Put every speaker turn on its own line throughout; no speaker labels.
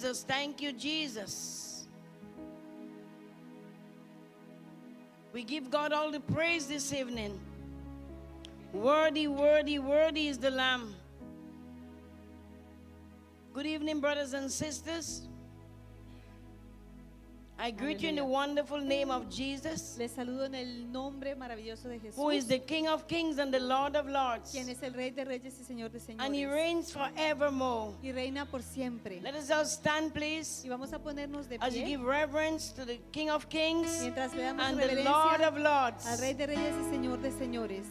Jesus. Thank you, Jesus. We give God all the praise this evening. Worthy, worthy, worthy is the Lamb. Good evening, brothers and sisters. I greet you in the wonderful name of Jesus,
Les saludo en el nombre maravilloso de Jesús,
who is the King of Kings and the Lord of Lords,
quien es el Rey de Reyes y Señor de
and He
Señores,
reigns forevermore.
y reina por siempre.
Let us all stand, please,
Y vamos a ponernos de
as you
pie
give reverence to the King of Kings
mientras le damos
and the Lord
reverencia
of Lords.
al Rey de Reyes y Señor de Señores.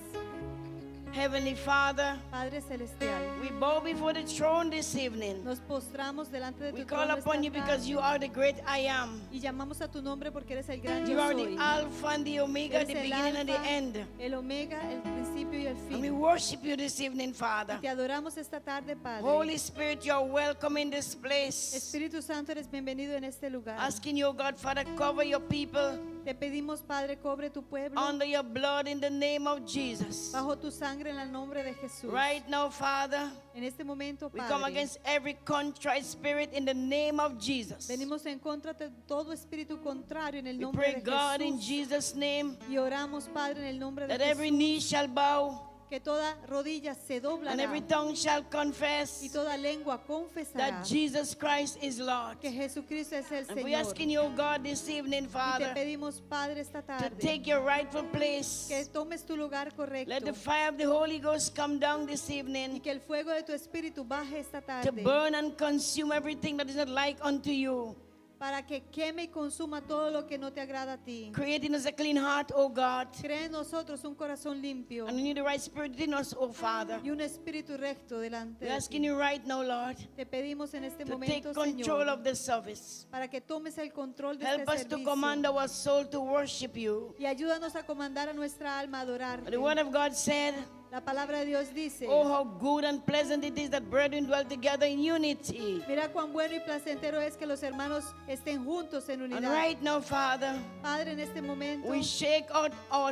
Heavenly Father,
Padre Celestial,
we bow before the throne this evening.
nos postramos delante de
We
tu
call
trono
upon you
esta
because
tarde,
you are the great I am.
y llamamos a tu nombre porque eres el gran
You
yo
are
soy.
the Alpha and the Omega,
Eres
the
el
beginning and the
Alfa,
end.
el Omega, el principio y el
And we
fin.
worship you this evening, Father.
Te adoramos esta tarde, Padre.
Holy Spirit, you are welcome in this place.
Espíritu Santo, eres bienvenido en este lugar.
Asking you, God, Father, cover your people
Te pedimos, Padre, cobre tu pueblo
under your blood in the name of Jesus.
bajo tu sangre en el nombre de Jesús.
Right now, Father,
En este momento,
we come
Padre,
against every contrite spirit in the name of Jesus.
venimos en contra de todo espíritu contrario en el
We
nombre
pray,
de
God, in
Jesús.
Jesus' name,
Y oramos, Padre, en el nombre de
that every
Jesús,
knee shall bow
que toda rodilla se
and
doblará
every tongue shall
y
confess
toda lengua confesará
that Jesus Christ is Lord.
que Jesucristo es el
And we
Señor.
asking you, God, this evening,
Y te
Father,
pedimos, Padre, esta
to
tarde
take your rightful place.
que tomes tu lugar correcto
Let the fire of the Holy Ghost come down this
y
evening
que el fuego de tu espíritu baje esta
to
tarde
burn and consume everything that is not like unto you.
para que queme y consuma todo lo que no te agrada a ti.
Creating us a clean heart, O God,
Crea en nosotros un corazón limpio
and renew the right spirit in us, O Father.
y un espíritu recto delante
We're
de
asking
ti.
you right now, Lord,
Te pedimos en este
to take
momento,
control
Señor,
of the service.
para que tomes el control de
Help
este
us to
servicio
command our soul to worship you.
y ayúdanos a comandar a nuestra alma a adorarte.
The word of God said,
La palabra de Dios dice,
oh, how good and pleasant it is that brethren dwell together in unity.
mira cuán bueno y placentero es que los hermanos estén juntos en
And
unidad.
right now, Father,
Padre, en este momento
we shake out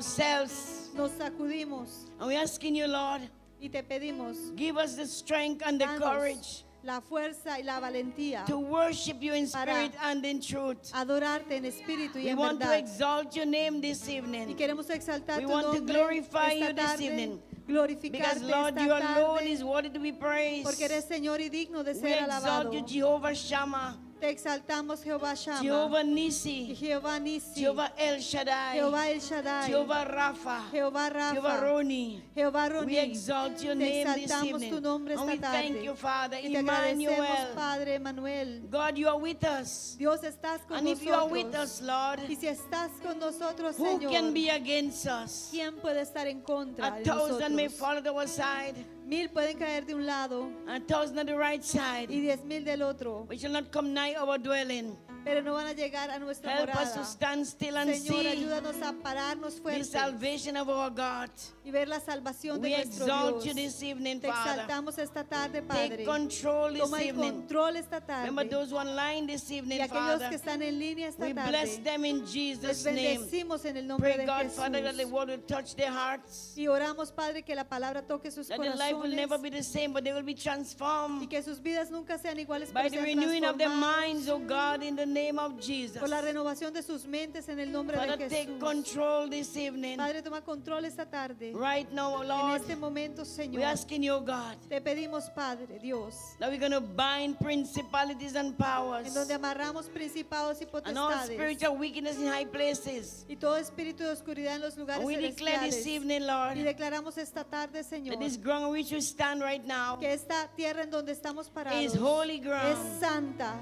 ourselves.
nos sacudimos
And we're asking you, Lord,
y te pedimos,
give us the strength and the
danos
courage
la fuerza y la valentía
to worship you in
Para
spirit and in truth.
adorarte en espíritu y
We
en
want to
verdad.
exalt your name this
Y
evening.
queremos exaltar
We
tu
want to
nombre
glorify
esta
you this
tarde,
evening.
glorificarte
Because, Lord, you
esta
alone
tarde,
is worthy to be praised.
porque eres Señor y digno de
We
ser alabado.
exalt you, Jehovah Shammah,
Te exaltamos, Jehová Shammah,
Jehovah
y
Nissi,
Jehová Nisi,
Jehovah El Shaddai,
Jehová El Shaddai,
Jehovah Rapha,
Jehová
Jehovah
Rafa,
Roni.
Jehová
We
Roni.
exalt your
Te
name this
exaltamos
evening.
tu nombre
And we
esta
thank
tarde.
you, Father,
Y te agradecemos,
Emmanuel.
Padre Emanuel.
God, you are with us.
Dios, estás con
And if you are with
nosotros.
us, Lord,
Y si estás con nosotros,
who
Señor,
can be against us?
¿quién puede estar en contra
A
de
thousand may
nosotros?
fall at our side,
1000 pueden caer de un lado
and a thousand at the right
y
side.
10,000 del otro,
We shall not come nigh our dwelling.
pero no van a llegar a nuestra
Help us
morada.
to stand still and
Señor,
see
ayúdanos a pararnos
the
fuertes
salvation of our God.
y ver la salvación de
We
nuestro
exalt
Dios.
you this evening,
Te
Father.
exaltamos esta tarde,
Take
Padre.
control this
Toma el
evening.
control esta
Remember
tarde.
those who are online this
Y
evening,
aquellos
Father.
que están en línea esta
We bless
tarde,
them in
les
Jesus' name.
bendecimos en el nombre
Pray,
de
God, Father, that the
Jesús.
word will touch their hearts.
Y oramos, Padre, que la palabra toque sus
That their life will never
corazones
be the same, but they will be
y
transformed
que sus vidas nunca sean iguales,
by
pero
the
sean
renewing of their
transformados
minds, oh God, in the name of Jesus.
por la renovación de sus mentes en el nombre
Father,
de
take
Jesús.
control this evening.
Padre, toma control esta tarde.
Right now,
En
Lord,
este momento,
we're
Señor,
asking you, God,
te pedimos, Padre, Dios,
that we're going to bind principalities and powers
en donde amarramos principados y
and all
potestades
spiritual wickedness in high places.
y todo espíritu de oscuridad en los lugares
And we declare this
celestiales.
evening, Lord,
Y declaramos esta tarde,
that
Señor,
this ground on which we stand right now
que esta tierra en donde estamos parados
is holy
es
ground,
santa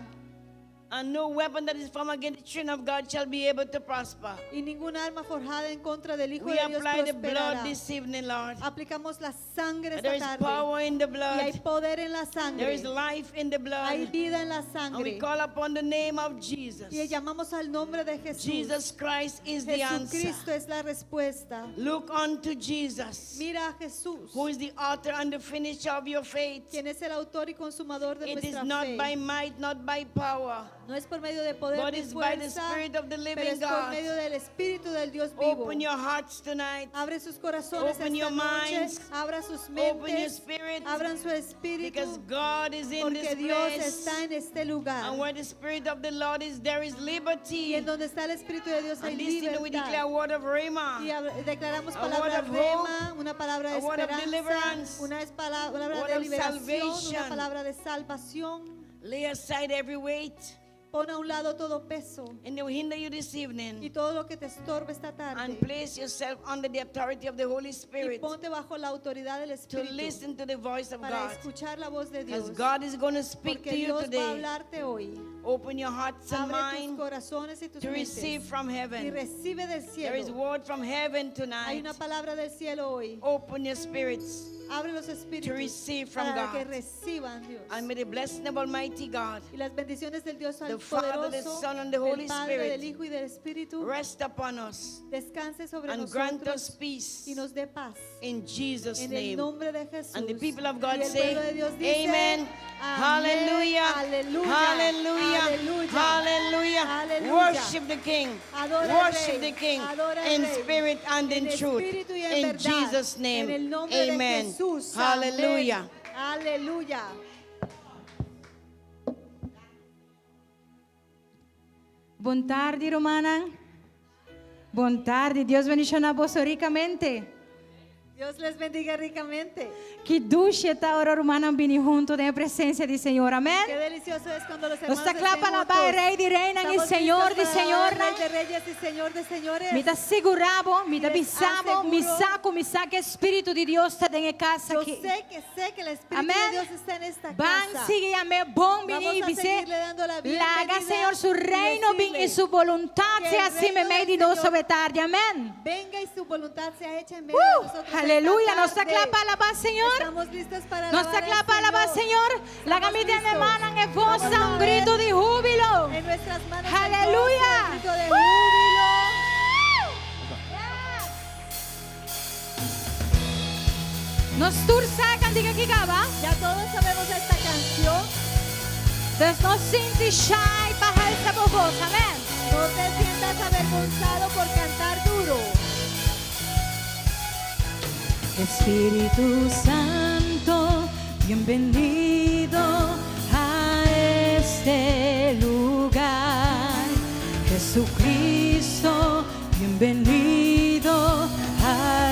and no weapon that is formed against the children of God shall be able to prosper.
y ningún arma forjada en contra del Hijo
We
de Dios
apply the
prosperará.
blood this evening, Lord.
Aplicamos la sangre
There
esta
is
tarde
power in the
y hay
blood.
poder en la
There
sangre,
is life in the
hay
blood.
vida en la
And we
sangre
call upon the name of Jesus.
y llamamos al nombre de Jesús.
Jesus Christ is the
Jesucristo
answer.
es la respuesta.
Look unto Jesus,
Mira a Jesús,
who is the author and the finisher of your faith.
quien es el autor y consumador de
It is
nuestra
not
fe.
by might, not by power,
No es por medio de poder
but
ni
it's by the
fuerza,
Spirit of the
pero
living
es por
God.
medio del Espíritu del Dios vivo.
Open your hearts tonight.
Abre sus corazones
Open
esta
your
noche,
minds.
abra sus
Open your
mentes,
spirit.
abran su espíritu,
Because God is in
porque
this
Dios
place.
está en este lugar.
And where the Spirit of the Lord is, there is
Y
liberty.
en donde está el Espíritu de Dios hay
And this thing we declare a
libertad.
word of Rhema.
Y declaramos
A
palabra
word of
rema, una palabra de
a word of
esperanza,
deliverance,
una palabra
word
de
of
liberación,
salvation.
una palabra de salvación.
Lay aside every weight
Pon a un lado todo peso
and that will hinder you this
y
evening.
todo lo que te estorbe esta tarde.
And place yourself under the authority of the Holy
Y
Spirit
ponte bajo la autoridad del
to
Espíritu
listen to the voice of
para
God.
escuchar la voz de Dios.
Because God is going to speak
Porque
to you
Dios va a
today.
hablarte hoy.
Open your hearts and
Abre tus
minds
corazones y tus
to receive
mentes
from
y
heaven.
recibe del
There is
cielo.
word from heaven
Hay
tonight.
una palabra del cielo hoy.
Open your spirits
Abre los
to
espíritus
receive from
para que
God.
reciban Dios.
And may the blessing of Almighty God
Y las bendiciones del Dios
the Father, the
Todopoderoso,
Son, and the Holy
del Padre,
Spirit
del Hijo y del Espíritu,
rest upon us
descanse sobre
and grant us
nosotros
peace
y nos dé paz.
in Jesus'
En el
name.
nombre de Jesús.
And the people of
Y
God
el
say,
pueblo de Dios dice,
Amen.
amén,
Hallelujah.
aleluya,
Hallelujah.
aleluya,
Hallelujah.
aleluya.
Worship the King.
Adora al
Worship
Rey,
the King
adora al
in
Rey,
spirit and in
en
truth.
espíritu y en
In
verdad,
Jesus'
en
name.
el nombre
Amen.
de Jesús.
Hallelujah.
Amén. Aleluya.
Buon tardi, Romana. Buon tardi, Dios bendiga a vos ricamente.
Dios les bendiga ricamente.
Que dulce está ahora, Romana, vini junto de la presencia del Señor.
Qué
Amén.
delicioso es cuando los hermanos
Nos
estén
clapa la
juntos.
paz, Rey de Reina, y
Estamos
Señor de
listos para
Señor.
alabar, Rey de Reyes y Señor de Señores.
Me te aseguramos, me te
Les
avisamos, me
aseguro.
saco Espíritu de Dios está en la casa
Yo
aquí.
sé que el Espíritu
Amén.
de Dios está en esta
Van,
casa.
sigue, amén, bon,
Vamos
vini,
a
dice,
seguirle dando la
la
bienvenida
haga, Señor, su
y
reino, bien,
decirle
y su voluntad
que
sea
el
así, me
reino
me
del
di dos
Señor
sobre tarde, amén.
Venga y su voluntad sea hecha en medio de nosotros.
Aleluya,
esta
nos
tarde.
aclapa la paz, Señor.
Estamos listos para
Nos
alabar al
aclapa la paz, Señor. La
Estamos
gamita
listos.
hermana en voz
Vamos
a
a
un
ver
grito de júbilo.
En nuestras manos
Aleluya.
el grito de
¡Woo!
júbilo.
Nos tursa cantica que cava.
Ya todos sabemos esta canción.
Entonces no sientes shy para esta voz, amén.
No te sientas avergonzado por cantar duro.
Espíritu Santo, bienvenido a este lugar. Jesucristo, bienvenido a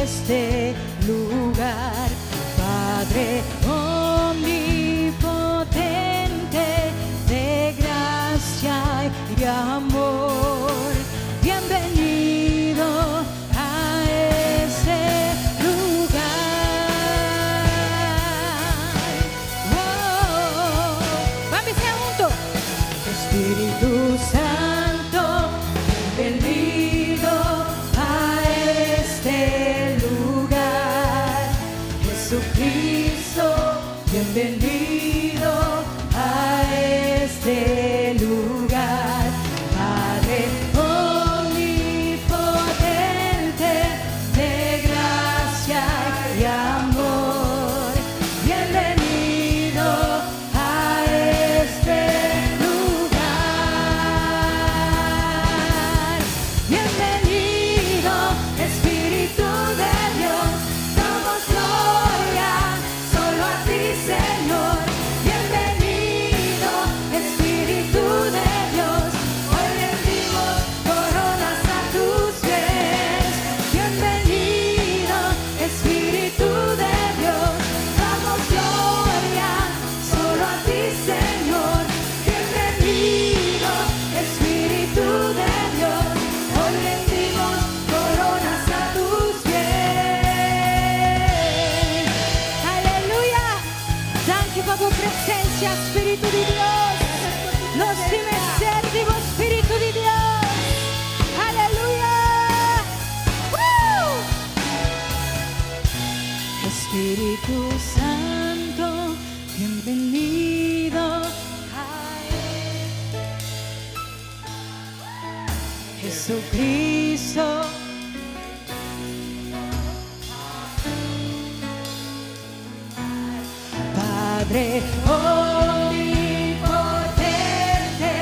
este lugar. Padre omnipotente, de gracia y amor, bienvenido a este lugar. Oh, vamos a decir juntos. Espíritu Santo, bienvenido a este lugar. Jesucristo, bienvenido a este lugar. Padre omnipotente, de gracia y amor, bienvenido a este lugar. Bienvenido, Espíritu de Dios, damos gloria solo a ti, Señor. Bienvenido, Espíritu de Dios, hoy rendimos coronas a tus pies. Bienvenido, Espíritu de Dios, damos gloria solo a ti, Señor. Bienvenido, Espíritu de Dios, hoy rendimos coronas a tus pies. Aleluya. Danke por tu presencia, Espíritu de Dios. Nos digo, Espíritu de Dios. Aleluya. ¡Woo! Espíritu Santo, bienvenido a Jesucristo. Padre omnipotente,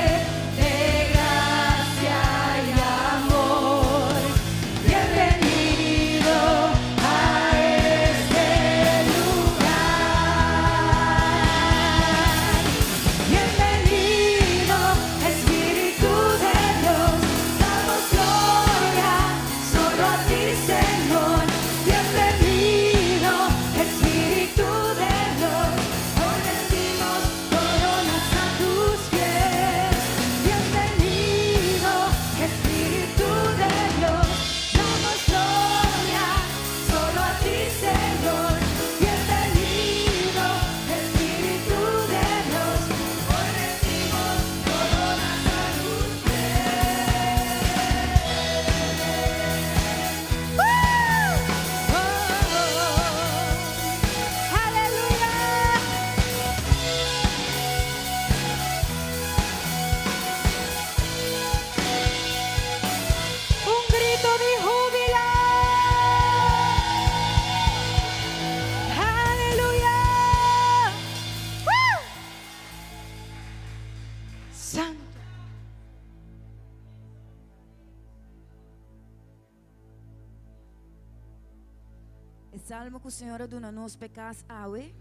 salmo que o Senhor dona nos pecas awe,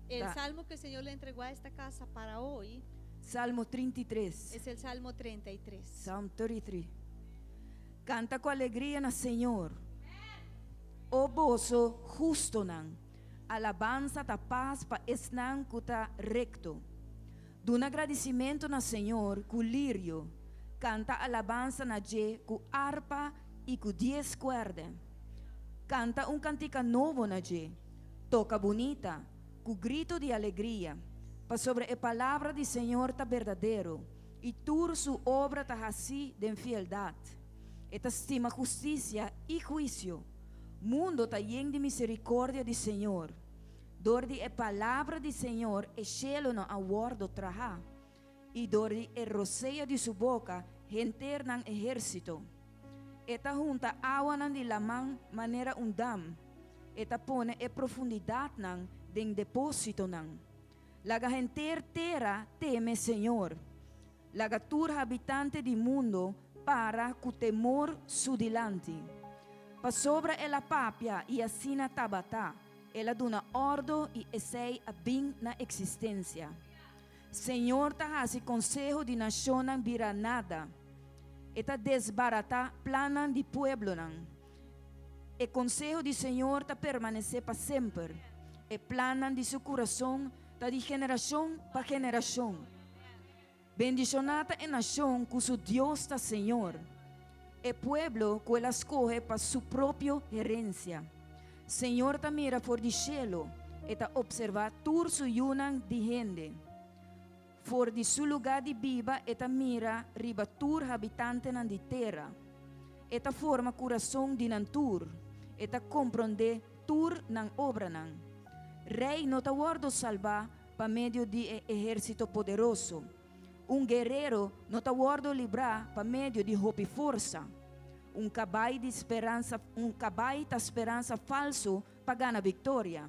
El
Da-
salmo que el Señor le entregó a esta casa para hoy
Salmo 33.
es el Salmo 33.
Psalm 33. Canta com alegria na Senhor. O bozo justo nan. Alabanza da paz pa esnan kuta recto. Dun agradecimento na Senhor cu lírio. Canta alabanza na je cu arpa e cu 10 cuerdas. Canta cantica novo na je. Toca bonita, cu grito de alegria. Pa sobre a palavra do Senhor tá verdadeiro. E tur su obra tá assim de fialdade. Eta estima justiça e juízo. Mundo tá lleno de misericórdia do Senhor. Dor de a palavra do Senhor e cielo no aguardo traha. E dor de a roceia de sua boca renter ng exército. Eta junta awa nan di lamang manera dam. Eta pone a profundidade nan den depósito nan. Laga genter terra teme Senhor. Laga tur habitante di mundo para cu temor su dilante. Pa sobra ela papia e assina tabata, ela duna ordo e essei a bem na existência. Senhor ta hasi consejo de nacionan vira nada. Eta desbarata planan de pueblo nan. E consejo de Senhor ta permanecer para sempre. E planan de su coração ta de geração para geração. Bendicionada en nación con su Dios está Señor. El pueblo que la escoge para su propia herencia. Señor ta mira por di cielo y ta observa tur su yunan di gente. For di su lugar di viva y ta mira riba tur habitante nan di terra. Y ta forma corazón di nan tur. Y ta comprende tur nan obra nan. Rey no ta guardo salva pa medio di ejército poderoso. Guerreiro não está guardo librar para meio de roupa e força. Cabai de esperança, cabai da esperança falso para ganhar vitória.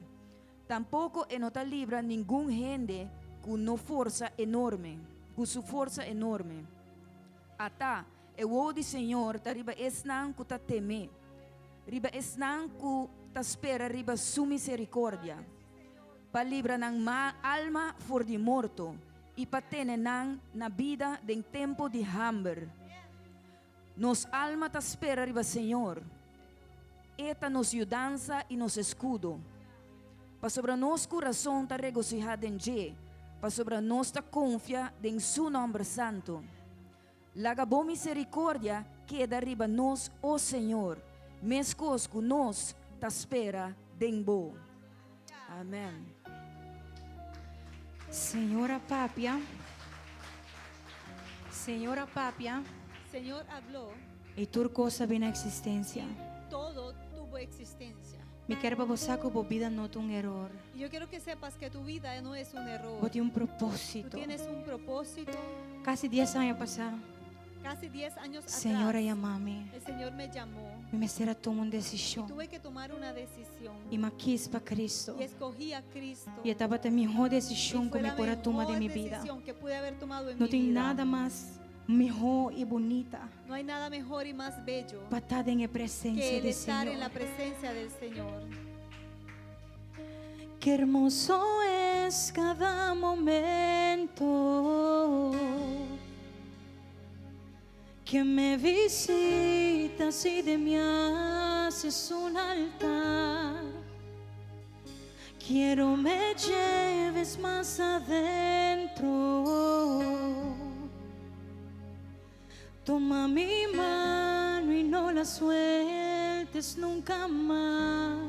Tampouco não está libra nenhum gente com no força enorme, com sua força enorme. Ata, o de Senhor está riba esnan que está teme, riba esnan que está espera riba sua misericórdia, para livrar ng alma for de morto. E para ter na vida de tempo de hambre. Nos alma ta espera riba Senhor. Eta nos ajudança e nos escudo. Para sobre nos coração ta regocijado em Je. Para sobre nos ta confia em su nome santo. Laga boa misericórdia queda riba nos, o Senhor. Mescos com nos ta espera den bo. Amém.
Señora Papia, Señora Papia,
Señor habló,
y tu cosa viene a existencia.
todo tuvo existencia.
Mi querba bosaco bo vida no un error.
Y yo quiero que sepas que tu vida no es un error.
Bo tiene un
Tú
propósito.
tienes un propósito.
Casi 10 años pasaron.
Casi 10 años
Señora
atrás,
llamame.
el Señor me llamó.
Mi mesera tomó una decisión.
Tuve que tomar una decisión.
Y me quis para Cristo.
Y escogí a Cristo.
Y estaba la mejor decisión
Y fue
que me
la
pueda tomar de
mejor
mi vida.
decisión que pude haber tomado en
No
mi
tiene
vida.
nada más mejor y bonita
No hay nada mejor y más bello
para estar en la presencia
que el
del
estar
Señor.
en la presencia del Señor.
Qué hermoso es cada momento que me visitas y de mí haces un altar. Quiero me lleves más adentro. Toma mi mano y no la sueltes nunca más.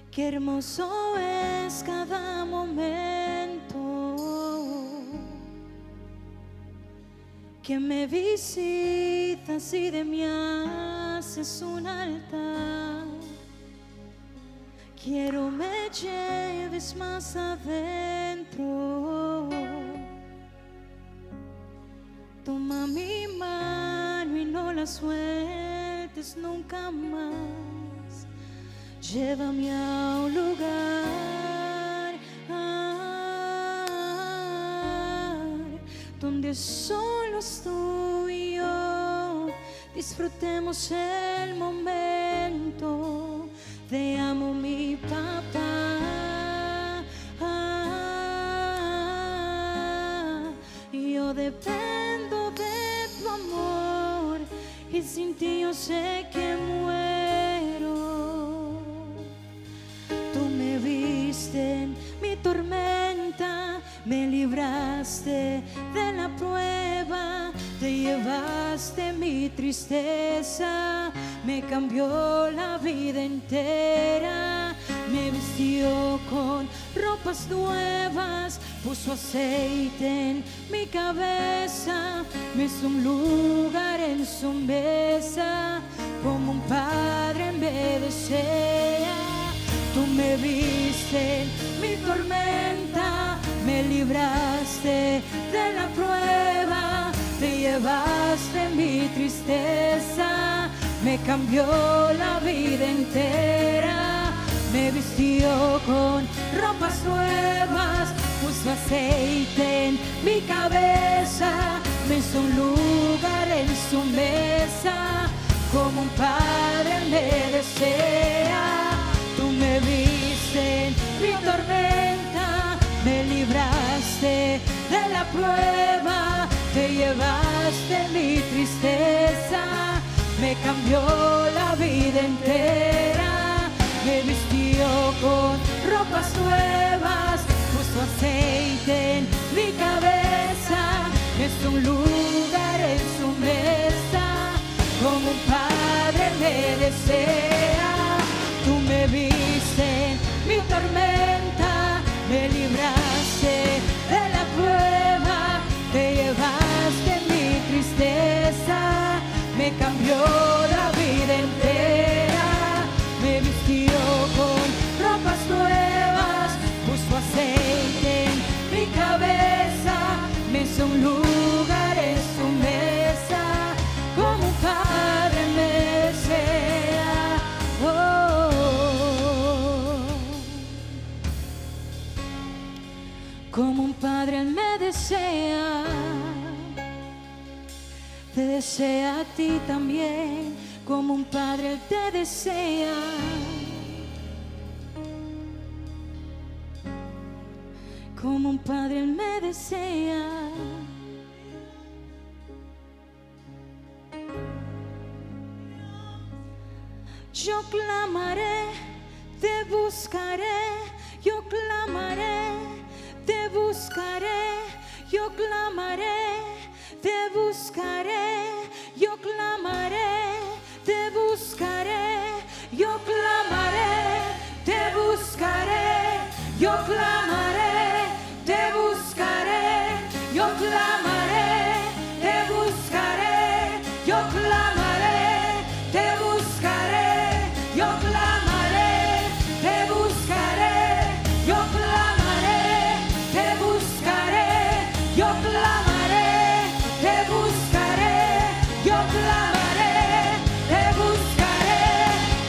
Qué hermoso es cada momento que me visitas y de mí haces un altar. Quiero me lleves más adentro. Toma mi mano y no la sueltes nunca más. Llévame a un lugar donde solo tú y yo disfrutemos el momento. te amo mi papá. Yo dependo de tu amor y sin ti yo sé que muero. Tú me viste en mi tormenta, me libraste de la prueba, te llevaste mi tristeza, me cambió la vida entera, me vistió con ropas nuevas, puso aceite en mi cabeza, me hizo un lugar en su mesa, como un padre me desea. Tú me viste en mi tormenta, me libraste de la prueba, te llevaste mi tristeza, me cambió la vida entera, me vistió con ropas nuevas, puso aceite en mi cabeza, me hizo un lugar en su mesa, como un padre me desea. Tú me viste en mi tormenta, me libraste de la prueba, te llevaste mi tristeza, me cambió la vida entera, me vistió con ropas nuevas, puso aceite en mi cabeza, me hizo un lugar en su mesa, como un padre me desea. Tú me viste en mi tormenta, me libraste de la prueba, te llevaste mi tristeza, me cambió la vida entera, me vistió con ropas nuevas, puso aceite en mi cabeza, me hizo un lugar en su mesa, como un padre me desea. Como un padre él me desea, te desea a ti también, como un padre él te desea. Como un padre él me desea. Yo clamaré, te buscaré, yo clamaré, te buscaré, yo clamaré, te buscaré, yo clamaré, te buscaré, yo clamaré, te buscaré, yo clamaré, te buscaré, yo clamaré, te buscaré, yo clamaré, te buscaré, yo clamaré, te buscaré, yo clamaré, te buscaré, yo clamaré, te buscaré, yo clamaré, te buscaré,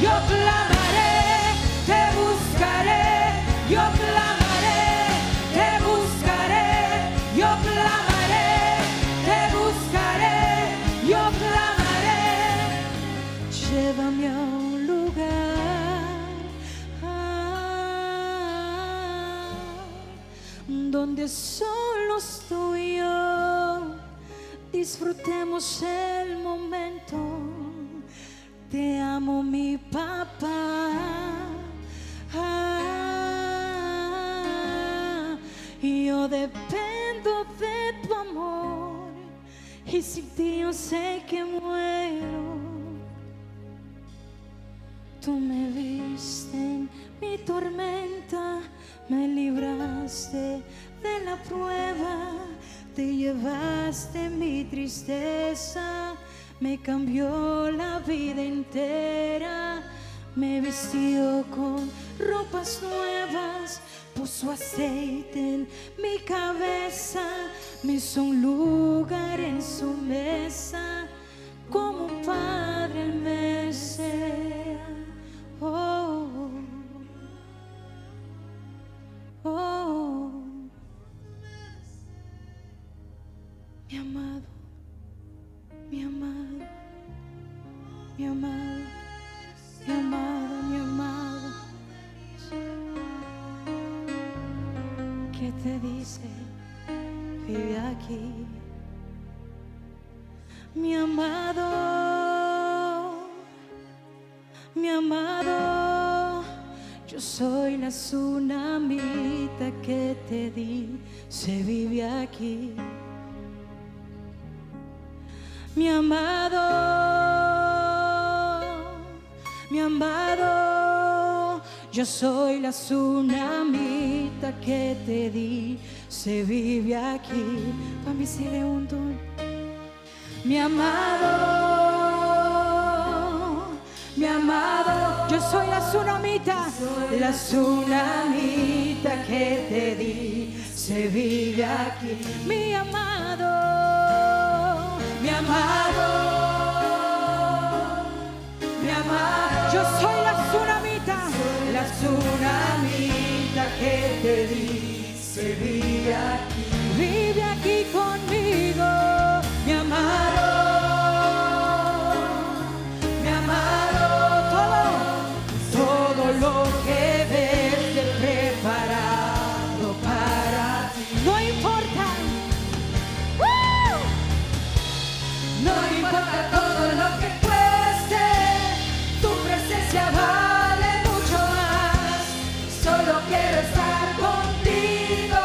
yo clamaré, te buscaré, yo clamaré, te buscaré, yo clamaré, te buscaré, yo clamaré. Llévame a un lugar donde solo estoy yo, disfrutemos el momento. Te amo mi papá, yo dependo de tu amor y sin ti yo sé que muero. Tú me viste en mi tormenta, me libraste de la prueba, te llevaste mi tristeza, me cambió la vida entera, me vistió con ropas nuevas, puso aceite en mi cabeza, me hizo un lugar en su mesa, como un padre él me desea. Oh, oh, mi amado, mi amado, mi amado, mi amado, mi amado. que te dice, vive aquí. Mi amado, yo soy la tsunamita que te dice, vive aquí. Mi amado, yo soy la tsunamita que te dice, vive aquí. Para mí se le un don. Mi amado, yo soy la tsunamita que te dice, vive aquí. Mi amado, yo soy la tsunamita que te dice, vive aquí conmigo. Mi amado, todo lo que ves te he preparado para ti. No importa, no importa todo lo que cueste, tu presencia vale mucho más. Solo quiero estar contigo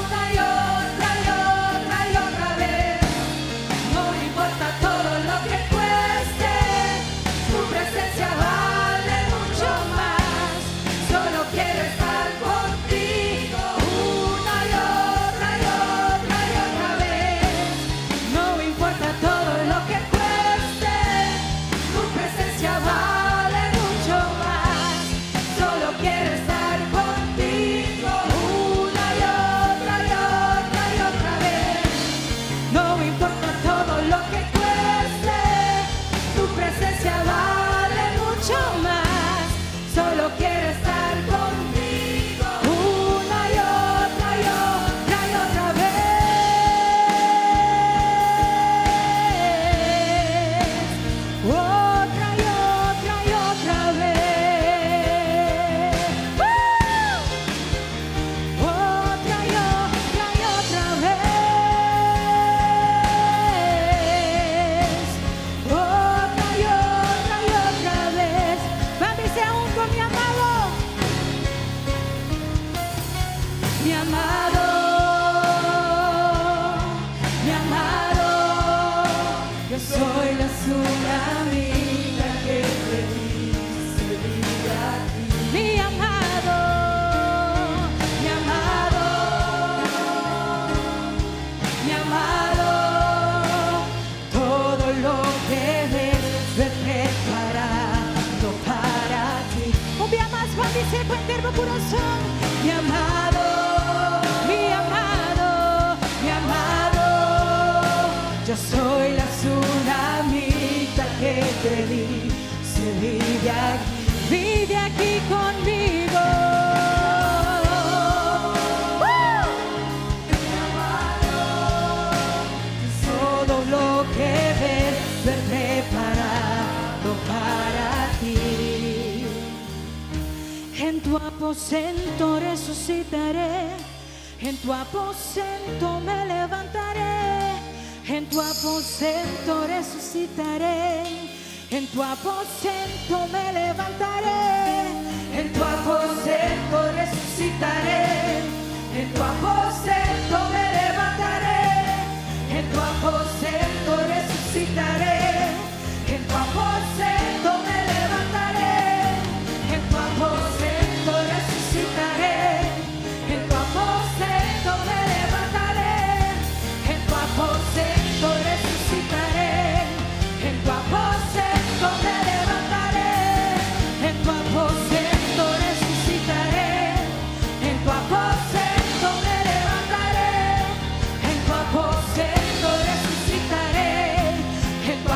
una y otra y otra y otra vez. No importa todo lo que cueste, tu presencia vale mucho más. Solo quiero estar contigo una y otra y otra y otra vez. No importa todo lo que cueste, tu presencia vale mucho más. Solo quiero estar contigo una y otra y otra y otra vez. No importa todo lo que cueste, tu presencia vale mucho más. Solo quiero estar contigo una y otra y otra y otra vez. Otra y otra y otra vez. Otra y otra y otra vez. Otra y otra y otra vez. Bendice junto a mi amado. Mi amado, yo soy la tsunamita que te dice, vive aquí. Mi amado, todo lo que ves lo he preparado para ti. Un día más, bendice con entero corazón. Mi amado, yo soy la tsunamita que te dice, vive aquí conmigo. Todo lo que ves lo he preparado para ti. En tu aposento resucitaré, en tu aposento me levantaré, en tu aposento resucitaré, en tu aposento me levantaré, en tu aposento resucitaré, en tu aposento me levantaré, en tu aposento resucitaré, en tu aposento me levantaré, en tu aposento resucitaré, en tu aposento me levantaré, en tu aposento resucitaré, en tu aposento me levantaré, en tu aposento resucitaré, en tu aposento me levantaré, en tu aposento resucitaré, en tu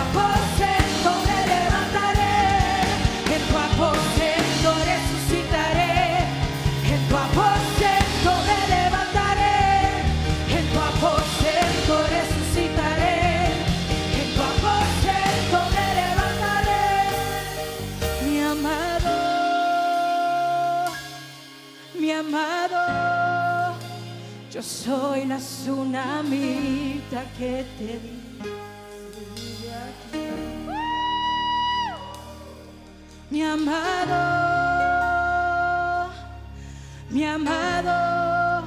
tsunamita que te di. Mi amado,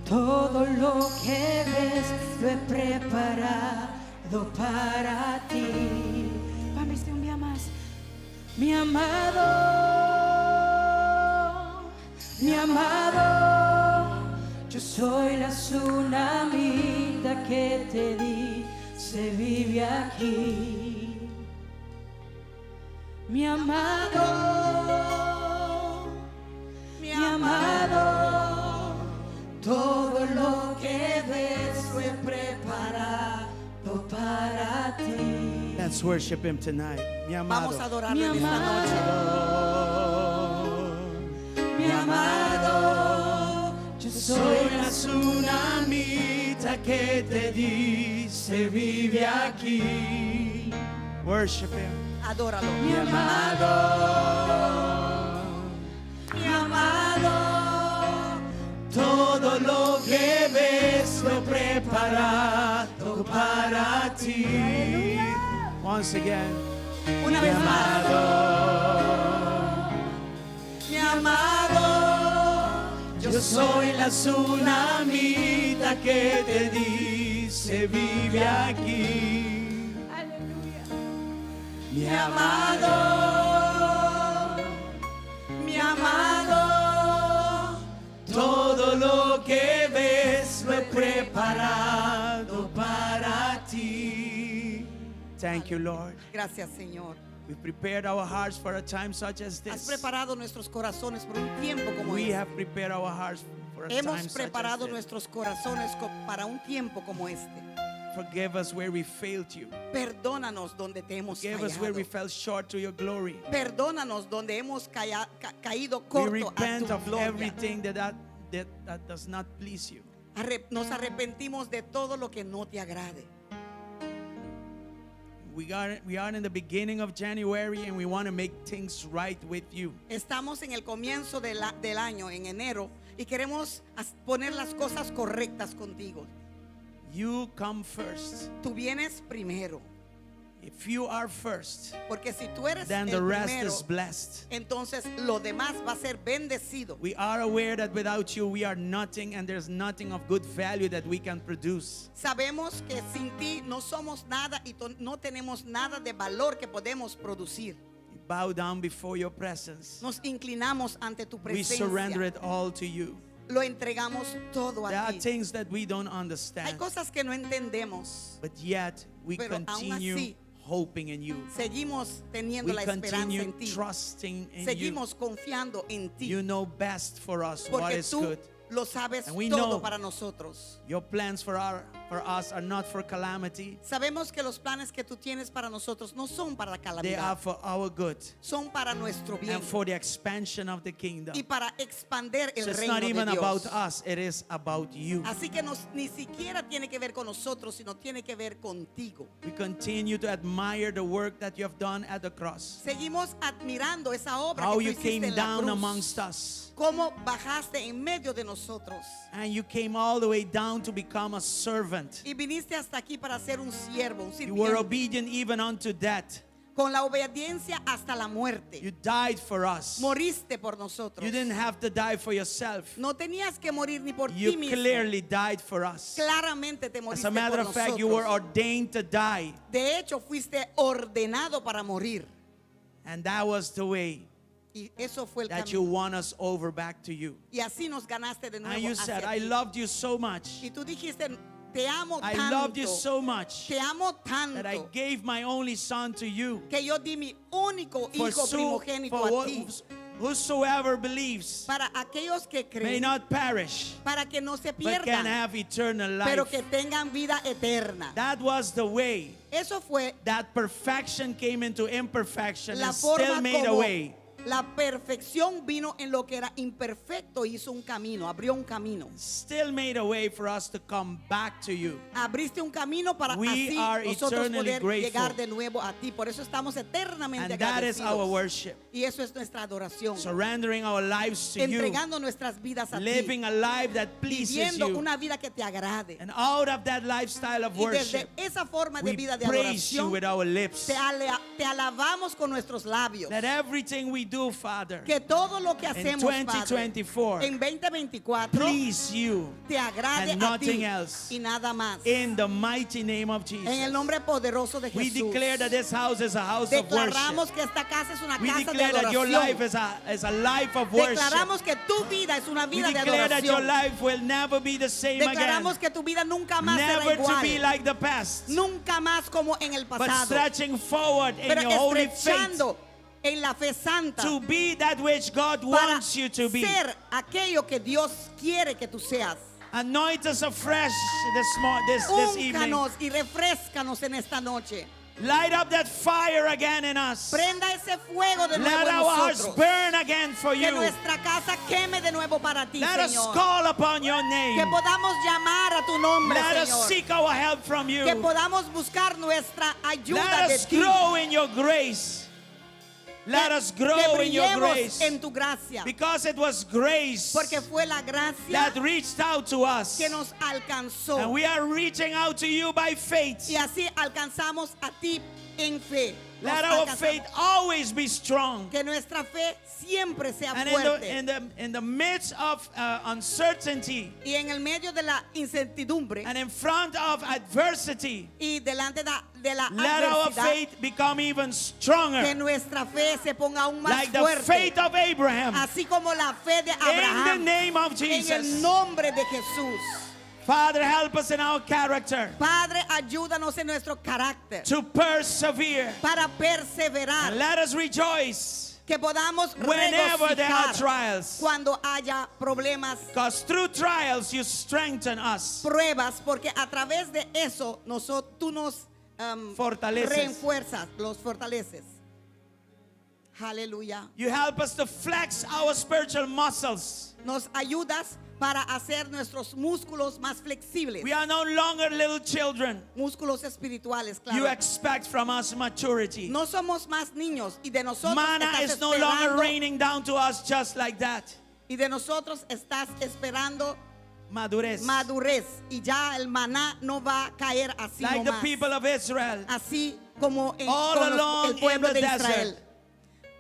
todo lo que ves lo he preparado para ti. Vamos, este un día más. Mi amado, yo soy la tsunamita que te di, se vive aquí. Mi amado, todo lo que ves fue preparado para ti.
Let's worship Him tonight. Mi amado.
Vamos a adorarle
Mi
esta noche.
Mi amado, yo soy la
tsunamita que te di, se vive aquí. Worship Him.
Adóralo.
mi amado,
Todo lo que ves lo he preparado para ti. Once again.
Una vez más.
mi amado,
Yo soy la tsunamita que te di, se vive aquí.
mi amado,
Todo lo que ves lo he preparado para ti. Thank you, Lord.
Gracias, Señor.
We prepared our hearts for a time such as
Has
this.
preparado nuestros corazones por un tiempo como
We
este.
have prepared our hearts for a time
Hemos
such
preparado
as this.
nuestros corazones para un tiempo como este.
Forgive us where we failed you.
Perdónanos donde te hemos
Forgive us where we
fallado.
fell short to your glory.
Perdónanos donde hemos caído
We
corto a
repent
tu
of
gloria.
everything that does not please you.
Nos arrepentimos de todo lo que no te agrade.
We are in the beginning of January and we want to make things right with you.
Estamos en el comienzo del año, en enero, y queremos poner las cosas correctas contigo.
You come first.
Tú vienes primero,
If you are first,
porque si tú eres
then
el
the rest
primero,
is blessed.
entonces lo demás va a ser bendecido.
We are aware that without you we are nothing and there's nothing of good value that we can produce.
Sabemos que sin ti no somos nada y no tenemos nada de valor que podemos producir.
We bow down before your presence.
Nos inclinamos ante tu
We surrender
presencia.
it all to you.
Lo entregamos todo
There
a
are
ti.
things that we don't
Hay
understand,
cosas que no entendemos.
but yet we
Pero aún
continue
así,
hoping in you.
Seguimos teniendo
We
la esperanza
continue
en ti.
trusting in you.
Seguimos confiando en ti.
You know best for us what
Porque
is
tú
good.
lo sabes
And we
todo
know
para nosotros.
Your plans for us are not for calamity.
Sabemos que los planes que tú tienes para nosotros no son para la
They are
calamidad,
for our good
son para nuestro bien
and for the expansion of the kingdom.
y para expander el
So it's
reino
not
de
even
Dios.
about us, it is about you.
Así que ni siquiera tiene que ver con nosotros, sino tiene que ver contigo.
We continue to admire the work that you have done at the cross.
Seguimos admirando esa obra
How
que tú
you
hiciste
came
en la
down
cruz.
amongst us.
Cómo bajaste en medio de nosotros
And you came all the way down to become a servant.
y viniste hasta aquí para ser un siervo, un
You were
sirviente,
obedient even unto death.
con la obediencia hasta la
You
muerte.
died for us.
Moriste por nosotros.
You didn't have to die for yourself.
No tenías que morir ni por ti
You
mismo.
clearly died for us.
Claramente te
As
moriste
a matter
por
of fact, you were
nosotros.
ordained to die.
De hecho, fuiste ordenado para morir.
And that was the way
Y eso fue el
that you
camino.
won us over back to you.
Y así nos ganaste de nuevo
And you
hacia
said, I
ti.
loved you so much.
Y tú dijiste, te amo
I
tanto.
loved you so much
Te amo
that I
tanto.
gave my only son to you.
Que yo di mi único
For
hijo primogénito a ti.
whosoever believes
Para aquellos que
may
creen.
not perish,
Para que no se
but can
pierdan.
have eternal
Pero
life.
que tengan vida eterna.
That was the way
Eso fue
that perfection came into imperfection
la
and still
forma
made a
como
way.
La perfección vino en lo que era imperfecto, hizo un camino, abrió un camino.
Still made a way for us to come back to you.
Abriste un camino para
We
así
are
nosotros
eternally
poder
grateful.
llegar de nuevo a ti. Por eso estamos eternamente
And that is our
agradecidos.
worship.
Y eso es nuestra adoración.
Surrendering our lives to you.
Entregando nuestras vidas a ti.
Living a life that pleases
Viviendo
you.
una vida que te agrade.
And out of that lifestyle of
Y desde
worship,
esa forma de
we
vida de
praise you
adoración,
with our lips.
te alabamos con nuestros labios.
That everything we do, Father,
Que todo lo que
in
hacemos, Padre,
2024,
en 2024,
please you
te agrade
and
a ti
nothing else.
y nada más.
In the mighty name of
En el
Jesus.
nombre poderoso de
We
Jesús.
declare that this house is a house of
Declaramos
worship.
que esta casa es una
We
casa de
declare that your life
adoración.
is a life of worship.
Declaramos que tu vida es una
We
vida de
declare that your
adoración.
life will never be the same again.
Declaramos que tu vida nunca más será
Never to be
igual.
like the past,
Nunca más como en el
but
pasado.
stretching forward in
Pero
your holy faith
estrechando en la fe santa
to be that which God
para
wants you to be.
ser aquello que Dios quiere que tú seas.
Anoint us afresh this evening.
Úncanos y refrescanos en esta noche.
Light up that fire again in us.
Prenda ese fuego de nuevo
Let
en
our hearts
nosotros.
burn again for
Que
you.
nuestra casa queme de nuevo para ti,
Let us
Señor.
call upon your
Que
name.
podamos llamar a tu nombre,
Let us
Señor.
seek our help from you.
Que podamos buscar nuestra
Let
ayuda de
us
ti.
grow in your grace. Let us
Que
grow in your
brillemos
grace.
en tu gracia.
Because it was grace
Porque fue la gracia
that reached out to us.
que nos alcanzó.
And we are reaching out to you by faith.
Y así alcanzamos a ti en fe. Nos
Let our
alcanzamos.
faith always be strong.
Que nuestra fe siempre sea
And
fuerte.
in the midst of uncertainty
Y en el medio de la incertidumbre
and in front of adversity,
y delante de la
let our
adversidad,
faith become even
que
stronger.
nuestra fe se ponga aún más
Like the
fuerte.
faith of Abraham.
Así como la fe de
In the
Abraham.
name of
En el
Jesus.
nombre de Jesús.
Father, help us in our character
Padre, ayúdanos en nuestro carácter
to persevere.
para perseverar.
And let us rejoice
Que podamos
whenever there are
regocijar
trials.
cuando haya problemas,
Because through trials you strengthen us.
pruebas, porque a través de eso tú nos
Fortaleces.
refuerzas, los fortaleces. Aleluya.
You help us to flex our spiritual muscles.
Nos ayudas para hacer nuestros músculos más flexibles.
We are no longer little children.
Músculos espirituales,
You
claro.
expect from us maturity.
No somos más niños y de nosotros
Manna
estás
is no longer
esperando,
raining down to us just like that.
y de nosotros estás esperando
Madurez.
madurez, y ya el maná no va a caer así
Like the
nomás.
people of Israel.
Así como
All
con
along
el pueblo
in the
de Israel.
desert.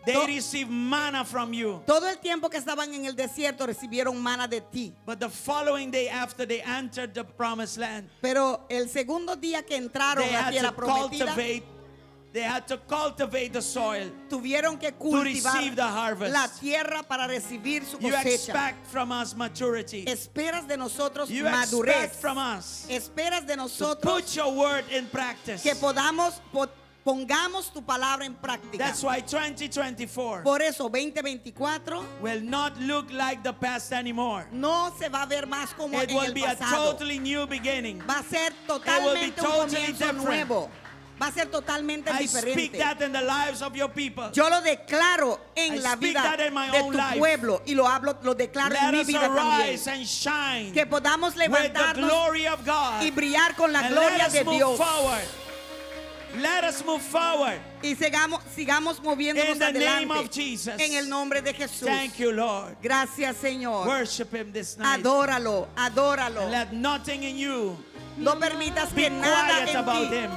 They
To-
receive manna from you.
Todo el tiempo que estaban en el desierto recibieron maná de ti.
But the following day after they entered the promised land,
Pero el segundo día que entraron
they
a la
had
tierra
to
prometida,
cultivate the soil.
tuvieron que
receive the
cultivar
harvest.
la tierra para recibir su
You
cosecha.
expect from us maturity.
Esperas de nosotros
You
madurez.
expect from us
Esperas de
to
nosotros
put your word in practice.
que pongamos tu palabra en práctica.
That's why 2024
Por eso 2024
will not look like the past anymore.
no se va a ver más como
It
en
will
el
be a
pasado.
totally new beginning.
Va a ser
will be
totalmente un
totally
comienzo
different.
nuevo. Va a ser totalmente
I speak
diferente.
that in the lives of your people.
Yo lo declaro en
I
la
speak
vida
that in my
de
own
tu
life.
pueblo y lo declaro en
Let
mi
us
vida también.
arise and shine
Que podamos
with the
levantarnos
glory of God.
y brillar con la
And
gloria
let us
de
move
Dios.
forward. Let us move forward.
Y sigamos moviéndonos
In the name
adelante
of Jesus.
en el nombre de Jesús.
Thank you, Lord.
Gracias, Señor.
Worship Him this night.
Adóralo, adóralo.
And let nothing in you
No permitas
be
que nada
quiet
en
about
ti
Him.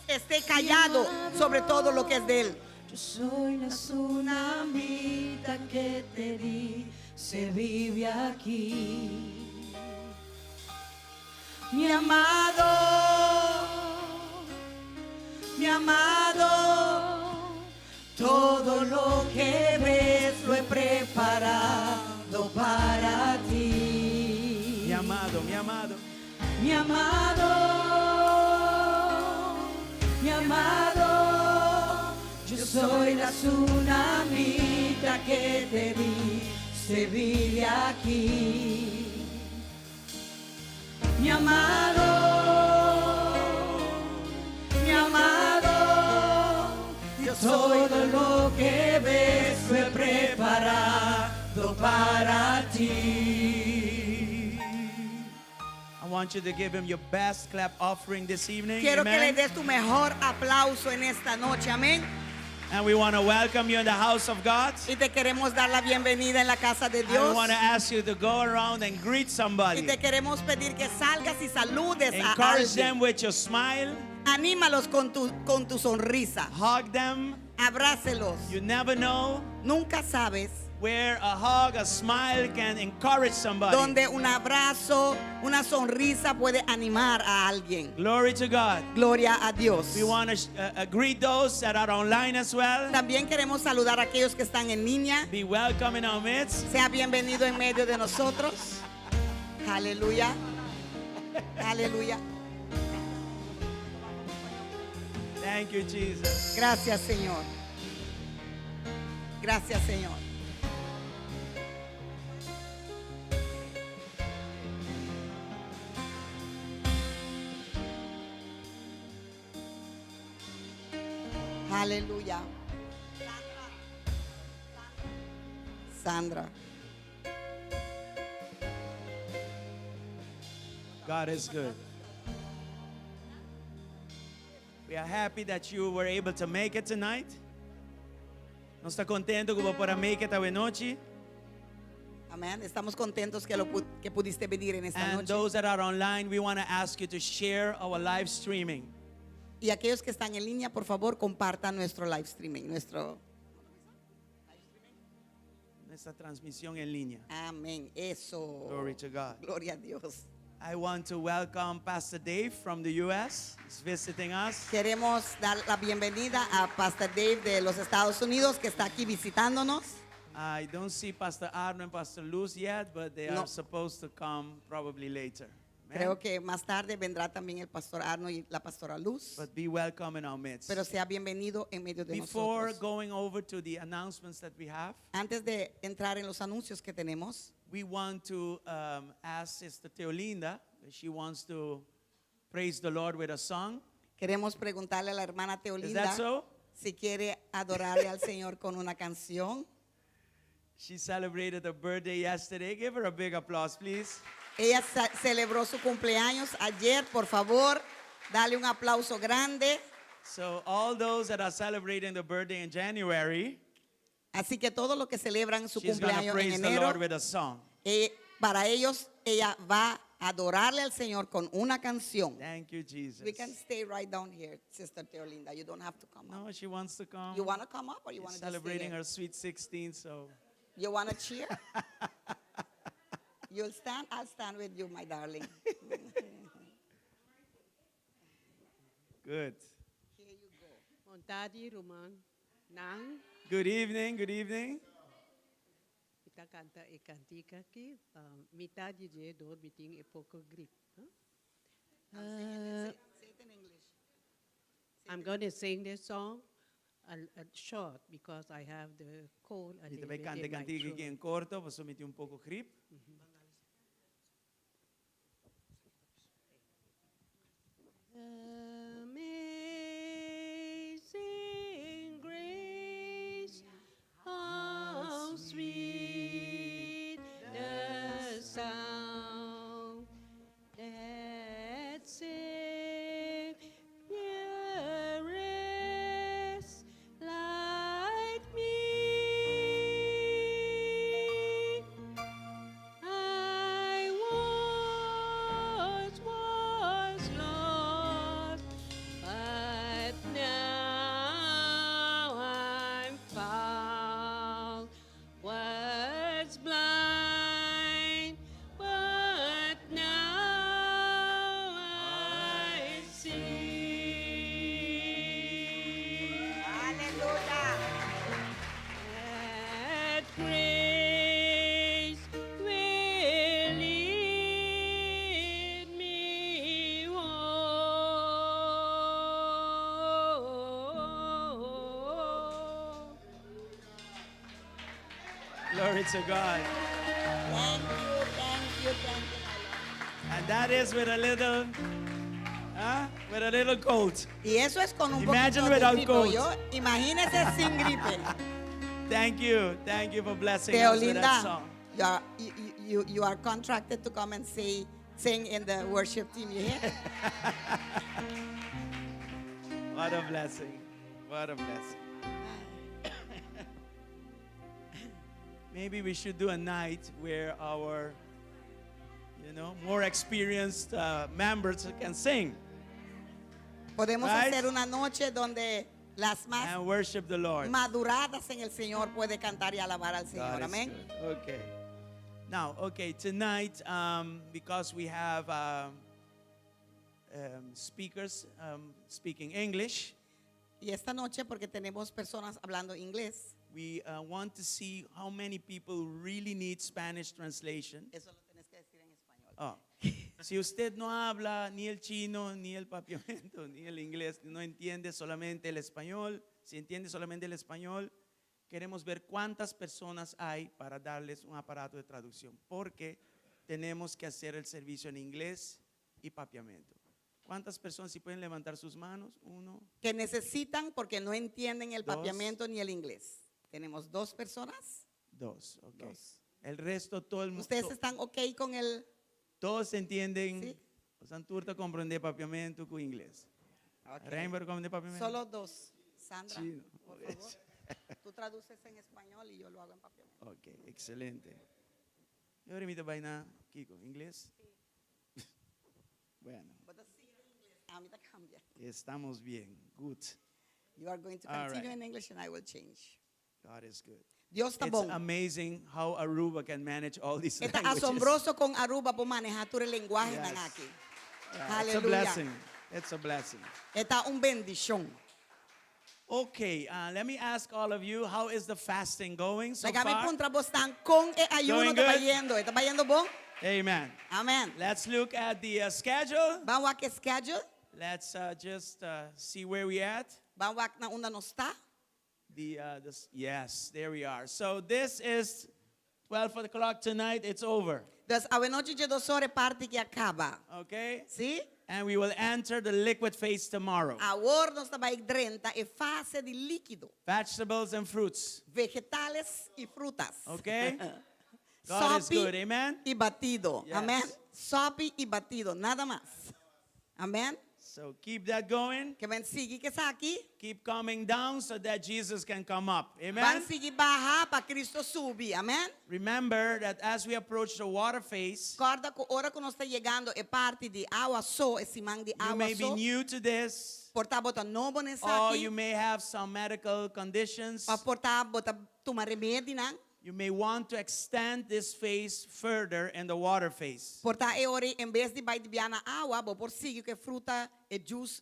esté callado sobre todo lo que es de Él.
Yo soy la tsunamita que te di, se vive aquí. Mi amado, todo lo que ves lo he preparado para ti.
Mi amado, mi amado.
Mi amado, mi amado, yo soy la tsunamita que te di, se vive aquí. Mi amado, todo lo que ves
fue preparado para ti. I want you to give him your best clap offering this evening.
Quiero que le
Amen.
des tu mejor aplauso en esta noche, amén.
And we want to welcome you in the house of God.
Y te queremos dar la bienvenida en la casa de
And we
Dios.
want to ask you to go around and greet
Y
somebody.
te queremos pedir que salgas y saludes a
Encourage
alguien.
them with your smile.
Anímalos con tu sonrisa.
Hug them.
Abrácelos.
You never know
Nunca sabes
where a hug, a smile can encourage somebody.
donde un abrazo, una sonrisa puede animar a alguien.
Glory to God.
Gloria a Dios.
We want to greet those that are online as well.
También queremos saludar a aquellos que están en línea.
Be welcome in our midst.
Sea bienvenido en medio de nosotros. Aleluya. Aleluya.
Thank you, Jesus.
Gracias, Señor. Gracias, Señor. Aleluya. Sandra.
God is good. We are happy that you were able to make it tonight. ¿No está contento como para make it esta noche?
Amén. Estamos contentos que pudiste venir en esta
And
noche.
those that are online, we want to ask you to share our live streaming.
Y aquellos que están en línea, por favor, compartan nuestro live streaming,
Nuestra transmisión en línea.
Amén. Eso.
Glory to God.
Gloria a Dios.
I want to welcome Pastor Dave from the U.S. He's visiting us.
Queremos dar la bienvenida a Pastor Dave de los Estados Unidos que está aquí visitándonos.
I don't see Pastor Arno and Pastor Luz yet, but they
No.
are supposed to come probably later. Amen?
Creo que más tarde vendrá también el pastor Arno y la pastora Luz.
But be welcome in our midst.
Pero sea bienvenido en medio de
Before
nosotros.
going over to the announcements that we have,
Antes de entrar en los anuncios que tenemos,
we want to ask Sister Teolinda if she wants to praise the Lord with a song.
queremos preguntarle a la hermana
Is
Teolinda
that so?
si quiere adorarle al Señor con una canción.
She celebrated her birthday yesterday. Give her a big applause, please.
Ella celebró su cumpleaños ayer, por favor, dale un aplauso grande.
So all those that are celebrating the birthday in January,
Así que todos los que celebran su
she's going to
cumpleaños en
praise the
enero,
Lord with a song.
para ellos ella va a adorarle al Señor con una canción.
Thank you, Jesus.
We can stay right down here, Sister Teolinda. You don't have to come up.
No, she wants to come.
You want to come up or you want
She's
to just stay
celebrating
there?
her sweet 16, so
You want to cheer? You'll stand? I'll stand with you, my darling.
good.
Here you go.
Montadi Roman Nang
Good evening, good evening.
kita kanta e kantika ki mitadi je do meeting e poco grip.
Say it in English.
I'm going to sing this song a short because I have the cold a
Dito
little
vai
bit
cante
in my
cantiche
throat.
che in corto, posso mettere un poco grip.
Amazing grace, how sweet the sound that saved a wretch like me. I was lost, but now I'm found. Was blind, but now I see.
Aleluya.
That grace will lead me home.
Glory to God.
Thank you, thank you, thank you, my Lord.
And that is with a little coat.
Y eso es con un
Imagine
poquito de
without
gripe.
coat.
Imagínese sin gripe.
Thank you. Thank you for blessing us with that
Teolinda,
song.
you are contracted to come and sing in the worship team. You hear?
What a blessing. What a blessing. Maybe we should do a night where our, more experienced members can sing
Podemos
Right.
hacer una noche donde las más
and worship the Lord.
maduradas en el Señor puede cantar y alabar al Señor.
God is
Amén.
good. Okay. Now, tonight, because we have speakers speaking English,
Y esta noche, porque tenemos personas hablando inglés,
we want to see how many people really need Spanish translation.
eso lo tienes que decir en español.
Oh. Si usted no habla ni el chino, ni el papiamento, ni el inglés, no entiende solamente el español, si entiende solamente el español, queremos ver cuántas personas hay para darles un aparato de traducción, porque tenemos que hacer el servicio en inglés y papiamento. ¿Cuántas personas si pueden levantar sus manos? Uno,
Que necesitan porque no entienden el
Dos.
papiamento ni el inglés. Tenemos 2 personas.
dos. Okay.
Dos.
El resto, todo el mundo.
¿Ustedes están ok con el...?
Todos entienden.
Sí.
Santurta comprende papiamento con inglés.
Ok.
Rainbow comprende papiamento.
Solo 2. Sandra,
Chino.
por favor. Tú traduces en español y yo lo hago en papiamento.
Ok, excelente. Yo ahorita vaina, Kiko, inglés. Bueno,
But the sing in English, a mí te cambia.
estamos bien. Good.
You are going to
All
continue
right.
in English and I will change.
God is good.
Dios está
It's
bon.
amazing how Aruba can manage all these
Está
languages.
asombroso con Aruba por manejar tu lenguaje
Yes.
nan aquí.
Yeah, it's a
Hallelujah.
blessing. It's a blessing.
Está un bendición.
Okay, let me ask all of you, how is the fasting going so
Like, a mí
far?
puntra vos están con el ayuno
Going
te va
good?
yendo. ¿Está yendo bon?
Amen.
Amén.
Let's look at the schedule.
Vamos a que schedule.
Let's just see where we at.
Vamos a na onde nós está.
Yes, there we are. So this is 12 o'clock tonight. It's over.
Das a noite de 2 horas parte que acaba.
Okay?
¿Sí?
And we will enter the liquid phase tomorrow.
Agora nós está vai 30 é fase de líquido,
Vegetables and fruits.
vegetales e frutas.
Okay? God is
Sope
good. Amen?
e batido.
Yes.
Amén. Sope e batido, nada mais. Amém.
So keep that going.
Que vem seguir que está aqui.
Keep coming down so that Jesus can come up.
Van
Amen?
seguir barrar para Cristo subir. Amém.
Remember that as we approach the water phase,
Acorda que a hora que nós está chegando é parte de água só, esse man de
you
água
may be
só.
new to this,
Portar bota novo nessa
or
aqui.
you may have some medical conditions.
Ou portar bota tomar remédio, não?
You may want to extend this phase further in the water phase.
Portar é hora em vez de vai de na água, vou por seguir que fruta é juice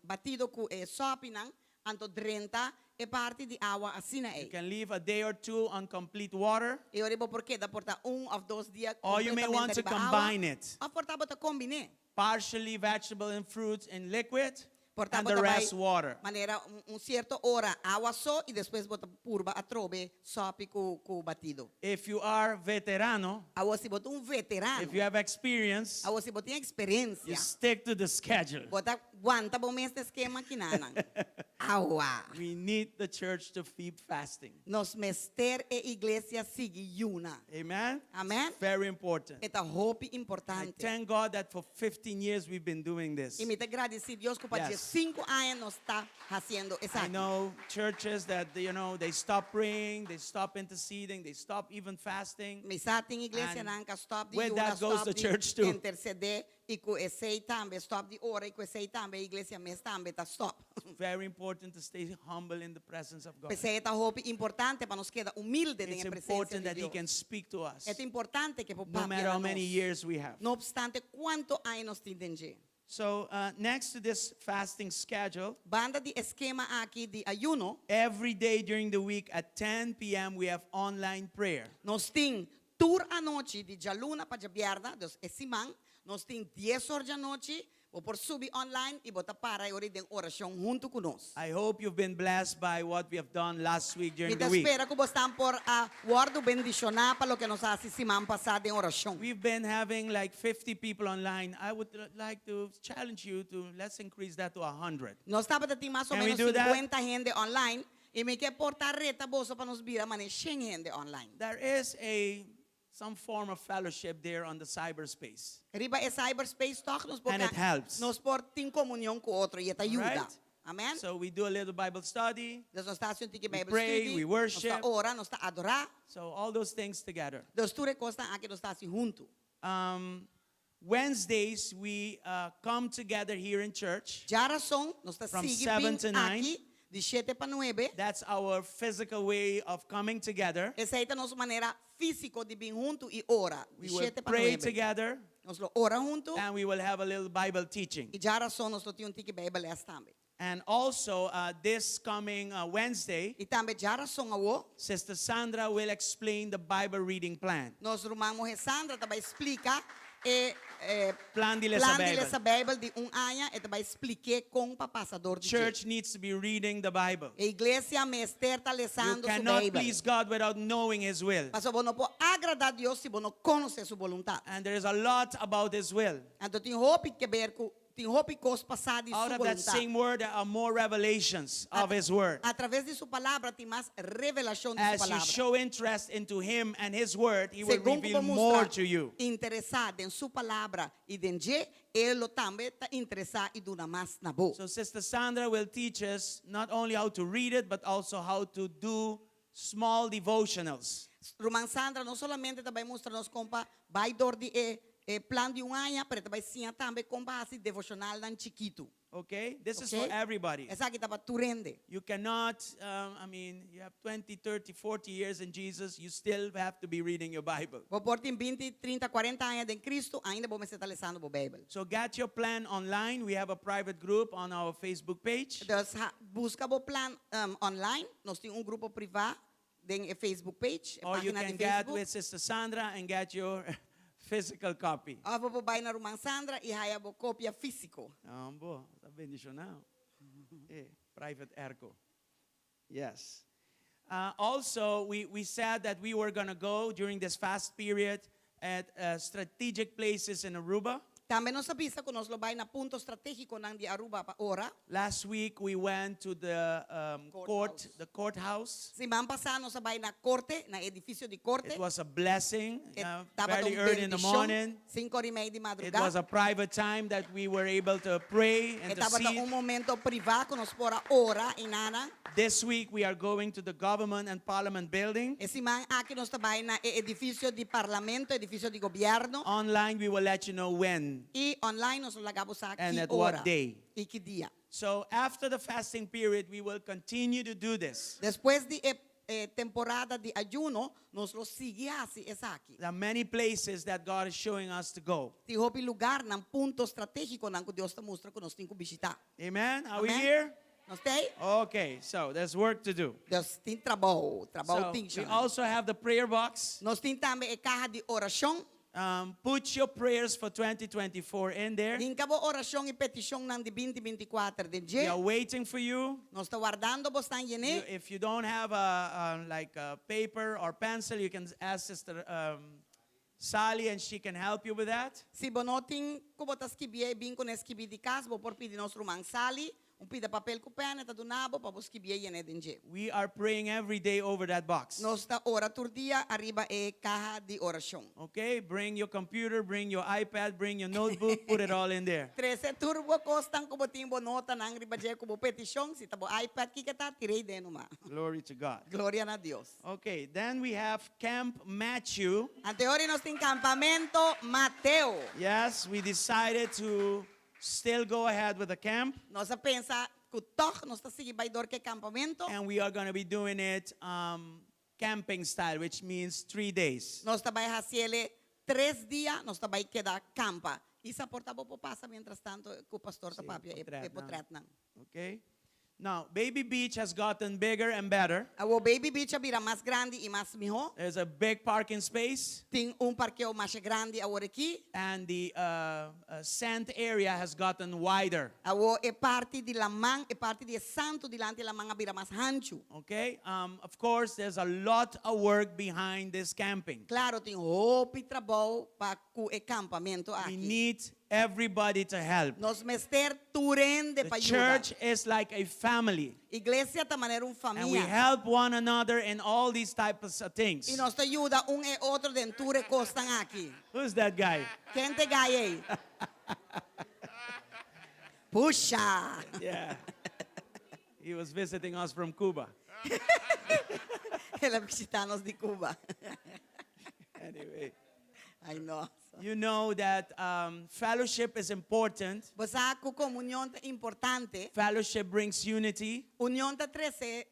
batido com sopa, não? Anto 30 é parte de água assim
You
é.
can leave a day or two on complete water,
E hora vou por quê? Da portar ou 2 dias
or you may want to combine it.
Ou portar bota combinar.
Partially vegetable and fruits in liquid,
Portar
and the
bota vai
rest water.
maneira certo hora água só e depois bota purba a trobe sopa com batido.
If you are veterano,
A você bota veterano.
if you have experience,
A você bota experiência.
you stick to the schedule.
Bota aguanta bom mês esquema que nana. Aua.
We need the church to keep fasting.
Nos mester e igreja sigue una.
Amen?
Amém?
It's very important.
Esta hope
I
importante.
thank God that for 15 years we've been doing this.
E me te agradeci Deus que para
Yes.
5 anos nos está fazendo
I
exacto.
know churches that, they stop praying, they stop interceding, they stop even fasting.
Me sa tem igreja
And
nanca stop de
where
una,
that goes
stop
the
de
church too.
interceder e com esse também stop de ora e com esse também a igreja mes também tá stop.
Very important to stay humble in the presence of God.
Pois é esta hope importante para nos quedar humilde
It's
na presença
important
de
that He
Deus.
can speak to us,
É importante que por
no matter how many years we have.
No obstante quanto anos te entende.
So next to this fasting schedule,
Banda de esquema aqui de ayuno,
every day during the week at 10 p.m. we have online prayer.
nós tem tour à noite de jaluna para vierda, dus esse man, nós tem 10 horas da noite, vou por subir online e botar para e hora de oração junto conosco.
I hope you've been blessed by what we have done last week during
E te
the week.
espera que você estão por a guardo bendicionar para o que nós hace semana passada em oração.
We've been having like 50 people online. I would like to challenge you to let's increase that to 100.
Nós estava ter mais ou
Can we
menos
do that?
50 gente online E me que portar reta bolsa para nos vira mané Schengen online.
There is some form of fellowship there on the cyberspace.
Riba é cyberspace talk nos
And it helps.
nos portem comunhão com outro e te ajuda.
Right?
Amen.
So we do a little Bible study.
Dus nós está sentindo
We
Bible
pray,
study,
we worship.
nós está ora, nós está adorar.
So all those things together.
Dus tudo costa aqui nós está assim junto.
Wednesdays we come together here in church.
Já são, nós está
From
seguindo
7 to 9.
aqui de 7 para 9.
That's our physical way of coming together.
Essa é a nossa maneira física de vir junto e ora.
We
De
will
7 para
pray
9.
together
Nós lo ora junto
and we will have a little Bible teaching.
e já são nós temos um tique Bible less também.
And also this coming Wednesday,
E também já são a
Sister Sandra will explain the Bible reading plan.
nós rumamos Sandra também explica
Plan de
plan
Bible.
dessa Bible de ano e também explique com o passador de
Church needs to be reading the Bible.
A igreja me está
You
lezando sua
cannot
Bíblia.
please God without knowing His will.
Mas você não pode agradar a Deus se você não conhece sua vontade.
And there is a lot about His will.
Então tem roupa que ver com tem roupa que os passados de
Out
sua
of that
vontade.
same word, there are more revelations of His word.
Através de sua palavra tem mais revelação de
As
sua
you
palavra.
show interest into Him and His word, He will
Segundo
reveal
como
more
mostrar
to you.
interessado em sua palavra e dentro ele também está interessado e duna mais na boa.
So Sister Sandra will teach us not only how to read it, but also how to do small devotionals.
Sandra não somente também mostra-nos como vai dor de plan de ano, mas também sim também com base devocional nan chiquito.
Okay? This is
Okay?
for everybody.
Essa aqui estava turende.
You cannot, you have 20, 30, 40 years in Jesus, you still have to be reading your Bible.
Vou por 20, 30, 40 anos em Cristo, ainda vou me estar lendo a Bíblia.
So get your plan online. We have a private group on our Facebook page.
Então, busca o plan online. Nós temos grupo privado em Facebook page,
Or you
página
can
de
get
Facebook.
with Sister Sandra and get your physical copy.
Vou vai na Roman Sandra e aí a cópia físico.
Boa, está bendicional. Private ergo. Yes. Also, we said that we were going to go during this fast period at strategic places in Aruba.
Também nós sabemos que nós vai na ponto estratégico nang de Aruba para ora.
Last week we went to the courthouse.
Semana passada nós vai na corte, na edifício de corte.
It was a blessing.
Tava
Very
tong
early in the
bendición,
morning.
5:30 de
It
madrugada.
was a private time that we were able to pray and to
Estava
see.
momento privado que nós pora ora e nana.
This week we are going to the government and parliament building.
Esse man aqui nós vai na edifício de parlamento, edifício de governo.
Online we will let you know when
E online nós lagamos aqui
and at
ora.
what day.
E que dia.
So after the fasting period, we will continue to do this.
Depois de temporada de ayuno, nós lo sigue assim, essa aqui.
There are many places that God is showing us to go.
Tem houve lugar num ponto estratégico nang Deus está mostra que nós temos que visitar.
Amen? Are we
Amen.
here?
Nós tem?
Okay, so there's work to do.
Deus tem trabalho,
So
tem
we also have the prayer box.
Nós tem também a caixa de oração.
Put your prayers for 2024 in there.
Hincabo oração e petição nang de 2024 de
We are waiting for you.
Nós está guardando bostan yene.
If you don't have like a paper or pencil, you can ask Sister Sally and she can help you with that.
Si bonoting ko botas kibie bin ko neskibi di kas bo por pidi nos rumang sali, pida papel ko pena ta dunabo pa bos kibie yene denje.
We are praying every day over that box.
Nos ta ora turdia arriba e caja di oración.
Okay, bring your computer, bring your iPad, bring your notebook, put it all in there.
13 turbo costan ko boting bonota nang riba je ko bo petition si tabo iPad kikata tirei deno ma.
Glory to God.
Gloria na Dios.
Okay, then we have Camp Matthew.
Anteori nos tin campamento Mateo.
Yes, we decided to still go ahead with the camp,
Nos a pensa kutok nos ta sige bay dor ke campamento.
and we are going to be doing it camping style, which means 3 days.
Nos ta bay hasiele 3 días, nos ta bay queda campa. Isa portabo po pasa mientras tanto ku pastor ta
Sí,
papia
potret
e potret nang.
Okay? Now, Baby Beach has gotten bigger and better.
Awo baby beach bira mas grande e mas miho.
There's a big parking space,
Ting parqueo mas grande awo aqui.
and the sand area has gotten wider.
Awo e parte di lamang e parte di santo dilante la mga bira mas hancho.
Okay? Of course, there's a lot of work behind this camping.
Claro, ting hopi trabaho pa ku e campamento
We
aqui.
need everybody to help.
Nos mester turen de
The
payuda.
church is like a family,
Iglesia ta maneira
and we
família.
help one another in all these types of things.
E nos te ajuda e outro dentro ture costan aqui.
Who's that guy?
Quem te ganha aí? Puxa!
Yeah. He was visiting us from Cuba.
Ele visitanos de Cuba.
Anyway,
Ai, nossa.
you know that fellowship is important.
Você com comunhão é importante.
Fellowship brings unity.
União tá trece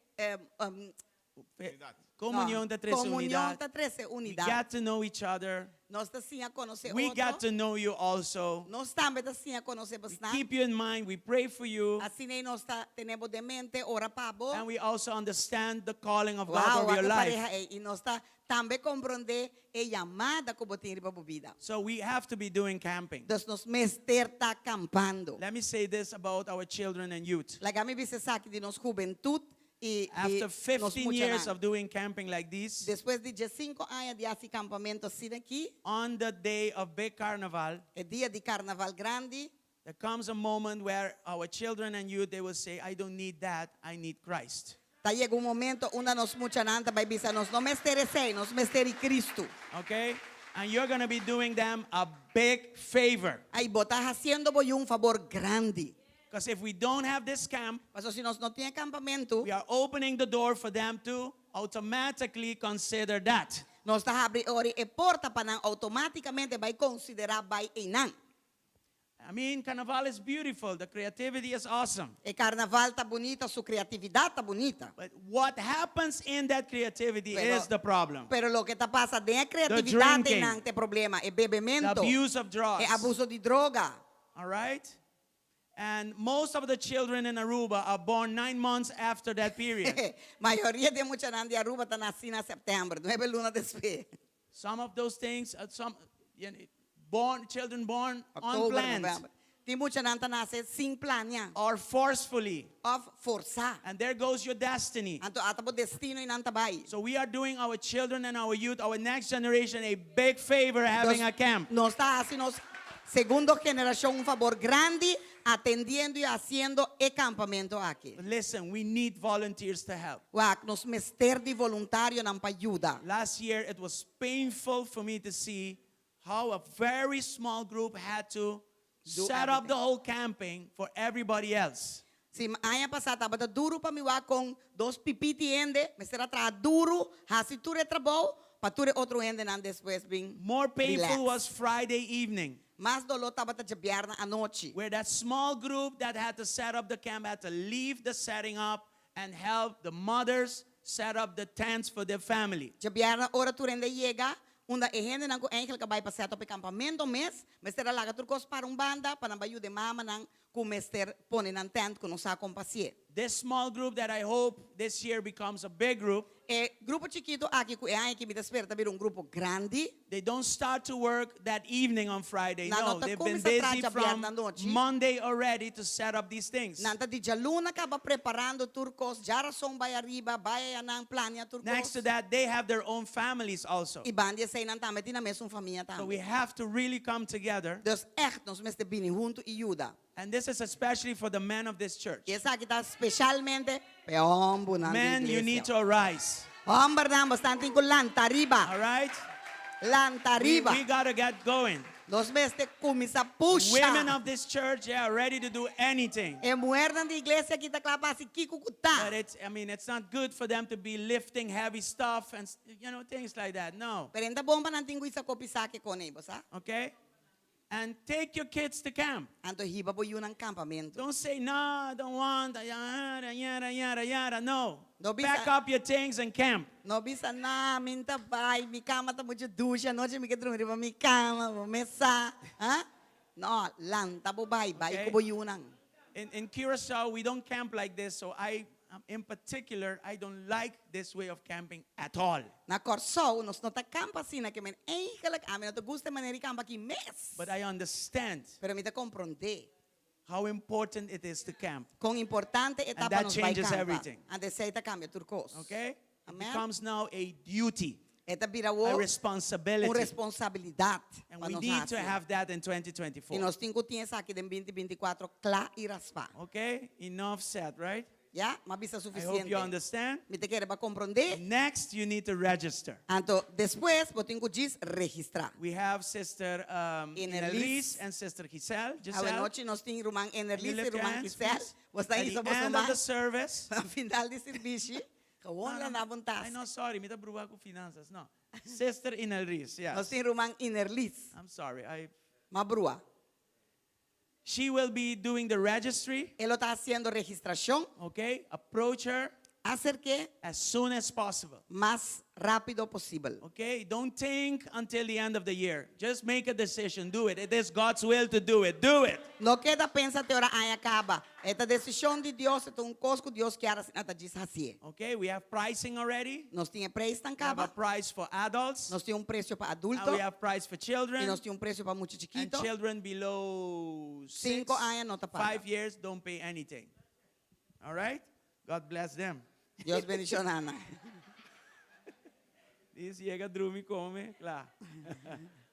Comunión de tres
comunhão
unidad.
tá trece
We
unidade.
got to know each other.
Nós tá sim a conhecer
We got
outro.
to know you also.
Nós também tá sim a conhecer
We
bastante.
keep you in mind. We pray for you.
Assim nem nós tá tenemos de mente ora pabo.
And we also understand the calling of God
Wow,
over your
a
life.
pareja é. E nós tá também compreender a chamada que você tem para a vida.
So we have to be doing camping.
Então nós mester tá acampando.
Let me say this about our children and youth.
Lagami bisa saque de nos juventude e
After
nos
15 years of doing camping like this,
Depois de 5 anos de esse acampamento assim aqui,
on the day of big carnival,
é dia de carnaval grande,
there comes a moment where our children and youth, they will say, I don't need that, I need Christ.
tá chega momento onde nos muchananta vai bisa nos não mesterei, nos mesteri Cristo.
Okay? And you're going to be doing them a big favor.
Aí botar haciendo boy favor grande.
Because if we don't have this camp,
Mas se nós não tem acampamento,
we are opening the door for them to automatically consider that.
nós tá abre ori e porta para não automaticamente vai considerar vai enang.
I mean, Carnival is beautiful. The creativity is awesome.
E carnaval tá bonita, sua criatividade tá bonita.
But what happens in that creativity
Pero-
is the problem.
Pero lo que tá passa de criatividade
drinking.
não tem problema, é
The
bebimento,
abuse of drugs.
é abuso de droga.
All right? And most of the children in Aruba are born 9 months after that period.
Maioria de muchanan de Aruba tá nascida em setembro, 9 luna después.
Some of those things, children born
October,
unplanned
November. Tem muchanan tá nasce sem planear,
or forcefully.
of forçar.
And there goes your destiny.
Anto atabo destino e não tabai.
So we are doing our children and our youth, our next generation, a big favor having a camp.
Nos está haciendo segunda generación un favor grande atendiendo y haciendo el campamento aquí.
But listen, we need volunteers to help.
Wak nos mester de voluntario nan pa ayuda.
Last year, it was painful for me to see how a very small group had to set up the whole camping for everybody else.
Si año pasado estaba duro para mi wak con dos pipiti ende, me será tra duro, hasi ture trabajo, pa ture otro ende nan después bin.
More painful
relax.
was Friday evening,
Más dolor estaba ta viernes anoche.
where that small group that had to set up the camp had to leave the setting up and help the mothers set up the tents for their family.
Ja viernes ora turende llega, unda e gente nan ko enkel ka bay passeto pe campamento mes, mester laga turcos para un banda, para bayu de mama nan ku mester pone nan tent ku nos acompasie.
This small group that I hope this year becomes a big group,
E grupo chiquito aqui ku e ai que me desperta vir un grupo grande.
they don't start to work that evening on Friday.
Na
No,
nota
they've
come
been
sa
busy
traja
from
viernes noche.
Monday already to set up these things.
Nanta di jaluna ka ba preparando turcos, jara son bay arriba, bay anang plania turcos.
Next to that, they have their own families also.
Ibandi say nan tame tina mes un familia
So we
tame.
have to really come together.
Dus echt nos meste bini junto e ajuda.
And this is especially for the men of this church.
E essa aqui tá especialmente pe hombo nan
Men, you need to arise.
Hombre nan bastante com lanta arriba.
All right?
Lanta
We
arriba.
got to get going.
Nos meste kumisa puxa.
Women of this church, they are ready to do anything.
E mulher da igreja aqui tá clapa assim que
But
cucuta.
it's not good for them to be lifting heavy stuff and, things like that. No.
Perenta bomba nan tingu isa kopisa que conebo, sa?
Okay? And take your kids to camp.
Anto hiba po yun ang campamento.
Don't say, no, I don't want, yada, yada, yada, yada. No.
No, bisa-
Pack up your things and camp.
No bisa namin tabay, mi cama ta mucho dusha, noche mi kedrum riba mi cama, mo mesa, ha? No, lanta po bay, bay
Okay.
ko po yun ang.
In Curacao, we don't camp like this, so in particular, I don't like this way of camping at all.
Na Corso, nos nota campa sina que men kalag amin na to gusto maneri campa ki mes.
But I understand
Pero mi ta comprende.
how important it is to camp.
Kung importante etapa
that
nos bay
changes
campa.
everything.
Ande sa ita cambia turcos.
Okay? It
Amen.
becomes now a duty.
Esta
a
birawo
responsibility.
una responsabilidad.
And
pa
we
nos
need to
hace.
have that in
Y
2024.
nos tengo tiempo aquí en 2024 cla y raspa.
Okay? Enough said, right?
Ya, más visa
I hope
suficiente.
you understand.
Me te quiere para comprender.
Next, you need to register.
Anto después, vos tengo que registrar.
We have Sister
Enerlis.
Enerlis and Sister Giselle.
A
Giselle,
noche nos tem Román
can you
Enerlis y
lift your
Román
hands,
Giselle.
please?
Vos está
At
aí,
the
somos
end of the
Román.
service.
Al final de serviço, gewoon lá na vontade.
I know, sorry, me tá bruwa com finanças. No. Sister Enerlis,
Nós
yes.
tem Román Enerlis,
I'm sorry.
uma brua.
She will be doing the registry,
Ele está fazendo registração.
okay? Approach her
Acerque
as soon as possible.
mais rápido possível.
Okay, don't think until the end of the year. Just make a decision. Do it. It is God's will to do it. Do it.
Não queda pensa até hora aí acaba. Esta decisão de Deus é um coisa que Deus quer assim, até diz assim.
Okay, we have pricing already.
Nós tinha preço
We have a
acaba.
price for adults.
Nós tinha preço para
And
adulto
we have price for
e
children.
nós tinha preço para muito
And
chiquito.
children below 6,
5 anos não tá
5
paga.
years don't pay anything. All right? God bless them.
Deus bendiga Ana.
This llega drumi come, claro.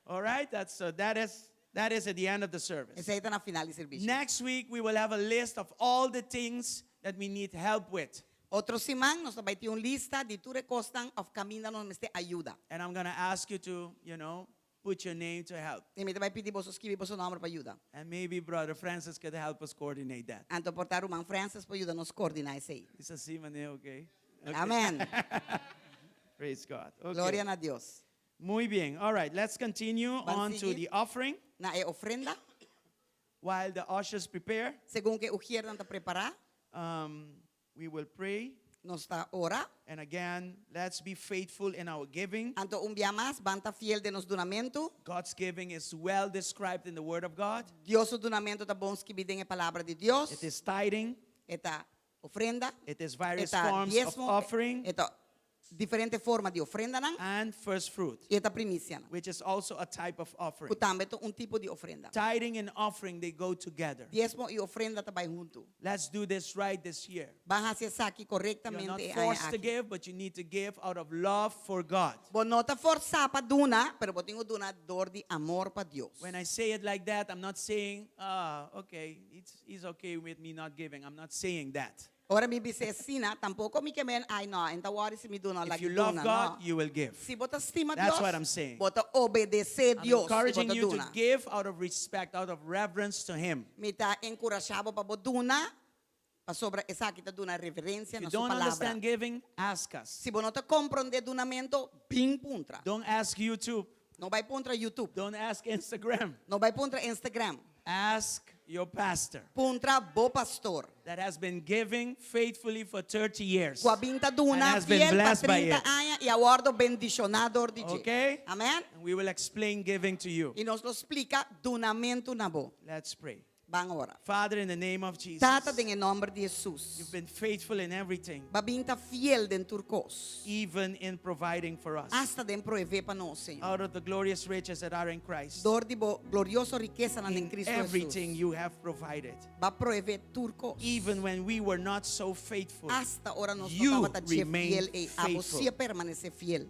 All right? That is at the end of the service.
Esse aí está na final do serviço.
Next week we will have a list of all the things that we need help with.
Outro semana nós vai ter uma lista de tudo que costam of caminho nós ter ajuda.
And I'm going to ask you to, put your name to help.
E me vai pedir você escrever seu nome para ajuda.
And maybe Brother Francis could help us coordinate that.
Então portar o irmão Francis para ajudar nos coordenar isso aí.
It's assim, mané, okay?
Amém.
Praise God. Okay.
Glória a Deus.
Muy bien. All right, let's continue on to
seguir.
the offering
Na ofrenda,
while the ushers prepare.
segundo que o Gierdan está preparar,
We will pray.
nós está ora.
And again, let's be faithful in our giving.
Então dia mais, banta fiel de nos donamento.
God's giving is well described in the Word of God.
Deus o donamento está bom escrito em a palavra de Deus.
It is tithing.
Esta ofrenda,
It is various
esta
forms of
diezmo,
offering
esta diferente forma de ofrenda nan,
and first fruit,
e esta primícia.
which is also a type of offering.
Que também é tipo de ofrenda.
Tithing and offering, they go together.
Diezmo e ofrenda também junto.
Let's do this right this year.
Van a hacer aqui
You're
corretamente.
not
aí,
forced to
aqui.
give, but you need to give out of love for God.
Vos não está forçado para donar, pero vos tenho donador de amor para Deus.
When I say it like that, I'm not saying, okay, he's okay with me not giving. I'm not saying that.
Ora mi vicina tampoco me quemen, ay no, então agora se me dona
If
like
you love
dona,
God,
no.
you will give.
Se bota estima
That's
Deus,
what I'm saying.
bota obedecer
I'm
Deus,
encouraging
bota
you to
dona.
give out of respect, out of reverence to Him.
Me tá encorajado para dona, para sobre essa que tá dona reverência
If
na
you
sua
don't
palavra.
understand giving, ask us.
Se você não te compreende donamento, bem puntra.
Don't ask YouTube.
Não vai puntra YouTube,
Don't ask Instagram.
não vai puntra Instagram.
Ask your pastor
Puntra bo pastor.
that has been giving faithfully for 30 years.
Com a binta
And
dona
has been
fiel para
blessed by
30
it.
anos e agora bendicionador de Deus.
Okay?
Amém?
And we will explain giving to you.
E nos lo explica donamento na bo.
Let's pray.
Van ora.
Father, in the name of Jesus,
Tata em nome de Jesus.
you've been faithful in everything,
Babinta fiel den turcos.
even in providing for us.
Hasta den prover para nós, Senhor.
Out of the glorious riches that are in Christ,
Dor de bo glorioso riqueza na
in
Cristo
everything
Jesus.
you have provided.
Va prover turcos.
Even when we were not so faithful,
Hasta ora nos
you
tocava ta ser
remain
fiel e a
faithful.
você permanecer fiel.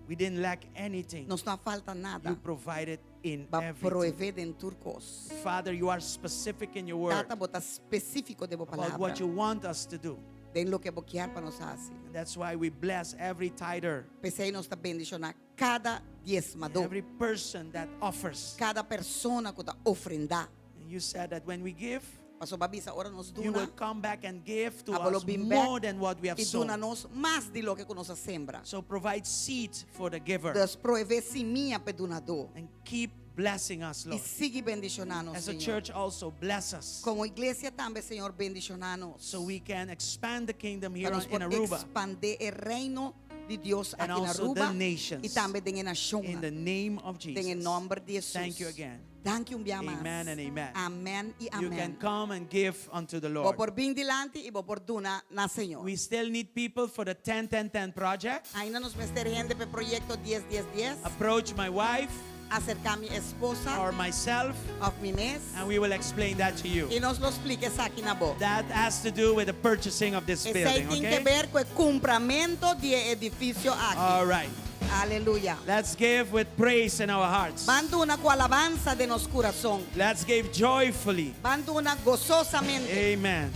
we didn't lack anything.
Nos não falta
You
nada.
provided in
Va
everything.
prover den turcos.
Father, you are specific in your word
Tata bota específico de bo
about
palavra.
what you want us to do.
Den lo que bo quer para nos hace.
And that's why we bless every tither,
Pensei nos está bendicionar cada diezmador.
every person that offers.
Cada persona que está ofrendar.
And you said that when we give,
Pastor Babisa, ora nos
you will
dona.
come back and give to
Abolo
us
bim
more
back
than what we have
E
sown.
dona nos mais de lo que nos sembra.
So provide seed for the giver
Deus prover seminha para donador.
and keep blessing us,
E
Lord.
sigue bendicionando,
As a
Senhor.
church also, bless us
Como iglesia também, Senhor, bendicionando.
so we can expand the kingdom here
Para nos
in
poder
Aruba
expandir o reino de Deus
and
aqui na
also the
Aruba
nations.
e também em nação.
in the name of
Em
Jesus.
nome de Jesus.
Thank you again.
Thank you, dia mais.
Amen and amen.
Amém e
You can
amém.
come and give unto the
Vou
Lord.
por bem dilante e vou por dona na Senhor.
We still need people for the 10-10-10 project.
Ainda nos meter gente para o projeto 10-10-10.
Approach my wife
Acercar minha esposa
or myself
of mi mes.
and we will explain that to you.
E nos lo explique aqui na boca.
That has to do with the purchasing of this
Esse
building,
aí tem que
okay?
ver com o cumprimento do edifício aqui.
All right.
Aleluya.
Let's give with praise in our hearts.
Banduna con alabanza de nos corazón.
Let's give joyfully.
Banduna gozosamente.
Amen.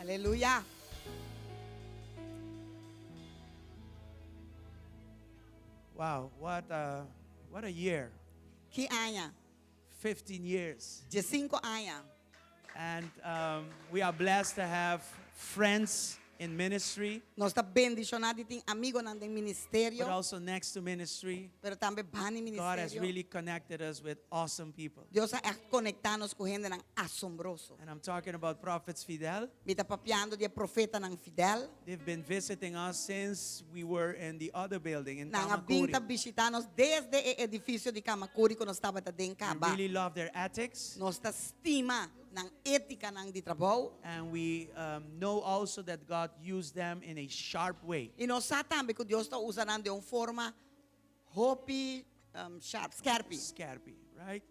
Aleluya.
Wow, what a year.
¿Qué año?
15 years.
15 años.
And we are blessed to have friends in ministry,
Nós está bendicionado e tem amigo no ministerio,
but also next to ministry.
pero também van em
God has
ministerio.
really connected us with awesome people.
Deus é conectar-nos com gente assombroso.
And I'm talking about prophets Fidel.
Me está papiando de profeta nang Fidel.
They've been visiting us since we were in the other building in
Nang
Kamakuri.
abinta visitanos desde o edifício de Kamakuri quando estava em
We
Caba.
really love their ethics.
Nós está estima nang ética nang de trabalho.
And we know also that God used them in a sharp way.
E nós sabemos que Deus está usando de uma forma hopi, sharp, scarpi.
Scarpy, right?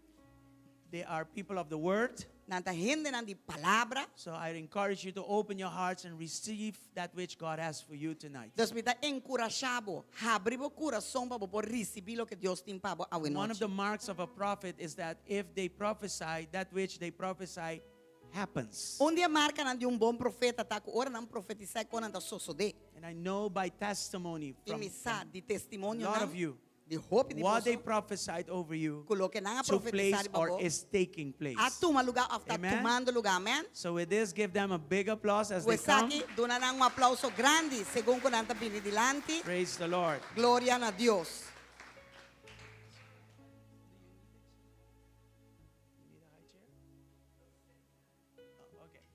They are people of the word.
Nanta gente nang di palavra.
So I encourage you to open your hearts and receive that which God has for you tonight.
Deus me está encorajado, abrir o coração para poder receber o que Deus tem para a
One of
noite.
the marks of a prophet is that if they prophesy, that which they prophesy happens.
Onde marca nang de bom profeta tá com ora nang profetizar quando anda suceder.
And I know by testimony
E
from
me sa de
a
testemunho
lot
nang
of you,
de hope de
what they
você.
prophesied over you
Coloque nang a
took place
profetizar
or
para
is taking place.
a toma lugar, está
Amen.
tomando lugar, amém?
So with this, give them a big applause as they
Pues
come.
aqui, dona nang um aplauso grande, segundo quando anda vindo dilante.
Praise the Lord.
Glória a Deus.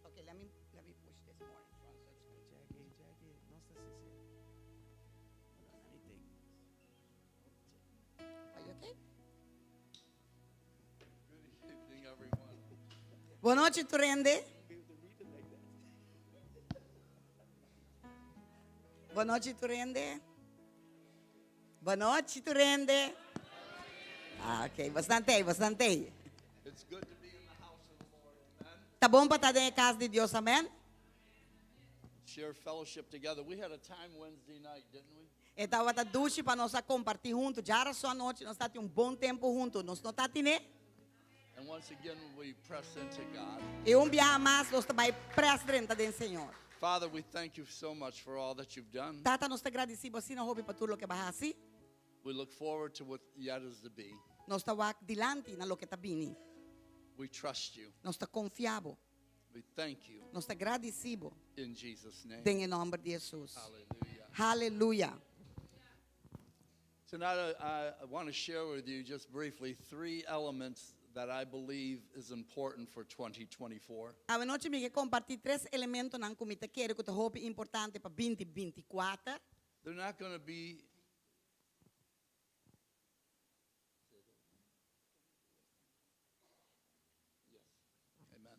Okay, let me push this more in front so it's good.
Jackie, no estás así. Hold on, let me take.
Are you okay?
Good evening, everyone.
Boa noite, Turende. Boa noite, Turende. Boa noite, Turende. Ah, ok. Bastante, bastante.
It's good to be in the house of the Lord. Amen.
Tá bom para estar na casa de Deus, amém?
Share fellowship together. We had a time Wednesday night, didn't we?
Estava a duche para nós compartilhar junto. Já era só a noite, nós tá tendo bom tempo junto. Nós não tá tendo.
And once again, we press into God.
E dia mais nós também presente do Senhor.
Father, we thank you so much for all that you've done.
Tata, nós te agradecemos assim, não houve para tudo o que vai fazer.
We look forward to what yet is to be.
Nós estamos dilante na lo que está vindo.
We trust you.
Nós estamos confiados.
We thank you
Nós estamos agradecidos.
in Jesus' name.
Em nome de Jesus.
Hallelujah.
Aleluia.
Tonight, I want to share with you just briefly 3 elements that I believe is important for 2024.
A noite me quer compartilhar 3 elementos na comida que eu hope importante para 2024.
They're not going to be Amen.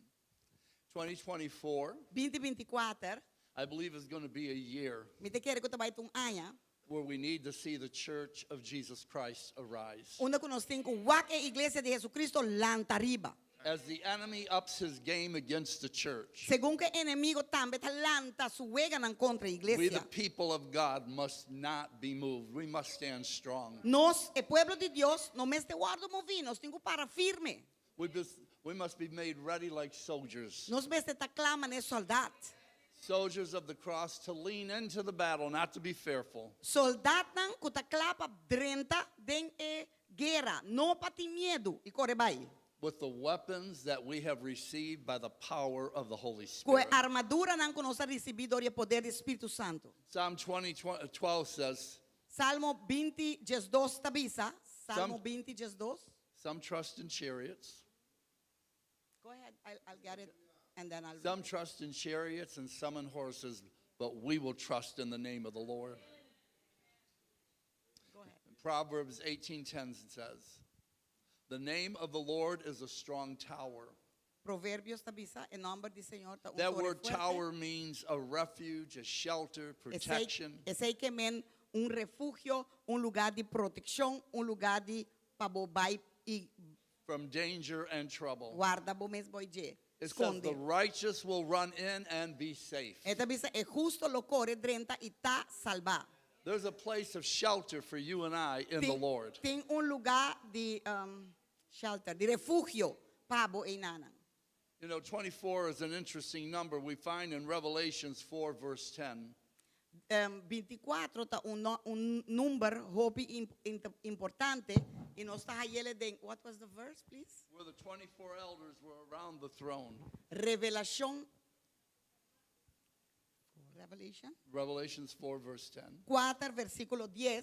2024,
2024,
I believe, is going to be a year
me te quero que vai um ano
where we need to see the church of Jesus Christ arise.
onde nós temos que a igreja de Jesucristo lanta arriba.
As the enemy ups his game against the church,
Según que o inimigo também lanta su juega contra a
we, the
igreja.
people of God, must not be moved. We must stand strong.
Nós, o pueblo de Deus, não me guardo mover, nós temos que parar firme.
We must be made ready like soldiers.
Nós me está clama ne soldado.
Soldiers of the cross, to lean into the battle, not to be fearful.
Soldado não que tá clapa drenta den e guerra, não para ter medo e corre vai.
With the weapons that we have received by the power of the Holy
Com a
Spirit.
armadura não que nós recebido o poder do Espírito Santo.
Psalm 12 says,
Salmo 20, 12 tabisa. Salmo
Some-
20, 12.
some trust in chariots,
Go ahead, I'll get it and then I'll
some trust in chariots and some in horses, but we will trust in the name of the Lord.
Go ahead.
Proverbs 18:10 says, the name of the Lord is a strong tower.
Proverbios tabisa, el nombre del Señor ta un
That
torre
word
fuerte.
tower means a refuge, a shelter, protection.
Ese que men un refugio, un lugar de protección, un lugar de pabobay y
From danger and trouble.
guarda bomes boye.
It says the righteous will run in and be safe.
Esta bisa es justo lo corre drenta y ta salva.
There's a place of shelter for you and I in the Lord.
Ten un lugar de shelter, de refugio, pabo e nana.
You know, 24 is an interesting number we find in Revelations 4, verse 10.
24 ta un number hopi importante y nos está hayele den. What was the verse, please?
Where the 24 elders were around the throne.
Revelation.
Revelations 4, verse 10.
4, versículo 10.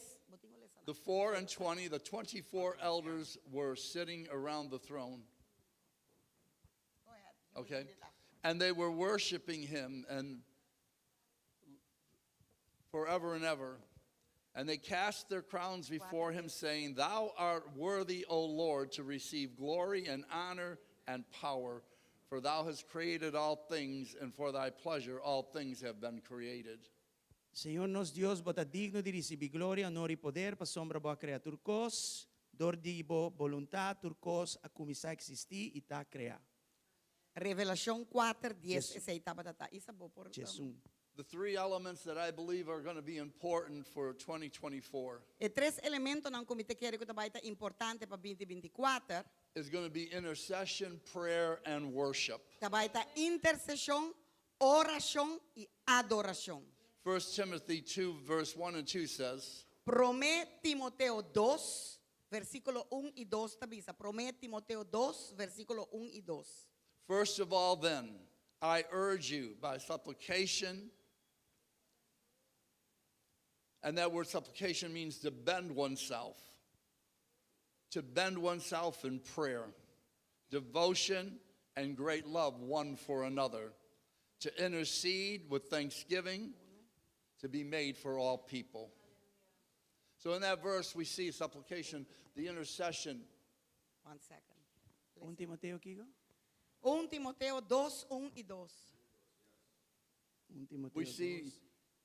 The 4 and 20, the 24 elders were sitting around the throne. Okay? And they were worshiping him and forever and ever. And they cast their crowns before him, saying, Thou art worthy, O Lord, to receive glory and honor and power. For thou hast created all things, and for thy pleasure all things have been created.
Señor nos Dios, bota digno de recibir gloria, honor y poder, pa sombra boa criatura cos, dor di bo voluntad, turcos, a começar a existir e tá criar.
Revelación 4, 10.
Yes.
Ese estaba tata. Isa bo por.
Jesus.
The three elements that I believe are going to be important for 2024
E tres elementos ng komite kere ko tabaita importante pa 2024.
is going to be intercession, prayer, and worship.
Tabaita intercesión, oración y adoración.
1 Timothy 2, verse 1 and 2 says,
Promé Timoteo 2, versículo 1 y 2 tabisa. Promé Timoteo 2, versículo 1 y 2.
First of all, then, I urge you by supplication, and that word supplication means to bend oneself in prayer, devotion, and great love one for another, to intercede with thanksgiving, to be made for all people. So in that verse, we see supplication, the intercession.
1 second.
1 Timoteo, Kigo?
1 Timoteo 2, 1 y 2.
1 Timoteo
We
2.
see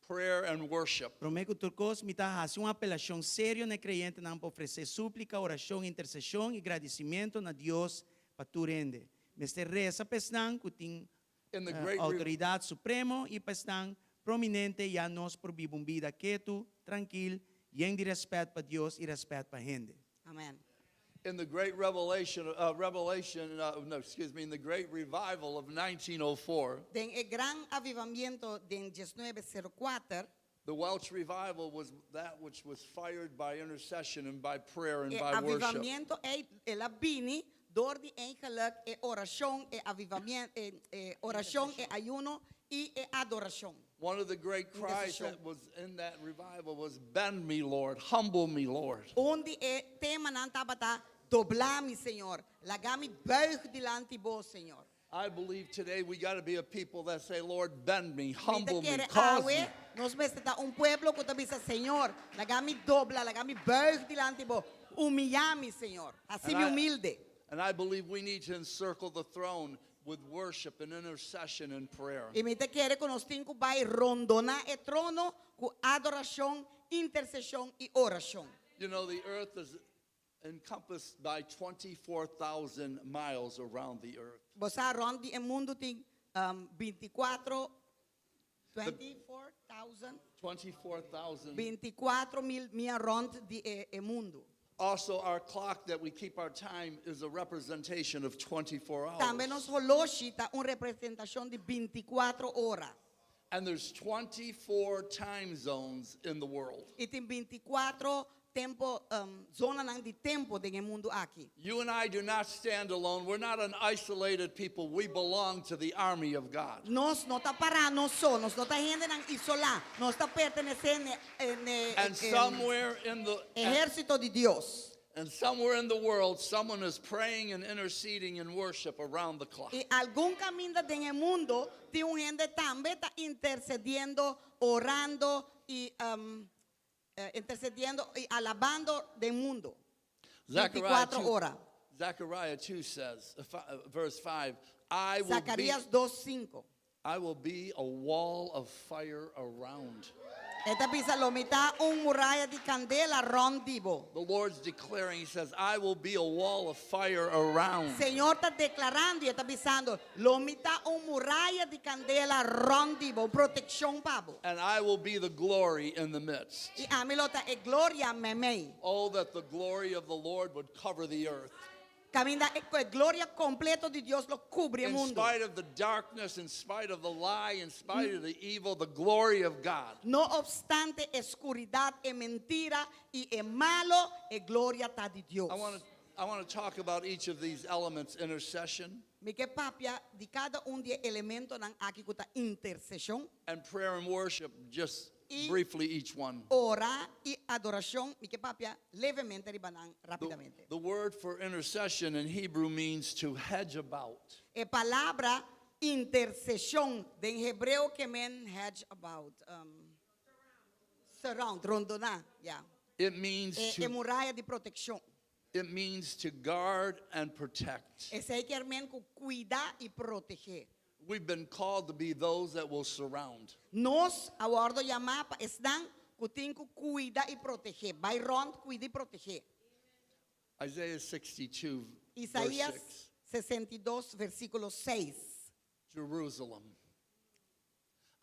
prayer and worship.
Prometo turcos, me tá hace uma apelação séria na creyente não para oferecer súplica, oração, intercessão e agradecimento na Deus para tu rende. Meste reza pesnan que tem
In the great
autoridade supremo e pesnan prominente e a nós por uma vida quieto, tranquilo, e de respeito para Deus e respeito para gente.
Amen.
In the great in the great revival of 1904,
Den el gran avivamiento de 1904,
the Welsh revival was that which was fired by intercession and by prayer and
el
by worship.
avivamiento el abini door die eigenlijk oración, avivamiento, oración, ayuno y adoración.
One of the great cries that was in that revival was, Bend me, Lord, humble me, Lord.
Onde tema nan tabata dobla mi Señor, lagami buig dilante vos Señor.
I believe today we got to be a people that say, Lord, bend me,
Mita
humble me,
quiere
cause me.
nos vestita un pueblo que te dice Señor, lagami dobla, lagami buig dilante vos, humillami Señor, así
And
mi
I-
humilde.
And I believe we need to encircle the throne with worship and intercession and prayer.
Y mita quiere que nos tinco vai rondona e trono con adoración, intercesión y oración.
You know, the earth is encompassed by 24,000 miles around the earth.
Vos rondi el mundo tin 24,000
24,000.
mil rond di el mundo.
Also, our clock that we keep our time is a representation of 24
También
hours.
nos holoshita una representación de 24 horas.
And there's 24 time zones in the world.
Y tin 24 tempo zona nan di tempo en el mundo aquí.
You and I do not stand alone. We're not an isolated people. We belong to the army of God.
Nos no está para nos nos no está gente nan isolar, nos está perteneciendo
And somewhere in the
ejército de Dios.
and somewhere in the world, someone is praying and interceding in worship around the clock.
Y algún camino en el mundo tiene un gente también está intercediendo, orando y intercediendo y alabando del mundo. 24 horas.
Zechariah 2 says, verse 5, I will be,
Zacarías 2:5.
I will be a wall of fire around.
Esta pisa lo mitad un muralla di candela rondivo.
The Lord's declaring, he says, I will be a wall of fire around.
Señor está declarando y está pisando lo mitad un muralla di candela rondivo, protección pavo.
And I will be the glory in the midst.
Y a mí lo está gloria me.
Oh, that the glory of the Lord would cover the earth.
Camina gloria completo de Dios lo cubre el
In
mundo.
spite of the darkness, in spite of the lie, in spite of the evil, the glory of God.
No obstante oscuridad e mentira y e malo e gloria ta di Dios.
I want to talk about each of these elements: intercession
Mi que papia di cada un de elemento nan aquí kuta intercesión,
and prayer and worship. Just
Y-
briefly, each one.
ora y adoración. Mi que papia levemente ribanan rápidamente.
The word for intercession in Hebrew means to hedge about.
E palabra intercesión de en hebreo que men hedge about. Surround, rondonar, ya.
It means
E muralla de protección.
it means to guard and protect.
Ese hay que men cuidar y proteger.
We've been called to be those that will surround.
Nos abordo llamar pa están kutinku cuida y proteger. Vai rond, cuida y proteger.
Isaiah 62, verse
Isaías
6.
62, versículo 6.
Jerusalem.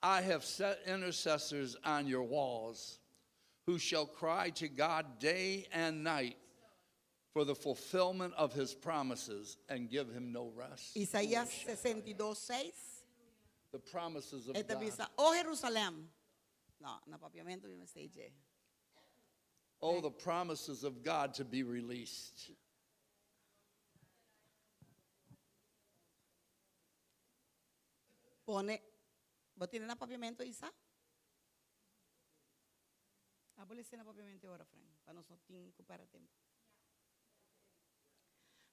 I have set intercessors on your walls who shall cry to God day and night for the fulfillment of his promises and give him no rest.
Isaías 62, 6.
The promises of
Esta
God.
visa, oh Jerusalén. No, na papiamento yo me stage.
Oh, the promises of God to be released.
Pone, ¿vos tienes na papiamento, Isa? Abolice na papiamento ahora, Frank, para nos no tinco para tempo.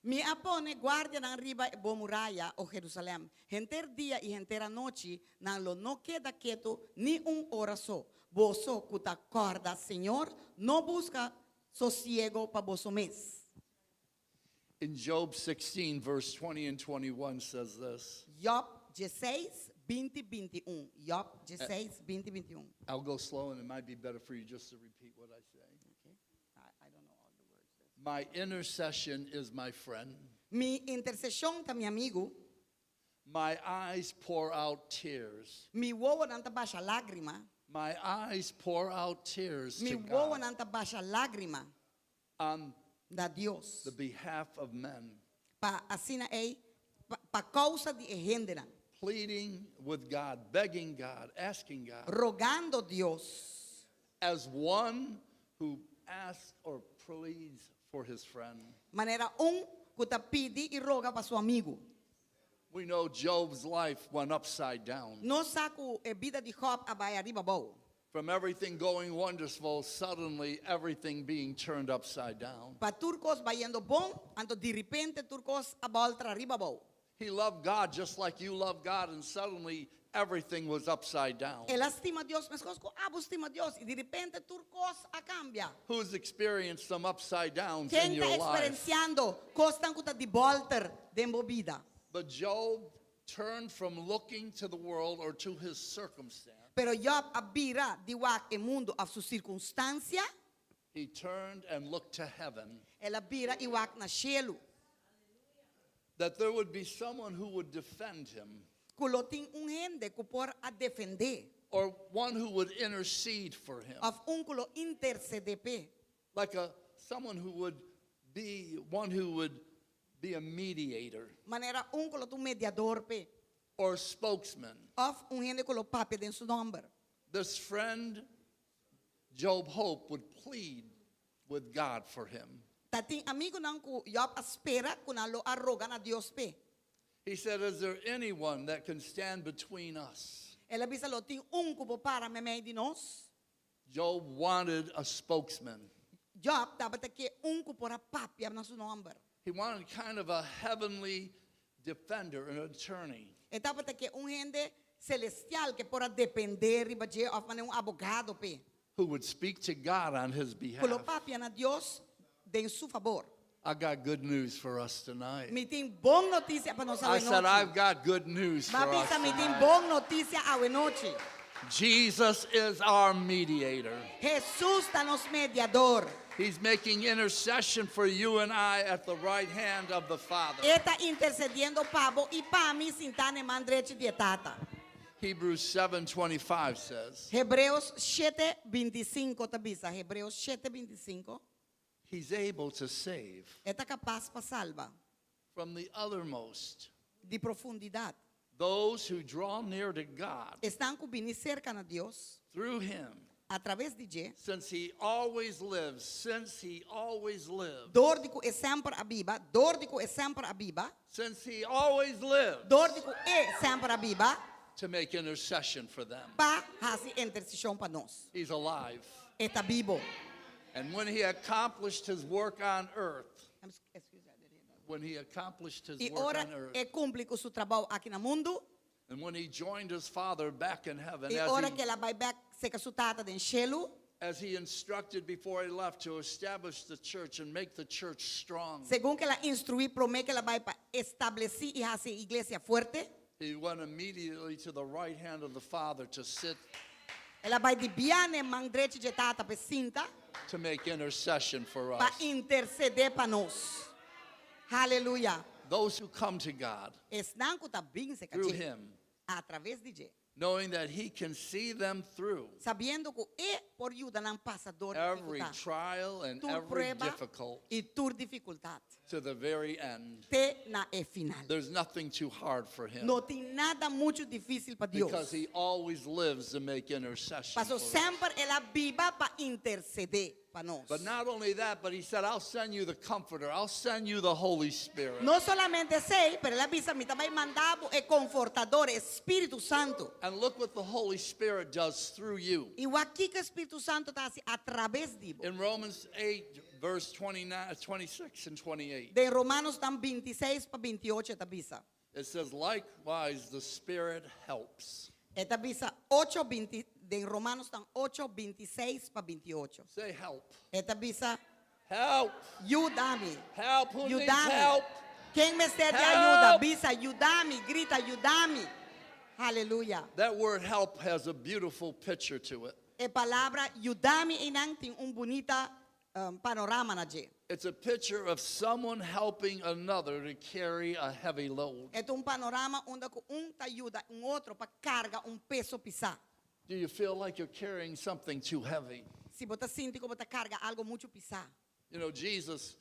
Mi apone guardia nan riba bo muralla o Jerusalén. Genter día y gentera noche nan lo no queda quieto ni un orazo. Boso cuta corda, Señor, no busca sosiego pa boso mes.
In Job 16, verse 20 and 21 says this.
Job 16, 20, 21. Job 16, 20, 21.
I'll go slow and it might be better for you just to repeat what I say.
Okay. I don't know all the words.
My intercession is my friend.
Mi intercesión ta mi amigo.
My eyes pour out tears.
Mi wowo nanta basha lágrima.
My eyes pour out tears
Mi
to
wowo
God
nanta basha lágrima
on
da Dios.
the behalf of men,
Pa asina ei pa causa de hendera.
pleading with God, begging God, asking God,
Rogando Dios.
as one who asks or pleads for his friend.
Manera kuta pidi y roga pa su amigo.
We know Job's life went upside down.
No saku e vida de Job abay arriba bo.
From everything going wonderful, suddenly everything being turned upside down.
Pa turcos bayendo bom, anto de repente turcos abaltra arriba bo.
He loved God just like you love God, and suddenly everything was upside down.
El estima Dios, mes cosco abo estima Dios y de repente turcos a cambia.
Who's experienced some upside downs in
Quem
your
está
life?
experienciando costan kuta de bolter de movida.
But Job turned from looking to the world or to his circumstance.
Pero Job abira diwak e mundo a su circunstancia,
He turned and looked to heaven,
el abira iwak na cielo.
that there would be someone who would defend him,
Kuloting un gente que por a defender,
or one who would intercede for him,
of un kulo intercede pe.
like someone who would be one who would be a mediator
Manera un kulo tu mediador pe.
or spokesman.
Of un gente kulo papi den su nombre.
This friend, Job Hope, would plead with God for him.
Tating amigo nang ku Job aspera kuna lo arroga na Dios pe.
He said, is there anyone that can stand between us?
El abisa lo ting un kupo para me di nos.
Job wanted a spokesman.
Job dapat ke un kupo ra papi na su nombre.
He wanted kind of a heavenly defender, an attorney.
E dapat ke un gente celestial que por a depender riba je of un abogado pe.
Who would speak to God on his behalf.
Kulo papi na Dios de en su favor.
I got good news for us tonight.
Mi tem bom notícia para nós
I
hoje.
said, I've got good news for us
Babisa, mi tem
tonight.
bom notícia hoje noite.
Jesus is our mediator.
Jesus está nos mediador.
He's making intercession for you and I at the right hand of the Father.
Está intercediendo pavo y pa mí sintane mandreche de tata.
Hebrews 7:25 says,
Hebreos 7:25 tabisa. Hebreos 7:25.
He's able to save
Está capaz para salva
from the uttermost
de profundidad.
those who draw near to God
Están cubini cerca a Dios
through Him,
a través de je.
since He always lives,
Dordico é sempre a Biba. Dordico é sempre a Biba.
since He always lives,
Dordico é sempre a Biba.
to make intercession for them.
Pa hasi intercessão para nós.
He's alive.
Está vivo.
And when He accomplished His work on earth, when He accomplished His
E
work
ora
on earth,
é cumpre com seu trabalho aqui no mundo.
and when He joined His Father back in heaven,
E ora que ela vai back se casutata den cielo.
as He instructed before He left to establish the church and make the church strong,
Según que ela instruí, promete que ela vai para estabelecer e hacer iglesia fuerte.
He went immediately to the right hand of the Father to sit
Ela vai de biane mandrete de tata pe cinta
to make intercession for us.
para interceder para nós. Aleluia.
Those who come to God
Estão com bem se
through
caché
Him,
através de je.
knowing that He can see them through
Sabiendo que é por ajuda não passador
every
dificuldade.
trial and
Tu
every
prueba
difficult
e tu dificuldade.
to the very end.
Te na é final.
There's nothing too hard for Him
Não tem nada muito difícil para Deus.
because He always lives to make intercession
Passou
for us.
sempre ela viva para interceder para nós.
But not only that, but He said, I'll send you the Comforter. I'll send you the Holy Spirit.
Não solamente sei, pero ela avisa me também mandava o confortador, Espírito Santo.
And look what the Holy Spirit does through you.
E o aqui que o Espírito Santo está assim, através de
In Romans 8, verse 29, 26 and 28,
De Romanos tam 26 para 28 esta avisa.
it says, likewise, the Spirit helps.
Esta avisa 8:20 de Romanos tam 8:26 para 28.
Say help.
Esta avisa
Help.
ayúdame.
Help. Who needs
Ayúdame.
help?
Quem me serve
Help.
ayuda? Avisa ayúdame, grita ayúdame. Aleluia.
That word help has a beautiful picture to it.
A palavra ayúdame inang tem bonita panorama na je.
It's a picture of someone helping another to carry a heavy load.
É panorama onde te ajuda outro para carga peso pisar.
Do you feel like you're carrying something too heavy?
Se você sente que você carga algo muito pisar.
You know, Jesus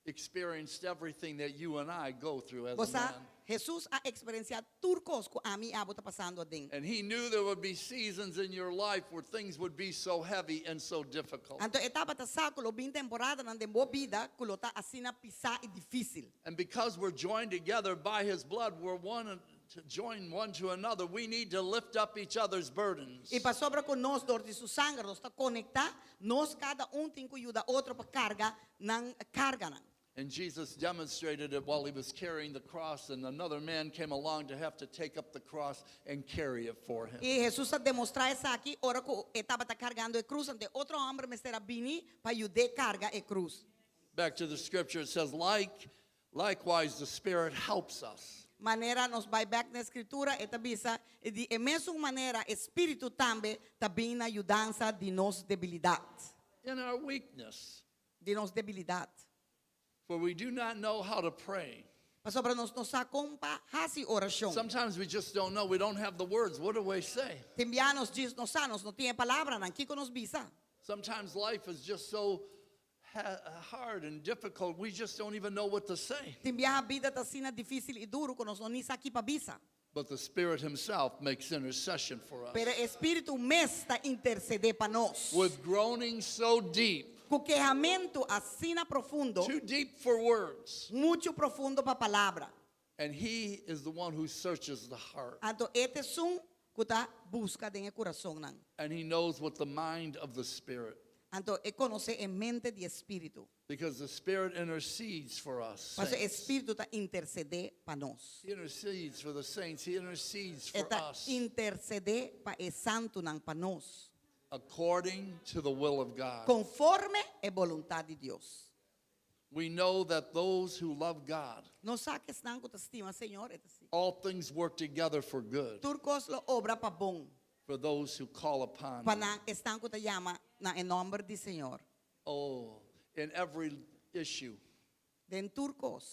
experienced everything that you and I go through as a
Você,
man.
Jesus ha experienciado tudo que a mim está passando dentro.
And He knew there would be seasons in your life where things would be so heavy and so difficult.
Então, etapa ta sáculo, bem temporada na dembo vida, que lo ta assina pisar e difícil.
And because we're joined together by His blood, we're one to join one to another. We need to lift up each other's burdens.
E para sobra com nós, dor de su sangue, nós está conectar, nós cada tem que ajudar outro para carga, não carga não.
And Jesus demonstrated it while He was carrying the cross, and another man came along to have to take up the cross and carry it for Him.
E Jesus a demonstrar isso aqui, ora que estava tá carregando a cruz, ante outro homem me será bini para ajudar carga a cruz.
Back to the scripture, it says, likewise, the Spirit helps us.
Maneira nos vai back na escritura, eta bisa, e de mesma maneira, Espírito também está bem na ajudança de nos debilidade.
In our weakness,
De nos debilidade.
for we do not know how to pray.
Para sobre nós compa hasi oração.
Sometimes we just don't know. We don't have the words. What do we say?
Tembianos diz nos sanos, não tinha palavra, não que nos bisa.
Sometimes life is just so hard and difficult, we just don't even know what to say.
Tembia a vida tá sina difícil e duro, que nós não nem aqui para bisa.
But the Spirit Himself makes intercession for us.
Pero Espírito mesta interceder para nós.
With groaning so deep,
Com quejamento assina profundo,
too deep for words.
muito profundo para palavra.
And He is the one who searches the heart.
Então, este som que tá busca dentro do coração não.
And He knows what the mind of the Spirit.
Então, conhece a mente de Espírito.
Because the Spirit intercedes for us.
Mas o
saints.
Espírito está interceder para nós.
He intercedes for the saints. He intercedes for
Está
us
interceder para o santo não para nós.
according to the will of God.
Conforme a vontade de Deus.
We know that those who love God,
No saques nang ko estima, Señor,
all things work together for good
turcos lo obra pa bom.
for those who call upon Him.
Panang estang ko llama na en nombre di Señor.
Oh, in every issue,
Den turcos,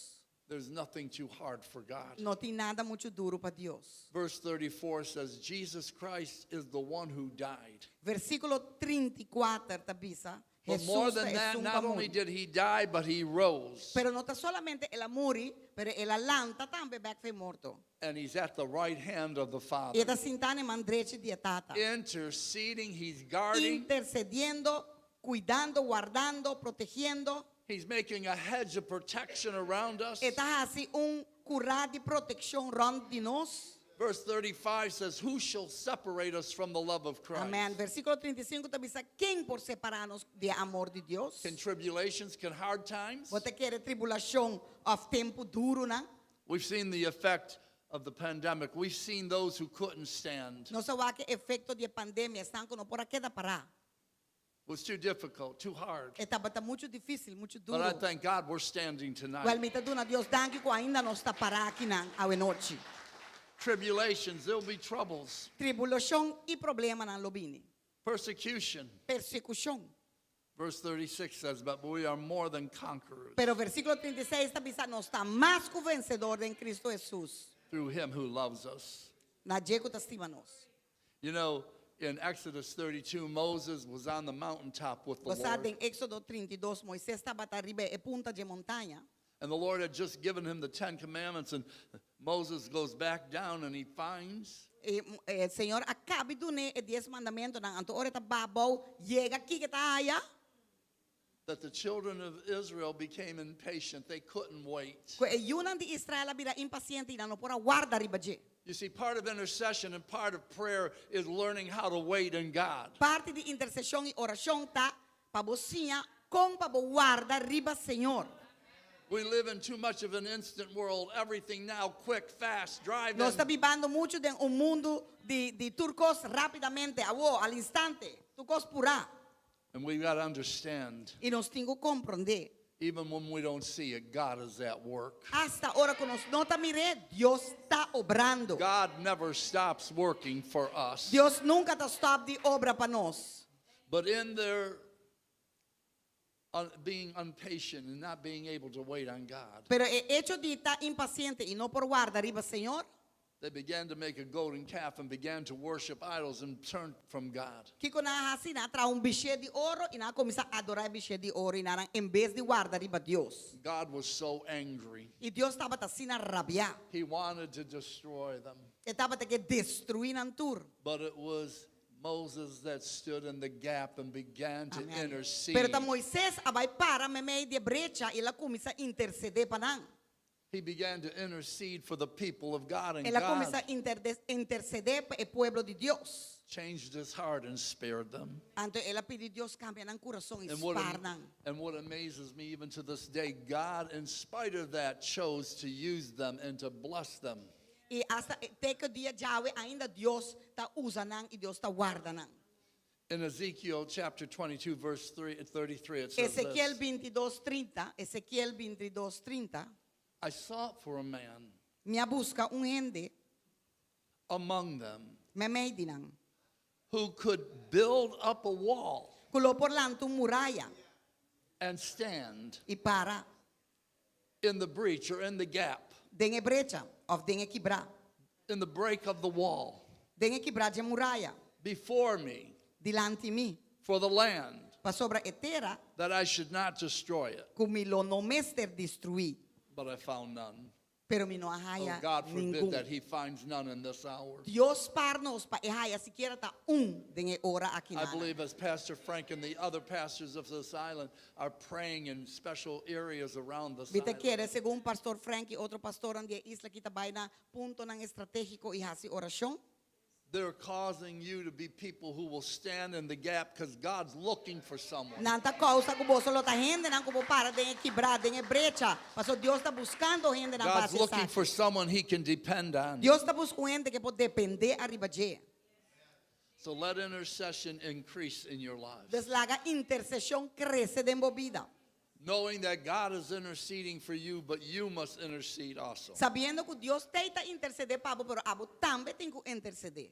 there's nothing too hard for God.
no tiene nada mucho duro pa Dios.
Verse 34 says, Jesus Christ is the one who died.
Versículo 34 tabisa,
But more
Jesús
than
es
that,
un
not only
pamuri.
did He die, but He rose.
Pero no está solamente el amuri, pero el alanta tambe back fe morto.
And He's at the right hand of the
Y
Father.
esta sintane mandreche di tata.
Interceding, He's guarding,
Intercediendo, cuidando, guardando, protegiendo.
He's making a hedge of protection around us.
Está así un curá de protección round de nos.
Verse 35 says, who shall separate us from the love of Christ?
Amén. Versículo 35 te dice, ¿quién por separarnos de amor de Dios?
Can tribulations, can hard times?
¿Vos te quiere tribulación of tempo duro, na?
We've seen the effect of the pandemic. We've seen those who couldn't stand.
No se va que efecto de pandemia están con no por queda para.
It was too difficult, too hard.
Estaba muito difícil, muito
But I
duro.
thank God we're standing tonight.
Well, mita duna Dios danke ko ainda não está para aqui na a noite.
Tribulations, there'll be troubles,
Tribulação e problema na lobini.
persecution.
Persecução.
Verse 36 says, but we are more than conquerors
Pero versículo 36 está dizendo, nós está mais que o vencedor em Cristo Jesus.
through Him who loves us.
Na Diego te estima nós.
You know, in Exodus 32, Moses was on the mountaintop with the
Você sabe,
Lord.
em Éxodo 32, Moisés estava arriba e punta de montanha.
And the Lord had just given him the 10 commandments, and Moses goes back down and he finds
E o Senhor acaba de dar os 10 mandamentos. Na hora está babau, chega aqui que está allá.
that the children of Israel became impatient. They couldn't wait.
E yunan de Israel vira impaciente e não pora guarda arriba de.
You see, part of intercession and part of prayer is learning how to wait in God.
Parte de intercessão e oração tá para você com para guarda arriba Senhor.
We live in too much of an instant world. Everything now, quick, fast, drive
Nós está
in.
vivendo muito de mundo de turcos rapidamente, al instante, turcos pura.
And we've got to understand,
E nós temos que compreender.
even when we don't see it, God is at work.
Hasta ahora que nos nota mire, Dios está obrando.
God never stops working for us.
Dios nunca está stop de obra para nós.
But in their being impatient and not being able to wait on God,
Pero el hecho de estar impaciente y no por guarda arriba Señor,
they began to make a golden calf and began to worship idols and turn from God.
que quando assim na tra biche de ouro e na começa a adorar biche de ouro e na em vez de guarda arriba Deus.
God was so angry.
E Deus estava assim a rabiar.
He wanted to destroy them.
Estava que destruir nan tur.
But it was Moses that stood in the gap and began to
Amén.
intercede.
Pero ta Moisés abai para me meio de brecha e ela começa a interceder para nan.
He began to intercede for the people of God, and
Ela começa
God
a interceder para o pueblo de Deus.
changed his heart and spared them.
Então ela pediu Deus cambia nan coração e
And what,
spar nan.
and what amazes me even to this day, God, in spite of that, chose to use them and to bless them.
E hasta até que o dia Yahweh ainda Deus está usando nan e Deus está guardando.
In Ezekiel chapter 22, verse 33, it says
Ezequiel
this,
22:30, Ezequiel 22:30,
I sought for a man
minha busca gente
among them
me meio nan.
who could build up a wall
Culo por lanto muralla
and stand
e para
in the breach or in the gap,
den brecha of den quebrar.
in the break of the wall
Den quebrar de muralla
before me
dilante mi.
for the land,
Pa sobre a terra,
that I should not destroy it.
como lo no mester destruir,
But I found none.
pero mi no
Oh,
haya
God forbid
ningún.
that he finds none in this hour.
Dios parnos pa haya siquiera ta den hora aqui
I
na.
believe as Pastor Frank and the other pastors of this island are praying in special areas around this
Vite
island.
quiere, según Pastor Frank y otro pastor en isla kita baina punto ng estratégico y hasi oración.
They're causing you to be people who will stand in the gap because God's looking for someone.
Nanta causa kubo solo ta gente nan kubo para den quebrar den brecha. Paso Dios está buscando gente na
God's
base
looking
sa.
for someone he can depend on.
Dios está buscando gente que pode depender arriba de.
So let intercession increase in your lives.
Deslaga intercesión crece de vida.
knowing that God is interceding for you, but you must intercede also.
Sabiendo que Dios te está interceder para abo, pero abo também tem que interceder.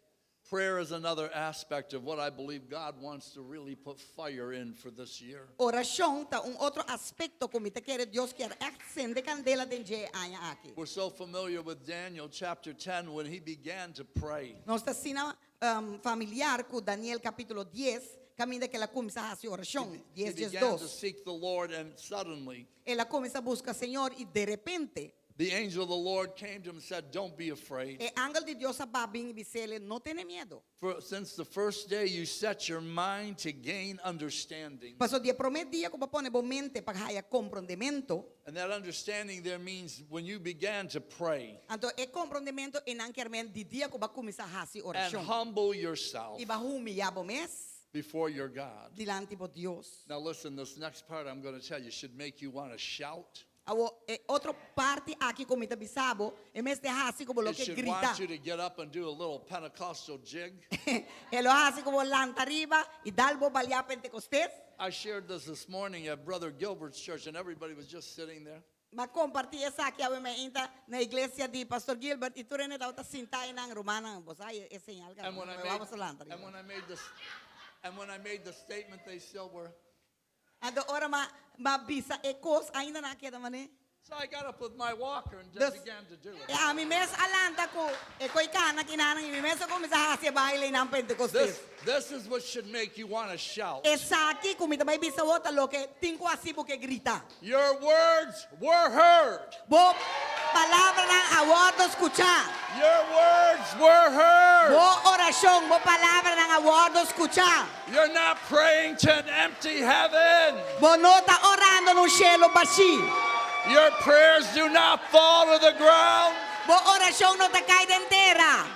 Prayer is another aspect of what I believe God wants to really put fire in for this year.
Oração tá outro aspecto como te quer Deus quer acender candela dentro aña aqui.
We're so familiar with Daniel chapter 10 when he began to pray.
Nós está sina familiar com Daniel capítulo 10, caminho que ela começa a fazer oração.
He
10,
began to
2.
seek the Lord, and suddenly
Ela começa a buscar Senhor e de repente
the angel of the Lord came to him and said, "Don't be afraid.
o ángel de Deus ababim e disse-lhe, não tenha medo.
For since the first day you set your mind to gain understanding."
Passou dia primeiro dia que põe a mente para ganhar compreendimento.
And that understanding there means when you began to pray
Então, é compreendimento e não quer de dia que vai começar a fazer
and
oração.
humble yourself
E vai humilhar o mês
before your God.
diante de Deus.
Now listen, this next part I'm going to tell you should make you want to shout.
Outra parte aqui como está bisabo, é mês de fazer como lo
It
que
should
grita.
want you to get up and do a little Pentecostal jig.
Ele faz como lanta arriba e dá o balhar pentecostés.
I shared this morning at Brother Gilbert's church, and everybody was just sitting there.
Mas compartilha essa aqui na igreja de Pastor Gilbert e tu rene da outra sentada na romana, você é señal que
And when I
vamos a lanta
made,
arriba.
and when I made the statement, they still were.
Ando ora ma bisa e cos ainda na queda mané.
So I got up with my walker and just began to do it.
E a mi mes alanta ko e coi kana kinanang mi mes ko misa hasi baile ng pentecostés.
This is what should make you want to shout.
Esa aqui kumita may bisa wota lo que tinko asibo que grita.
Your words were heard.
Bo palabra ng awardo escuchar.
Your words were heard.
Bo oración, bo palabra ng awardo escuchar.
You're not praying to an empty heaven.
Bo no ta orando no cielo vacío.
Your prayers do not fall to the ground.
Bo oración no ta cae de entera.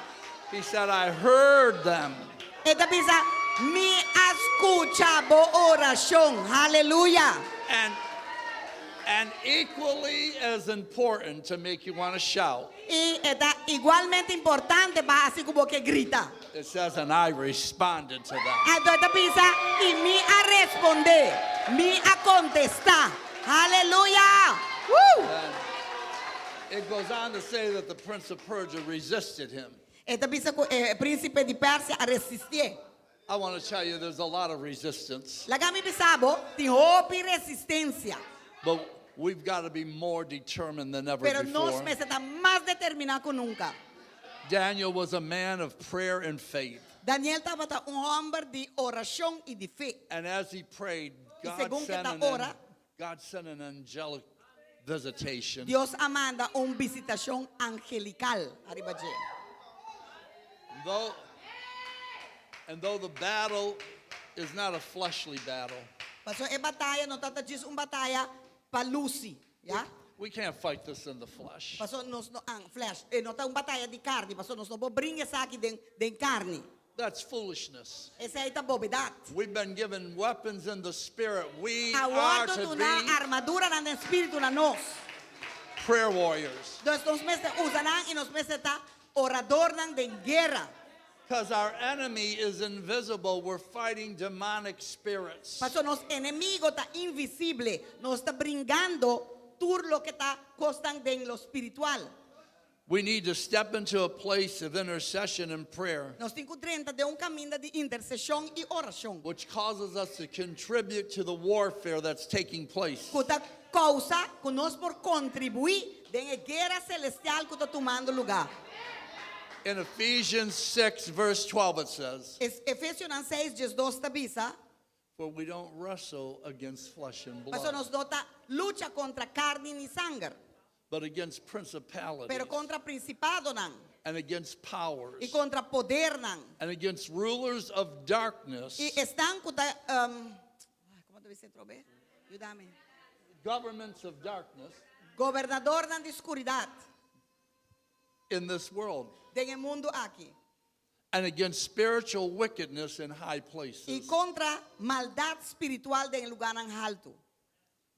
He said, I heard them.
Esta bisa mi escucha bo oración. Hallelujah.
And equally as important to make you want to shout,
Y está igualmente importante para así como que grita.
it says, and I responded to them.
Entonces pisa y mi a responder, mi a contestar. Aleluya. Woo.
And it goes on to say that the prince of Persia resisted him.
Esta pisa príncipe de Persia a resistir.
I want to tell you there's a lot of resistance,
La gami pisabo ti hopi resistencia.
but we've got to be more determined than ever
Pero nos
before.
me está más determinado que nunca.
Daniel was a man of prayer and faith.
Daniel estaba hombre de oración y de fe.
And as he prayed,
según que ta ora,
God sent an angelic visitation.
Dios amanda visitación angelical. Arriba allí.
Though the battle is not a fleshly battle,
Pasó e batalla, no tata diz batalla pa Lucy, ya?
we can't fight this in the flesh.
Pasó nos no ang flesh, no ta batalla de carne, pasó nos no brinca sa aqui den carne.
That's foolishness.
Esa é ta bobidade.
We've been given weapons in the spirit. We are
Aguardo
to
tu na
be
armadura na espírito na nós.
prayer warriors.
Dos nos meses usan y nos meses ta orador nan de guerra.
Because our enemy is invisible. We're fighting demonic spirits.
Pasó nos enemigo ta invisible, nos está brincando tur lo que ta costan de lo espiritual.
We need to step into a place of intercession and prayer,
Nos encontramos de caminho de intercessão e oração.
which causes us to contribute to the warfare that's taking place.
Cuta causa que nós por contribuir de guerra celestial que está tomando lugar.
In Ephesians 6, verse 12, it says,
Efésios 6:12 tabisa,
for we don't wrestle against flesh and
paso
blood,
nos dota lucha contra carne ni sangre,
but against principalities
pero contra principado nan,
and against powers
y contra poder nan.
and against rulers of darkness,
Y están cuta ¿cómo te dice trobe? Ayúdame.
governments of darkness
Gobernador nan de oscuridad
in this world,
en el mundo aquí.
and against spiritual wickedness in high
Y
places.
contra maldad espiritual en lugar en alto.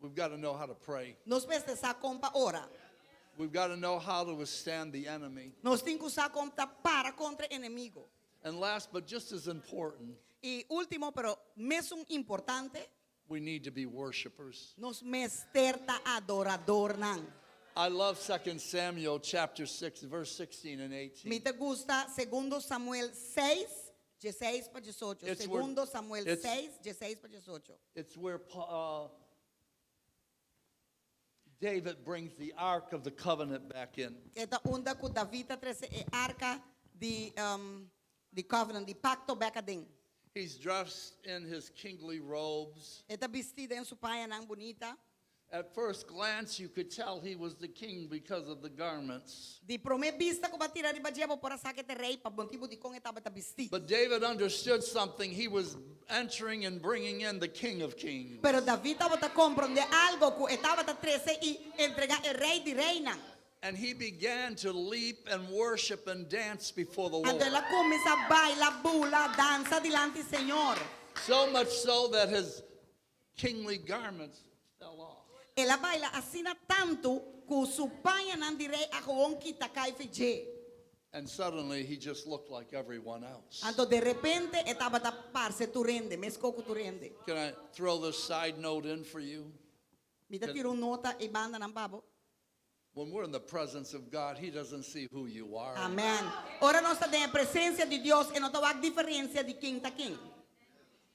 We've got to know how to pray.
Nos veste esa compa ora.
We've got to know how to withstand the enemy.
Nos tem que usar contra para contra enemigo.
And last but just as important,
Y último, pero mesmo importante,
We need to be worshipers.
Nos mesterta adorador nang.
I love 2 Samuel chapter 6, verse 16 and 18.
Me te gusta segundo Samuel 6, 16 para 18.
It's where-
Segundo Samuel
it's-
6, 16 para 18.
It's where David brings the Ark of the Covenant back in.
Esta onda ku David trece e arca di covenant, di pacto becading.
He's dressed in his kingly robes.
Esta vestida en su paya nang bonita.
At first glance, you could tell he was the king because of the garments.
Di prome vista ko batira di bajebo para sa kete rei pa bontibo di kong etaba ta vesti.
But David understood something. He was entering and bringing in the King of Kings.
Pero David estaba ta comprende algo ku etaba ta trece y entrega el rey di reina.
And he began to leap and worship and dance before the
Ando
Lord.
ela começa a baila, bula, dança dilante Señor.
So much so that his kingly garments fell off.
Ela baila asina tanto ku su paya nang di rei ako kita kay fije.
And suddenly he just looked like everyone else.
Ando de repente etaba ta parse tu rende, mesco ku tu rende.
Can I throw this side note in for you?
Mi ta tiro nota e banda ng babo.
When we're in the presence of God, he doesn't see who you are.
Amen. Ora nós estamos na presença de Deus e não tawag diferença de quem tá quem.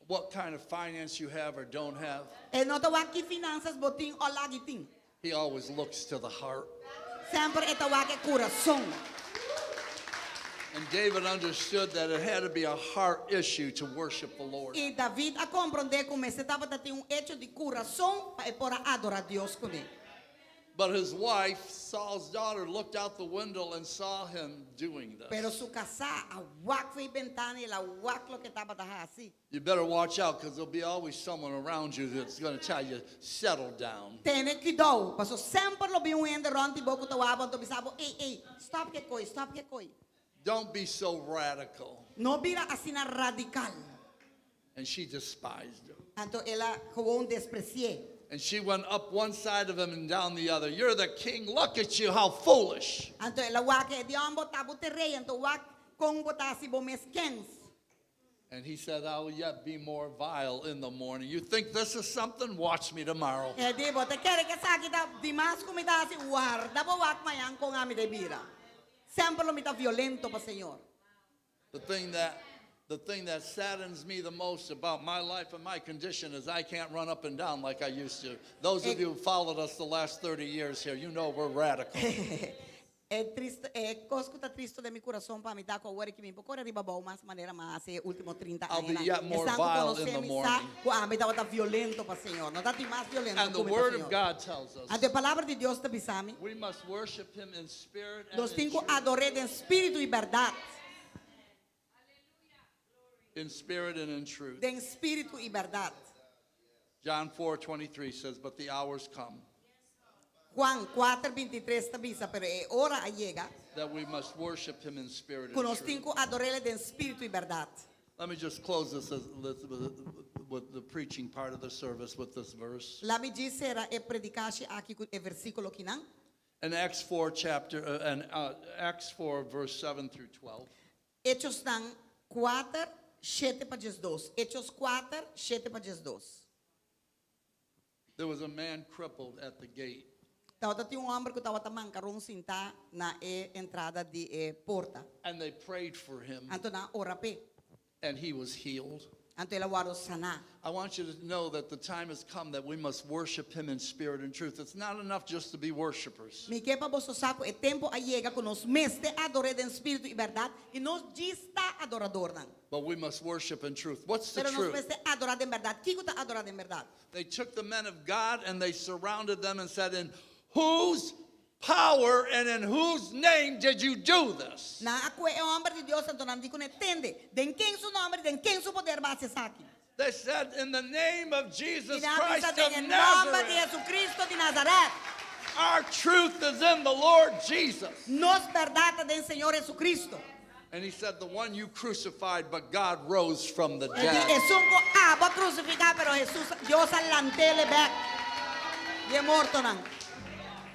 What kind of finance you have or don't have,
E não tawag que finanças boting o lagi ting.
he always looks to the heart.
Sempre e tawag e coração.
And David understood that it had to be a heart issue to worship the Lord.
E David a compreender como se estava a ter hecho de coração para por adorar Deus com ele.
But his wife, Saul's daughter, looked out the window and saw him doing
Pero
this.
su casa a wak foi ventana e la wak lo que estava a assim.
You better watch out because there'll be always someone around you that's going to tell you, settle down.
Tene cuidado, paso sempre lo vi ende ronti boku tawabon to bisabo, stop que coi.
Don't be so radical.
No vira asina radical.
And she despised him.
Anto ela gewoon desprecié.
And she went up one side of him and down the other. You're the king. Look at you. How foolish.
Anto ela wak e di ambo tabu te rei, anto wak kong botasi bo meskens.
And he said, I will yet be more vile in the morning. You think this is something? Watch me tomorrow.
E di bo te kere ke sa kita dimas kumita si guarda bo wak mayan kong ami de bira. Sempre lo mita violento pa Señor.
The thing that saddens me the most about my life and my condition is I can't run up and down like I used to. Those of you who followed us the last 30 years here, you know we're radical.
Triste, cosco ta tristo de mi corazón pa mi da ko wari ki mi pokore riba ba mas manera mas e último 30
I'll be
años.
yet more vile in the morning.
Ko ami da violento pa Señor. No dati mas violento
And the
como
word
Señor.
of God tells us
Ante palabra de Dios te bisami.
we must worship him in spirit and
Los
in
cinco
truth.
adoré de espíritu y verdad.
In spirit and in truth.
De espíritu y verdad.
John 4:23 says, but the hours come
Juan 4:23 te bisa, pero hora llega.
that we must worship him in spirit
Con
and
los
truth.
cinco adoré de espíritu y verdad.
Let me just close this with the preaching part of the service with this verse.
La mi dicera e predicaci aqui con e versículo kinang.
In Acts 4 Acts 4 verse 7 through 12.
Hechos nang 4, 7 pa 12. Hechos 4, 7 pa 12.
There was a man crippled at the gate.
Tawata ti homem que tava tamang karong sinta na entrada di porta.
And they prayed for him,
Anto na orape.
and he was healed.
Anto ela waro sana.
I want you to know that the time has come that we must worship him in spirit and truth. It's not enough just to be worshipers.
Mi kepa boso sako e tempo llega con nos meste adore de espíritu y verdad y nos gista adorador nang.
But we must worship in truth. What's the
Pero nos
truth?
meste adorar en verdad. Kiko ta adorar en verdad.
They took the men of God and they surrounded them and said, in whose power and in whose name did you do this?
Na ako e homem de Dios anto nan di ko netende. Den ken su nombre, den ken su poder base saki.
They said, in the name of Jesus
Sinabi
Christ
sa
of
en nombre de
Nazareth,
Jesucristo de Nazaret.
our truth is in the Lord Jesus.
Nos verdad del Señor Jesucristo.
And he said, the one you crucified, but God rose from the
E di
dead.
Jesús ko aba crucificado, pero Jesús Dios alantele back. De morto nang.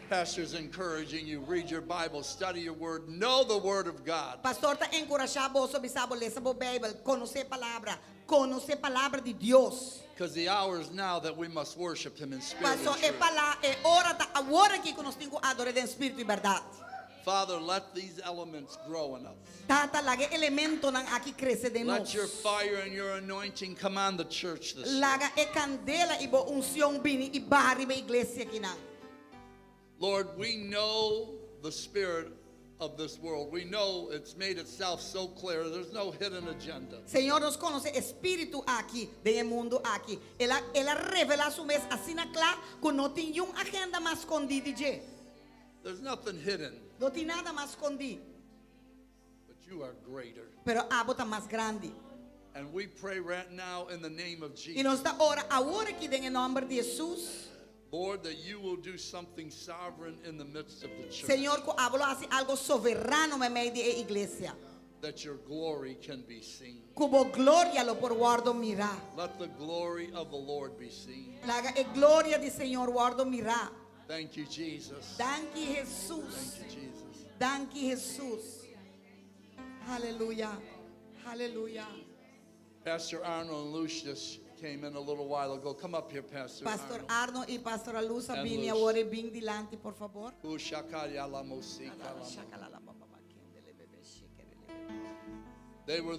Pastor's encouraging you, read your Bible, study your word, know the word of God.
Pastor ta encorajaba boso bisabo lesa bo Bible, conocer palabra de Dios.
Because the hour is now that we must worship him in spirit
Paso
and
e
truth.
pala e ora ta agora que nós temos adore em espírito e verdade.
Father, let these elements grow in us.
Tata laga elemento nang aki cresce de
Let
nós.
your fire and your anointing come on the church this year.
Laga e candela ibo unción bini i bahari ba iglesia kinang.
Lord, we know the spirit of this world. We know it's made itself so clear. There's no hidden agenda.
Señor nos conoce espíritu aqui de mundo aqui. Ela revela su mes asina cla que no tem yung agenda más escondida je.
There's nothing hidden,
No tem nada más escondido.
but you are greater.
Pero abota más grande.
And we pray right now in the name of
E nos
Jesus,
dá ora agora que em nome de Jesus.
Lord, that you will do something sovereign in the midst of the church.
Señor, que hablo así algo soberano me medio de iglesia.
That your glory can be seen.
Cubo gloria lo por guardo mira.
Let the glory of the Lord be seen.
Laga e gloria di Señor guardo mira.
Thank you, Jesus.
Thank you, Jesus.
Thank you, Jesus.
Thank you, Jesus. Hallelujah. Hallelujah.
Pastor Arnold and Lucius came in a little while ago. Come up here, Pastor
Pastor
Arnold.
Arno y Pastora Luza,
And
vini
Luz.
ahora bien delante, por favor.
They were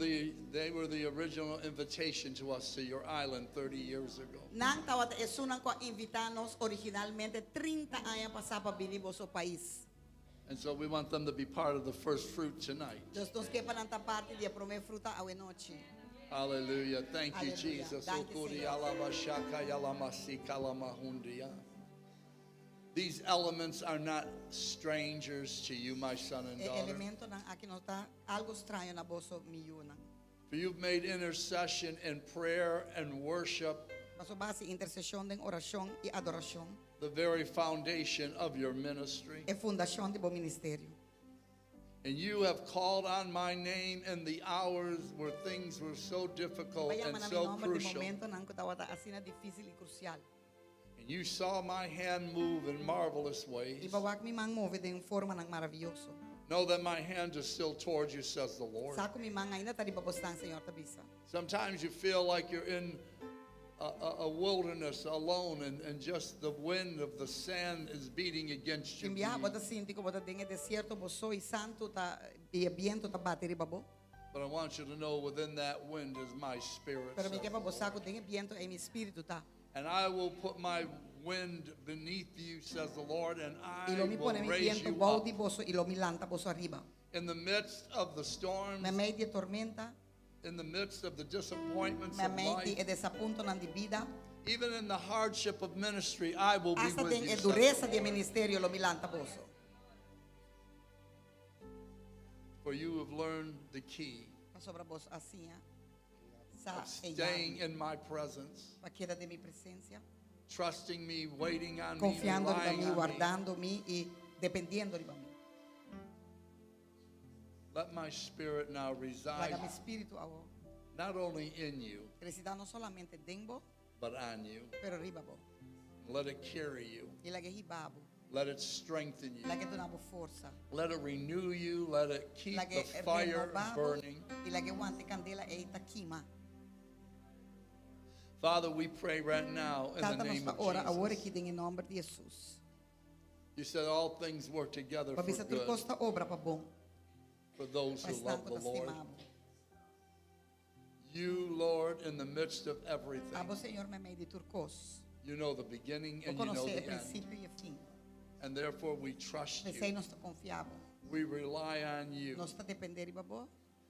the original invitation to us to your island 30 years ago.
Nang tawat esunan ko invitanos originalmente 30 años pasaba vinimos sa país.
And so we want them to be part of the first fruit tonight.
Dos nos que pananta parte de prome fruta a noche.
Hallelujah. Thank you,
Hallelujah.
Jesus.
Thank you,
Okuri
Señor.
alabashaka yalamasi kalamahundia. These elements are not strangers to you, my son and
E
daughter.
elemento nang aki nos ta algo extraño na boso miyuna.
For you've made intercession and prayer and worship
Paso base intercesión den oración y adoración.
the very foundation of your ministry.
E fundación de bo ministerio.
And you have called on my name in the hours where things were so difficult
Vaya
and
man mi
so
nombre de
crucial.
momento nang ko tawata asina difícil y crucial.
And you saw my hand move in marvelous ways.
Ibawak mi mang move de forma nang maravilloso.
Know that my hand is still towards you, says the Lord.
Sako mi mang ngayon tadi babostang Señor tabisa.
Sometimes you feel like you're in a wilderness alone and just the wind of the sand is beating against you.
Kimbiya bota sinti ko bota denge desierto boso y santo ta y viento ta bateri babo.
But I want you to know within that wind is my spirit.
Pero mi
says
que
the
babosako denge viento e mi espíritu ta.
And I will put my wind beneath you, says the Lord, and
Y
I
lo mi
will
pone mi
raise
viento
you
bau
up.
di boso y lo mi lanta boso arriba.
In the midst of the storms,
Me media tormenta,
in the midst of the disappointments
me
of
media e
life,
desapunto nan di vida.
even in the hardship of ministry, I will be
Hasta
with
den
you.
e
says the
dureza
Lord.
di ministerio lo mi lanta boso.
For you have learned the key
Sobra boso assim, sa
of
e
staying in my presence,
pa queda de mi presencia,
trusting me, waiting on me,
confiando riba
relying
mi,
on me.
guardando mi y dependiendo riba mi.
Let my spirit now reside
Laga mi espíritu avo.
not only in you,
Resida no solamente denbo,
but on you.
pero riba bo.
Let it carry you.
Y lage hibabo,
Let it strengthen you.
lage donabo forza.
Let it renew you. Let it keep
Lage
the fire
renovabo
burning.
y lage guante candela e itakima.
Father, we pray right now in the
Tata
name
nos
of
ora agora
Jesus.
que tem em nome de Jesus.
You said all things work together for
Pabisa tu
good
costa obra pa bom,
for those
pa
who love
estanco
the
ta
Lord.
estimabo.
You, Lord, in the midst of everything,
Abo Senhor me mei de turcos.
you know the beginning
Eu
and you know
conheci o
the end.
princípio e o fim.
And therefore we trust
Desei
you.
nós te confiamos.
We rely on you.
Nós te depender e babo.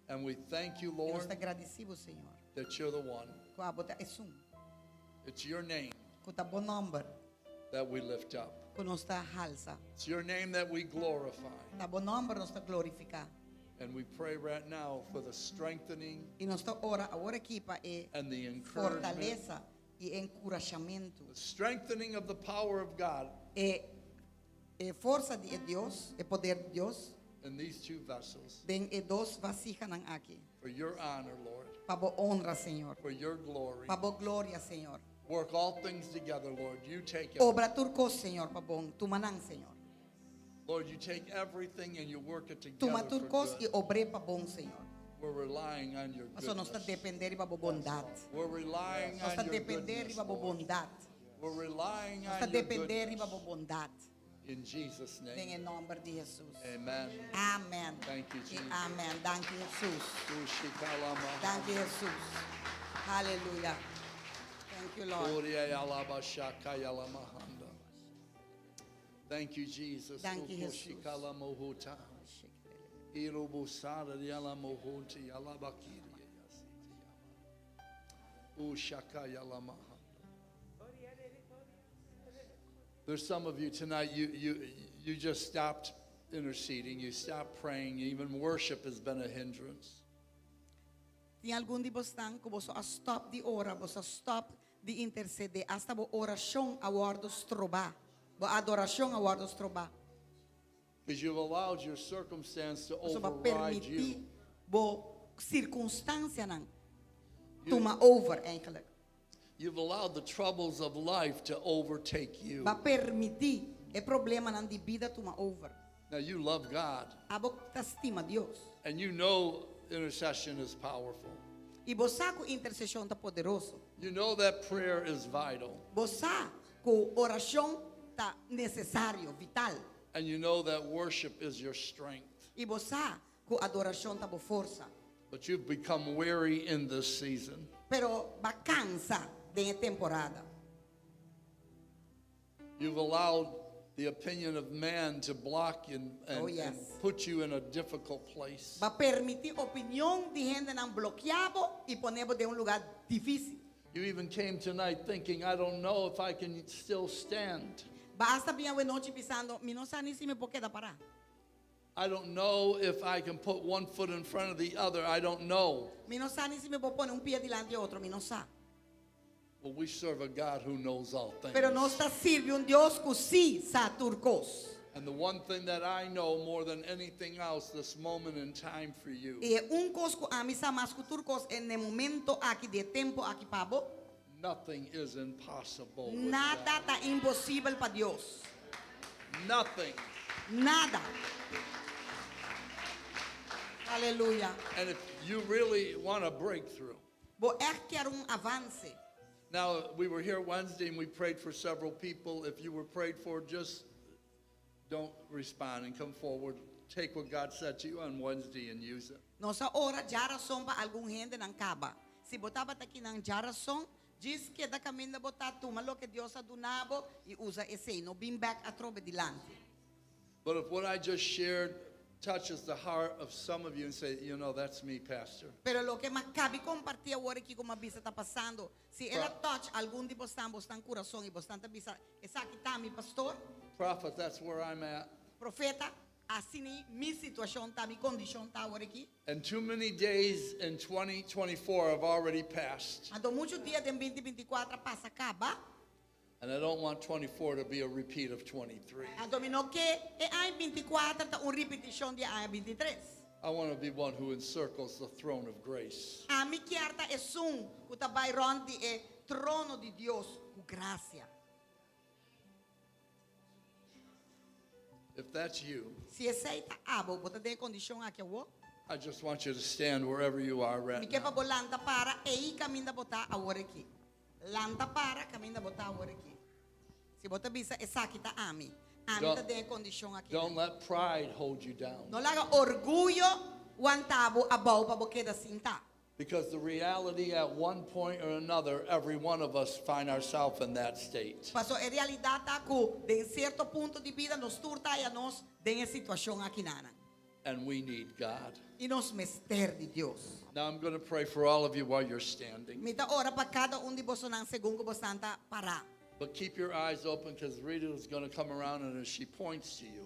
And we thank you,
E nós
Lord,
te agradecemos, Senhor.
that you're the one.
Com a bota é
It's your name
com tá bom número,
that we lift up.
com nós tá halsa.
It's your name that we glorify.
Tá bom número nós te glorificar.
And we pray right now for the strengthening
E nós te ora agora aqui para e
and the encouragement,
fortaleza e encorajamento.
the strengthening of the power of God
E força de Deus, e poder de Deus,
in these two vessels
den e dos vasijas nang aqui.
for your honor, Lord,
Pa bo honra, Senhor.
for your glory.
Pa bo gloria, Senhor.
Work all things together, Lord. You take it.
Obra turcos, Senhor, pa bom. Tumanang, Senhor.
Lord, you take everything and you work it together
Tuma
for
turcos e
good.
obre pa bom, Senhor.
We're relying on your
Paso nós está
goodness.
depender iba bondade.
We're relying
Nós está
on your
depender
goodness,
iba
Lord.
bondade.
We're relying
Nós está
on your
depender iba
goodness.
bondade.
In Jesus'
Em
name.
nome de Jesus.
Amen.
Amém.
Thank you,
E
Jesus.
amém. Danke Jesus.
Ushikalama.
Danke Jesus. Aleluia. Thank you, Lord.
Uria yalaba shaka yalamahanda. Thank you, Jesus.
Thank you, Jesus.
Ukushikalamohuta. Irubusara yalamohuti yalabakiri yasiti yama. Ushaka yalamahanda. There's some of you tonight, you just stopped interceding, you stopped praying, even worship has been a hindrance.
Tem algum de vocês que você stop de ora, você stop de interceder, hasta a oração a guardos trobar, a adoração a guardos trobar.
Because you've allowed your circumstance to
Você vai
override
permitir
you.
bo circunstância não toma over eigenlijk.
You've allowed the troubles of life to overtake you.
Vai permitir o problema não de vida toma over.
Now you love God,
Abo ta estima Deus.
and you know intercession is powerful.
E você com intercessão tá poderoso.
You know that prayer is vital,
Você com oração tá necessário, vital.
and you know that worship is your strength.
E você com adoração tá boa força.
But you've become weary in this season.
Pero va cansa de temporada.
You've allowed the opinion of man to block you and,
Oh, yes.
and put you in a difficult place.
Va permitir opinión de gente nan bloqueado y ponerlo de un lugar difícil.
You even came tonight thinking, I don't know if I can still stand.
Va hasta bien a noche pensando, mi no sé ni si me puedo quedar parar.
I don't know if I can put one foot in front of the other. I don't know.
Mi no sé ni si me puedo poner un pie delante de otro, mi no sé.
Well, we serve a God who knows all things.
Pero nos está sirve un Dios que sí sabe turcos.
And the one thing that I know more than anything else this moment in time for you,
Y un cosco a mí sa más que turcos en el momento aquí de tiempo aquí pavo,
nothing is impossible. with
nada
God.
está imposible para Dios.
Nothing.
Nada. Aleluya.
And if you really want a breakthrough.
Vos quer un avance.
Now, we were here Wednesday and we prayed for several people. If you were prayed for, just don't respond and come forward. Take what God said to you on Wednesday and use it.
Nossa hora já razão para algum gente não acaba. Se botava aqui não já razão, diz que da caminho de botar toma lo que Deus ha donado e usa esse no bring back a trobe dilante.
But if what I just shared touches the heart of some of you and say, you know, that's me, Pastor.
Pero lo que cabe compartir agora aqui como a bisa está passando, se ela touch algum de vocês estão coração e vocês estão bisa, essa aqui está mi pastor,
Prophet, that's where I'm at.
profeta, assim mi situação está, mi condição está agora aqui.
And too many days in 2024 have already passed.
Há muitos dias de 2024 passa acaba.
And I don't want 24 to be a repeat of 23.
A dominou que é ai 24 tá repetição de ai 23.
I want to be one who encircles the throne of grace.
A mi chiarta é que tá vai ronde é trono de Deus com graça.
If that's you,
Se aceita abo, bota de condição aqui o.
I just want you to stand wherever you are
Mi
right
que pa
now.
bolanda para e aí caminha botar agora aqui. Landa para caminha botar agora aqui. Se bota bisa essa aqui tá ami. Ami
Don't-
tá de condição aqui.
Don't let pride hold you down.
Não laga orgulho guantabo abau pa boqueda cinta.
Because the reality at one point or another, every one of us find ourselves in that state.
Paso é realidade tá com de certo ponto de vida nos turta e a nós de situação aqui nana.
And we need God.
E nos mester de Deus.
Now I'm going to pray for all of you while you're standing.
Mita ora para cada de vocês nang segundo vocês tá para.
But keep your eyes open because Rita is going to come around and as she points to you,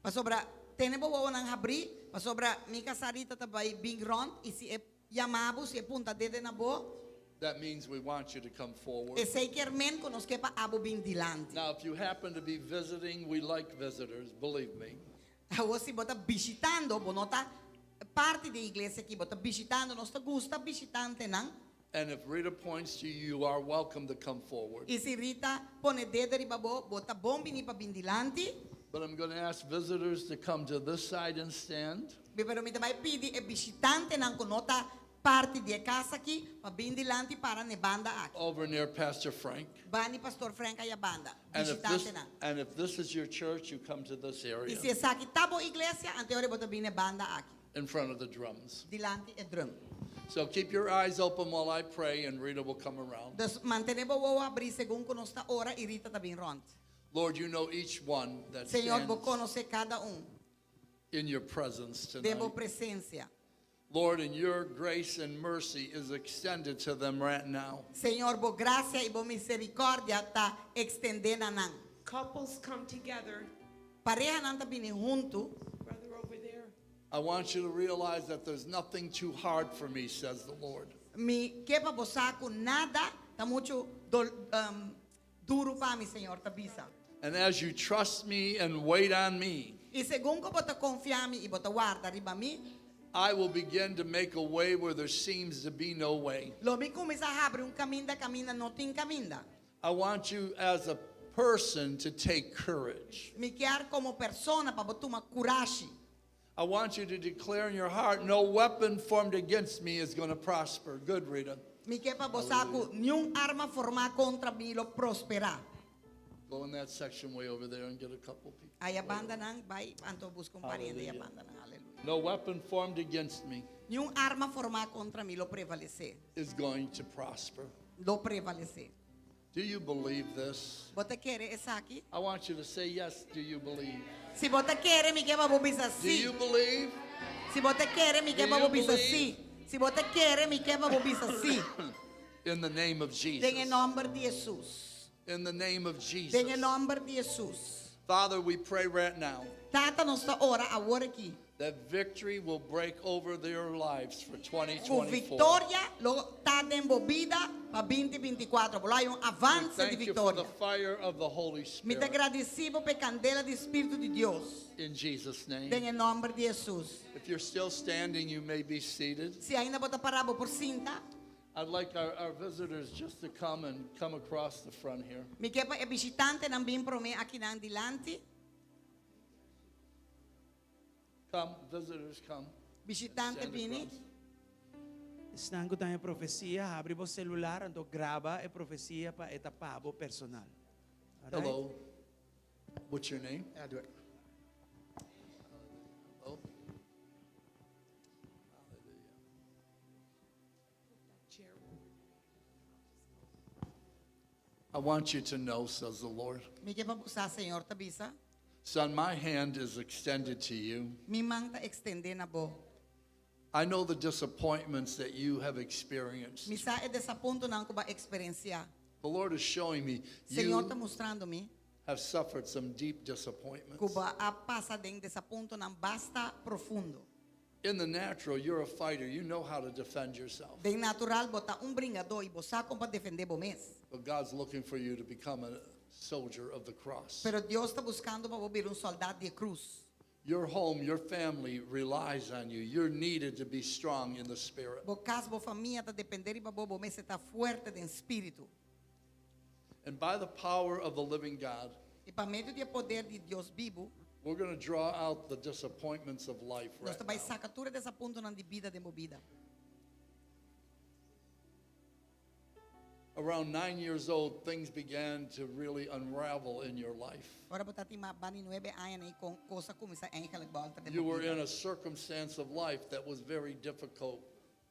Pasobra tenebo wo nang habri, pasobra mi kasarita tabay big round isi yamabo si punta dede na bo.
that means we want you to come forward.
E sei kermen konos kepa abo bin dilante.
Now, if you happen to be visiting, we like visitors, believe me.
Awo si bota visitando, bonota parte de iglesia que bota visitando, nos gusta visitante nang.
And if Rita points to you, you are welcome to come forward.
E si Rita pone dede ribabo, bota bombi ni pa bin dilante.
But I'm going to ask visitors to come to this side and stand.
Pero mi tamay pidi e visitante ng kunota parte di casa aqui, pabindi lanti para ne banda aqui.
Over near Pastor Frank.
Bani Pastor Frank ay banda.
And
Visitante na.
if this is your church, you come to this
E
area
se essa aqui tabo iglesia, anteore bota bine banda aqui.
in front of the drums.
Dilanti e drum.
So keep your eyes open while I pray, and Rita will come around.
Dus mantenebo wo abri según conosta ora e Rita tabin ront.
Lord, you know each one that
Señor, vos
stands
conoce cada
in your presence tonight.
Debo presencia.
Lord, and your grace and mercy is extended to them right now.
Señor, vos gracia y vos misericordia ta extendena nan.
Couples come together.
Pareja nan tabini junto.
Brother over there.
I want you to realize that there's nothing too hard for me, says the Lord.
Mi kepa bosaku nada ta mucho duro pa mi Señor tabisa.
And as you trust me and wait on me,
Y según ko bota confiami y bota guarda riba mi,
I will begin to make a way where there seems to be no way.
lo mi kumisa abre un caminda camina no tin caminda.
I want you as a person to take courage.
Mi quedar como persona pa botuma kurashi.
I want you to declare in your heart, no weapon formed against me is going to prosper. Good, Rita.
Mi kepa bosaku nyung arma forma contra mi lo prospera.
Go in that section way over there and get a couple people.
Ay abanda nang bay anto busco un pariente y abanda nang hallelujah.
No weapon formed against me
Nyung arma forma contra mi lo prevalece.
is going to prosper.
Lo prevalece.
Do you believe this?
Bota quiere esa aquí?
I want you to say yes. Do you believe?
Si bota quiere mi kepa bobisa
Do you
sí.
believe?
Si bota quiere mi kepa
you
bobisa
believe?
sí. Si bota quiere mi kepa bobisa sí.
In the name of
En
Jesus.
el nombre de Jesús.
In the name of
En
Jesus.
el nombre de Jesús.
Father, we pray right now
Tata nossa ora agora aqui.
that victory will break over their lives for
Com
2024.
vitória, lo tá envolvida para 2024. Lá um
We
avanço de
thank you for the
vitória.
fire of the Holy
Me te
Spirit.
agradecido por candela do Espírito de Deus.
In Jesus' name.
En el nombre de Jesus.
If you're still standing, you may be seated.
Se ainda bota parado por cinta,
I'd like our visitors just to come and come across the front here.
me kepa é visitante não vim para mim aqui na dilante.
Come, visitors, come.
Visitante
Stand
vini.
across.
Están ko tayo profesia, abre mo celular, ando graba e profesia pa etapabo personal. Alright?
Hello. What's your name?
Edward.
Hello. I want you to know, says the Lord.
Me kepa busa Senhor tabisa.
Son, my hand is extended to you.
Mi manta extende na bo.
I know the disappointments that you have experienced.
Mi sa é desaponto não ko ba experiencia.
The Lord is showing me
Senhor tá
you
mostrando-me
have suffered some deep disappointments.
Cuba a passa de desaponto não basta profundo.
In the natural, you're a fighter. You know how to defend yourself.
De natural bota bringador e bosa para defender bo mes.
But God's looking for you to become a soldier of the cross.
Pero Deus está buscando para vir soldado de cruz.
Your home, your family relies on you. You're needed to be strong in the spirit.
Bo casa, bo família tá depender e bo mes está fuerte de espírito.
And by the power of the living God,
E para meio de poder de Deus vivo,
we're going to draw out the disappointments of life
nós
right
vai
now.
sacar tudo desaponto na de vida de movida.
Around 9 years old, things began to really unravel in your life.
Ora bota ti bani 9 anos e com coisa começa a encalar volta de
You were in
movida.
a circumstance of life that was very difficult.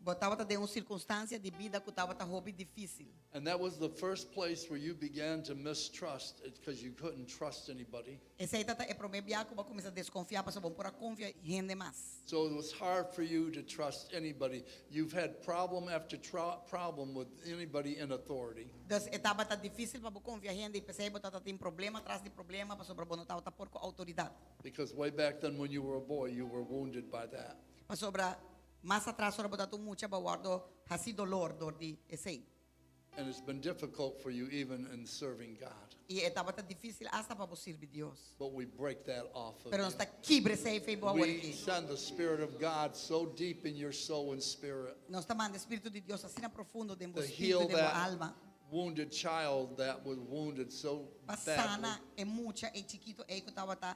Botava de circunstância de vida que tava hobby difícil.
And that was the first place where you began to mistrust because you couldn't trust anybody.
Essa aí é promédio que vai começar a desconfiar, para bom por confiar rende mais.
So it was hard for you to trust anybody. You've had problem after problem with anybody in authority.
Das etapa tá difícil para confiar rende e pensei botar tem problema atrás de problema para sobre bom tá por autoridade.
Because way back then when you were a boy, you were wounded by that.
Para sobre mais atrás sobre botar mucha para guardo hasi dolor dor de esse.
And it's been difficult for you even in serving God.
E etapa tá difícil hasta para servir Deus.
But we break that off of
Pero
you.
nós tá quebre sei fei boa
We
aqui.
send the Spirit of God so deep in your soul and spirit
Nós tá mandando espírito de Deus assim na profundo de
to
espírito
heal
de boa
that
alma.
wounded child that was wounded so badly.
Passana é mucha e chiquito e que tava tá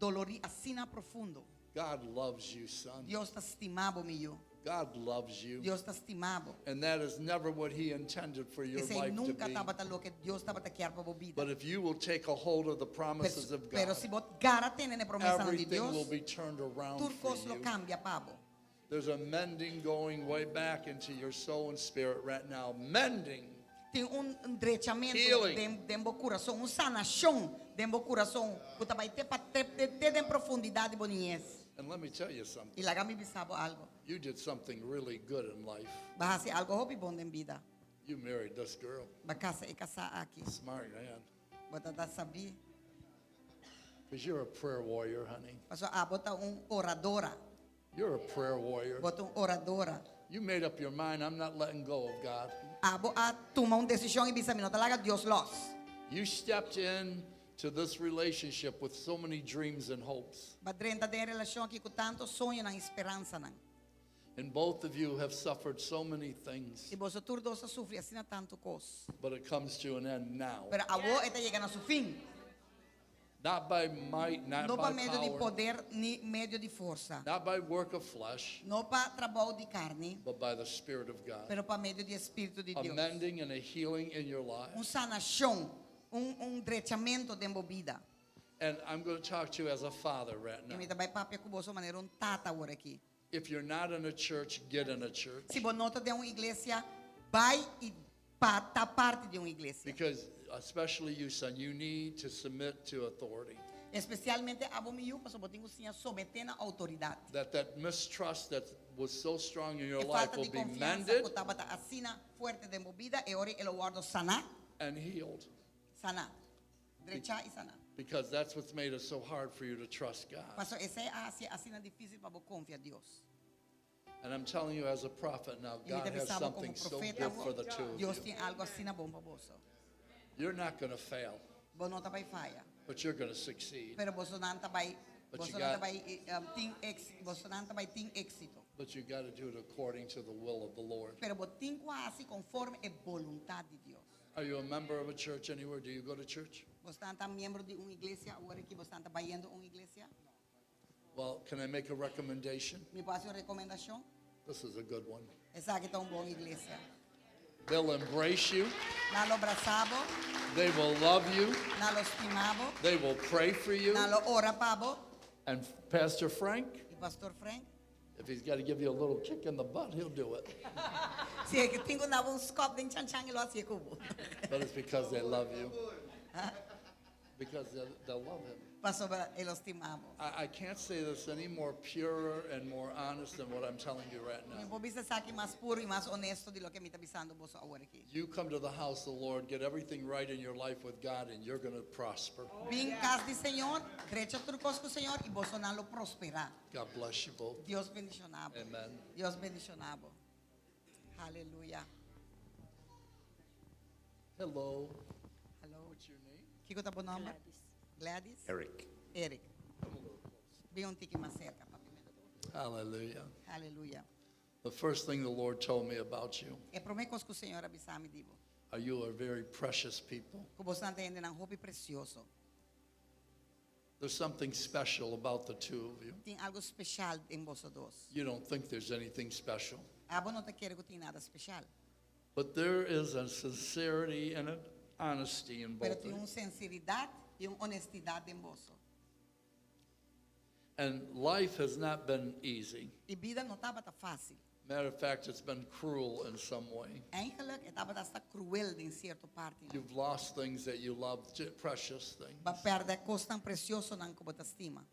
dolori asina profundo.
God loves you, son.
Dios te estimaba, Milio.
God loves you.
Dios te estimaba.
And that is never what he intended for your
Ese
life to
nunca
be.
estaba lo que Dios estaba te querer para vida.
But if you will take a hold of the promises of
Pero
God,
si vos gárate en la promesa de
everything will
Dios,
be turned around
turcos
for
lo
you.
cambia, pavo.
There's a mending going way back into your soul and spirit right now. Mending.
Tem enderezamento
Healing.
de meu coração, sanação de meu coração. Puta vai ter para ter em profundidade bonies.
And let me tell you something.
E lá me bisabo algo.
You did something really good in life.
Vas a hacer algo hobby bom en vida.
You married this girl.
Vai casar aqui.
Smart man.
Bota da saber.
Because you're a prayer warrior, honey.
Pastor, bota oradora.
You're a prayer warrior.
Bota oradora.
You made up your mind, I'm not letting go of God.
Toma decisão e bisa minota larga Dios los.
You stepped in to this relationship with so many dreams and hopes.
Ba 30 de relação aqui com tanto sonho na esperança nan.
And both of you have suffered so many things.
E vos turdos sofre assim tanto cos.
But it comes to an end now.
Pero avó está llegando a su fin.
Not by might, not
Não
by
para meio de
power,
poder ni meio de força.
not by work of flesh,
Não para trabalho de carne,
but by the Spirit of God.
pero para meio de espírito de
A
Deus.
mending and a healing in your life.
Sanação, endireitamento de vida.
And I'm going to talk to you as a father right
E
now.
me também papi com você maneira tata agora aqui.
If you're not in a church, get in a church.
Se você não está de uma igreja, vai e tá parte de uma igreja.
Because, especially you, son, you need to submit to authority.
Especialmente a bom miú, porque você tem que submeter na autoridade.
That mistrust that was so strong in your
E
life
falta
will
de
be
confiança
mended
que estava assina forte de vida e agora ele guarda sanar,
and healed.
sanar, drechar e sanar.
Because that's what's made it so hard for you to trust God.
Pastor, essa é a assina difícil para você confiar em Deus.
And I'm telling you as a prophet now,
E me
God has
avisava como
something so
profeta,
good for the two of
Deus
you.
tem algo assina bom para você.
You're not going to fail,
Você não vai falhar,
but you're going to succeed.
pero você não vai,
But
você
you
não
got-
vai ter êxito, você não vai ter êxito.
But you got to do it according to the will of the Lord.
Pero você tem que fazer conforme a vontade de Deus.
Are you a member of a church anywhere? Do you go to church?
Você está membro de uma igreja, agora que você está indo a uma igreja?
Well, can I make a recommendation?
Me passa uma recomendação?
This is a good one.
Essa aqui está uma boa igreja.
They'll embrace you.
Nós lo abraçamos,
They will love you.
nós lo estimamos,
They will pray for you.
nós lo ora para
And Pastor Frank,
e Pastor Frank.
if he's got to give you a little kick in the butt, he'll do it.
Se é que tem que dar scop de chan e lo assim como.
But it's because they love you. Because they'll love him.
Pastor, ele estimamos.
I can't say this any more pure and more honest than what I'm telling you right
Me
now.
vou dizer aqui mais puro e mais honesto de lo que me está avisando você agora aqui.
You come to the house of the Lord, get everything right in your life with God, and you're going to prosper.
Vim casa do Senhor, derecha tudo com o Senhor e você não lo prosperar.
God bless you both.
Deus bendicionado.
Amen.
Deus bendicionado. Aleluia.
Hello.
Hello.
What's your name?
Que tá bom nome? Gladys.
Eric.
Eric. Vem um tique mais cerca, Papiamento.
Hallelujah.
Aleluia.
The first thing the Lord told me about you,
É prometo que o Senhor avisar-me divo.
you are very precious people.
Que você não tem um hobby precioso.
There's something special about the two of you.
Tem algo especial em você dois.
You don't think there's anything special.
Abo não te quer que tem nada especial.
But there is a sincerity and an honesty in
Pero
both
tem
of you.
sinceridade e honestidade em você.
And life has not been easy.
E vida não estava tão fácil.
Matter of fact, it's been cruel in some way.
Eigenlijk estava tão cruel em certa parte.
You've lost things that you loved, precious things.
Ba perde coisa tão precioso não que você estima.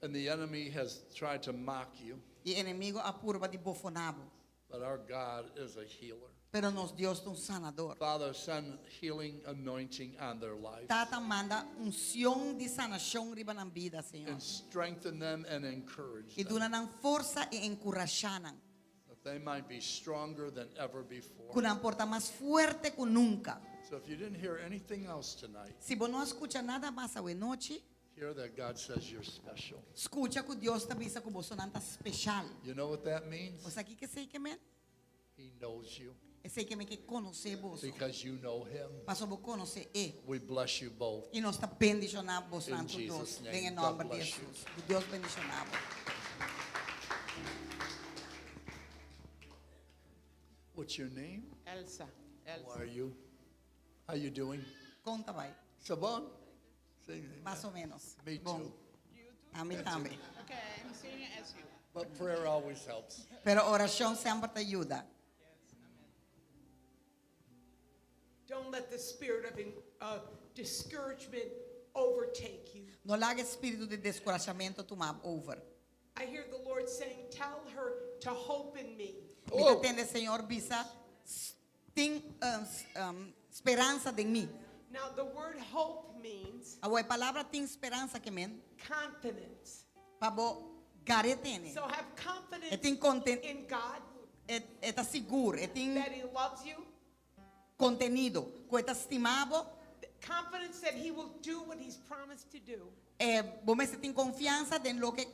And the enemy has tried to mock you,
E inimigo apurva de bofonabo.
but our God is a healer.
Pero nos Deus é sanador.
Father, send healing anointing on their life
Tata manda unção de sanação riba na vida, Senhor.
and strengthen them and encourage
E
them
duna nang força e encorajanan.
that they might be stronger than ever before.
Que não porta mais forte que nunca.
So if you didn't hear anything else tonight,
Se você não escuta nada mais hoje noite,
hear that God says you're special.
escuta que Deus te avisa que você não está especial.
You know what that means?
Você aqui que sei que men?
He knows you.
Esse que me que conhecer vos.
because you know him.
Paso vos conhecer e.
We bless you both.
E nós está bendicionando vos
In
tanto
Jesus'
dois.
name,
Em nome
God
de
bless
Jesus. Deus bendicionado.
What's your name?
Elsa.
How are you? How you doing?
Conta vai.
Sabon? Say,
Mais ou menos.
me
Bom.
too.
A mim também.
Okay, I'm saying as you.
But prayer always helps.
Pero oração sempre te ajuda.
Don't let the spirit of discouragement overtake you.
Não larga espírito de descorajamento tomar over.
I hear the Lord saying, tell her to hope in me.
Me atende, Senhor, bisa tem esperança de mim.
Now, the word hope means
A palavra tem esperança que men.
confidence.
Pabo garetene.
So have
E
confidence
tem conten
in God
eta seguro, e tem
that He loves you,
contenido, que eta estimado,
confidence that He will do what He's promised to do.
bom se tem confiança de lo que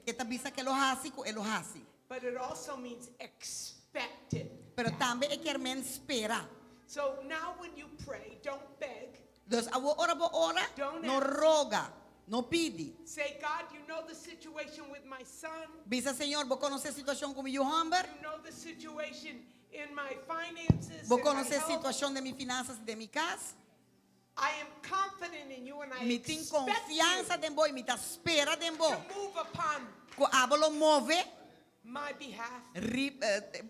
eta bisa que lo hasi, que lo hasi.
But it also means expected.
Pero também é que men espera.
So now when you pray, don't beg.
Dus ora bo ora,
Don't
no
ask.
roga, no pide.
Say, God, you know the situation with my son.
Bisa, Senhor, vou conhecer a situação com meu hamber,
You know the situation in my finances.
vou
and my
conhecer a
health.
situação de minhas finanças e de minha casa.
I am confident in you and I
Me tem
expect
confiança de boi, me tá espera de
you
boi.
to move upon
Que abolo move,
my behalf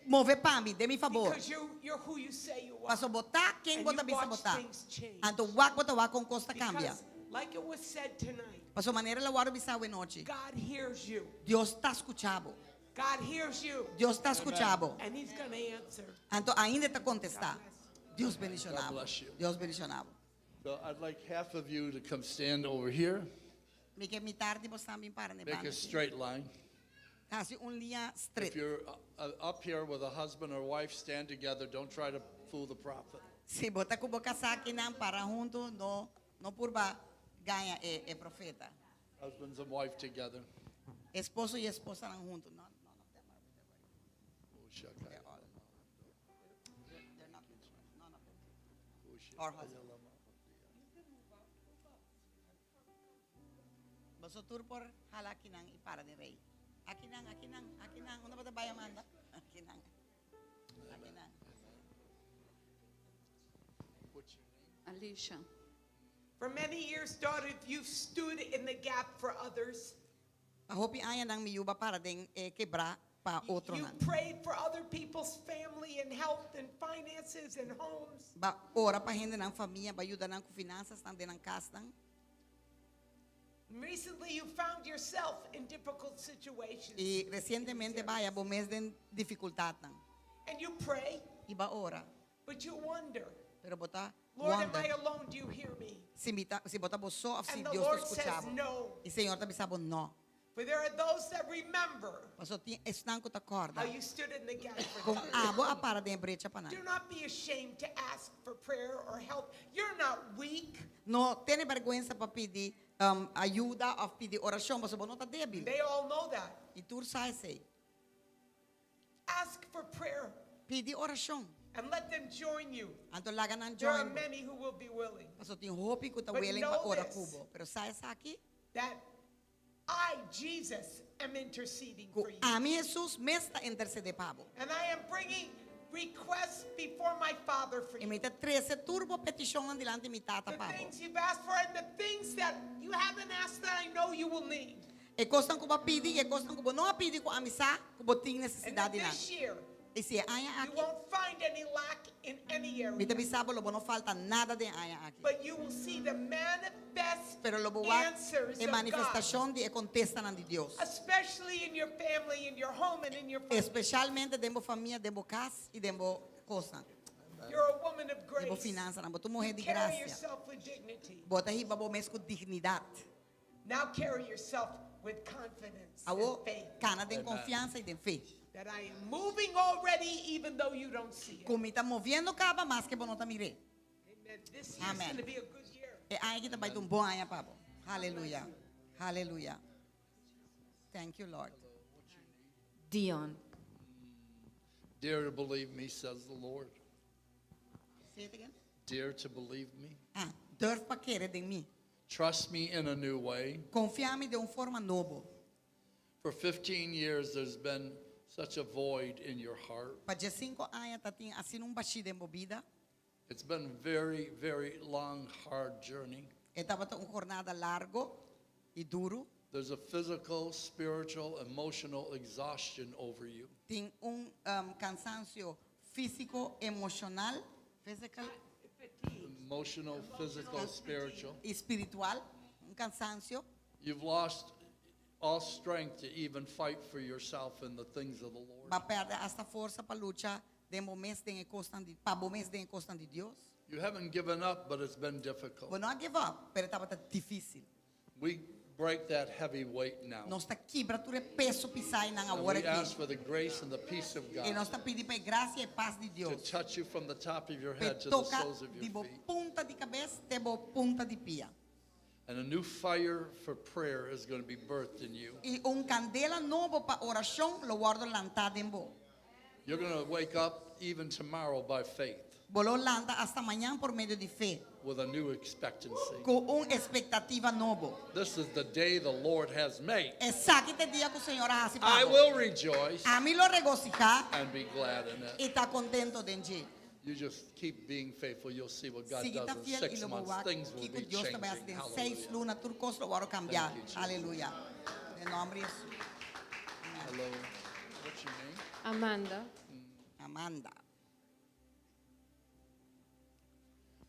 move para mim, de mi favor.
because you're who you say you are.
Paso botar, quem
And
bota
you
bisa
watch
botar.
things change.
Anto wak bota wak com costa cambia.
Because like it was said tonight,
Paso maneira la waro bisa we noche.
God hears you.
Deus está escuchado.
God hears you.
Deus está escuchado.
And He's going to answer.
Anto ainda está contestar. Deus bendicionado.
God bless you.
Deus bendicionado.
So I'd like half of you to come stand over here.
Me que mi tarde vos também para ne
Make a straight line.
Casi linha
If
straight.
you're up here with a husband or wife, stand together. Don't try to fool the prophet.
Se bota com boca saque não para junto, no purba ganha profeta.
Husbands and wife together.
Esposo e esposa não junto. No,
Oh, shaka.
they're not none of them. Or husband. Baso tur por halaki nang ipara de rey. Aki nang. Una ba tayo manda? Aki nang.
What's your name?
Alicia.
For many years, daughter, you've stood in the gap for others.
Ahopi aya nang miyuba para ding quebra pa outro
You
nang.
prayed for other people's family and health and finances and homes.
Ba ora pa hindi ng família, ba ayuda ng finanças nang dinang kastang.
Recently, you found yourself in difficult situations.
E recientemente ba ya bo mes den dificultad nang.
And you pray,
Iba ora,
but you wonder,
pero bota
Lord, am I
wonder.
alone? Do you hear me?
Si bota bo so of si
And the
Dios
Lord
te
says
escuchaba.
no.
E Senhor ta bisabo no.
For there are those that remember
Paso ti esnang ko ta corda.
how you stood in the gap for
Kung
them.
abo a para den brecha pa nang.
Do not be ashamed to ask for prayer or help. You're not weak.
No tiene vergüenza pa pidi ayuda of pidi oração, paso bo no ta débil.
They all know that.
E tur sai sei.
Ask for prayer
Pidi oração.
and let them join you.
Anto laga nang
There are
join.
many who will be willing.
Paso ti hopi ko ta
But
willing
know
pa ora
this.
kubo. Pero sai sa aqui.
That I, Jesus, am interceding
Ku
for you.
ami Jesus mesta intercede pabo.
And I am bringing requests before my Father for
E
you.
me ta 13 turbo petição ang dilante mi tata
The
pabo.
things you've asked for and the things that you haven't asked that I know you will need.
E costan ko ba pidi, e costan ko ba não pidi ko amisa, ko ba ting
And
necessidade
that
lang.
this year,
E se aya
you
aqui,
won't find any lack in any
mi ta
area.
bisabo lo no falta nada de aya aqui.
But you will see the manifest
Pero lo boa
answers
e
of God.
manifestação de e contesta nan de Deus.
Especially in your family, in your home, and in your family.
Especialmente demo família, demo casa e demo costa.
You're a woman of
Demo
grace.
finança, não boto morrer de
Carry
graça.
yourself with dignity.
Bota aí babo mes com dignidade.
Now carry yourself with confidence
Awo
and faith
cana den confiança e den fé.
that I am moving already even though you don't see it.
Como tá movendo caba, mas que bono tá mire.
Amen. This year's
Amen.
going to be a good year.
E aí que tá vai um bom aya pabo. Hallelujah. Hallelujah. Thank you, Lord.
Dion.
Dare to believe me, says the Lord.
Say it again.
Dare to believe me.
Durf pa credere in me.
Trust me in a new way.
Confiami de una forma nuova.
For 15 years, there's been such a void in your heart.
Pa 5 anos tatin assim vacío em vida.
It's been a very, very long, hard journey.
Estava uma jornada largo e duro.
There's a physical, spiritual, emotional exhaustion over you.
Tem cansancio físico, emocional, physical,
Emotional, physical, spiritual.
espiritual, cansancio.
You've lost all strength to even fight for yourself in the things of the Lord.
Va perder esta força para lutar de momentos de costas de Deus.
You haven't given up, but it's been difficult.
Vou não give up, pero estava difícil.
We break that heavy weight now.
Nós está quebra tudo peso pisai na
And
agora
we ask
aqui.
for the grace and the peace of
E
God
nós está pedindo para graça e paz de
to
Deus.
touch you from the top of your
Para
head to the
tocar
soles of
de
your
bo
feet.
ponta de cabeça até bo ponta de pia.
And a new fire for prayer is going to be birthed in you.
E candela novo para oração lo guardo lantada em bo.
You're going to wake up even tomorrow by faith
Bolo landa hasta mañana por medio de fe.
with a new expectancy.
Com expectativa novo.
This is the day the Lord has made.
Exacto dia que o Senhor ha
I
participado.
will rejoice
A mí lo regocijar
and be glad in it.
y está contento de allí.
You just keep being faithful. You'll see what God
Sigue
does
está
in
fiel y
6
lo
months.
boa.
Things will
Que
be
Dios te va a
changing.
hacer en 6
Hallelujah.
lunas, tus cosas lo van a cambiar.
Thank you, Jesus.
Aleluya. En nombre de Jesús.
Hello. What's your name?
Amanda.
Amanda.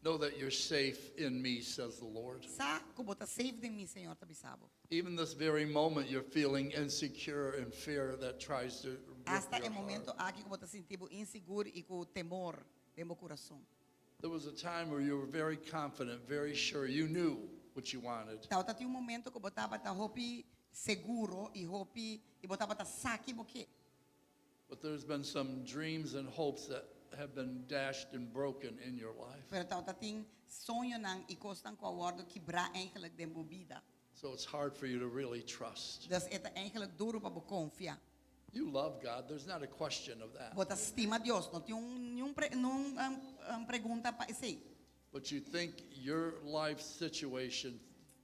Know that you're safe in me, says the Lord.
Sa como está safe de mí, Senhor, te bisabo.
Even this very moment, you're feeling insecure and fear that tries to rip
Hasta
your
el
heart.
momento aqui como está sentindo inseguro e com temor de meu coração.
There was a time where you were very confident, very sure. You knew what you wanted.
Então, tinha momento que eu botava tá hopi seguro e hopi e botava tá saque porque.
But there's been some dreams and hopes that have been dashed and broken in your life.
Pero então, tinha sonho nang e costan com a word quebrar eigenlijk de vida.
So it's hard for you to really trust.
Dus é eigenlijk duro para confiar.
You love God. There's not a question of that.
Bota estima Deus, não tem nenhum pergunta para isso.
But you think your life situation,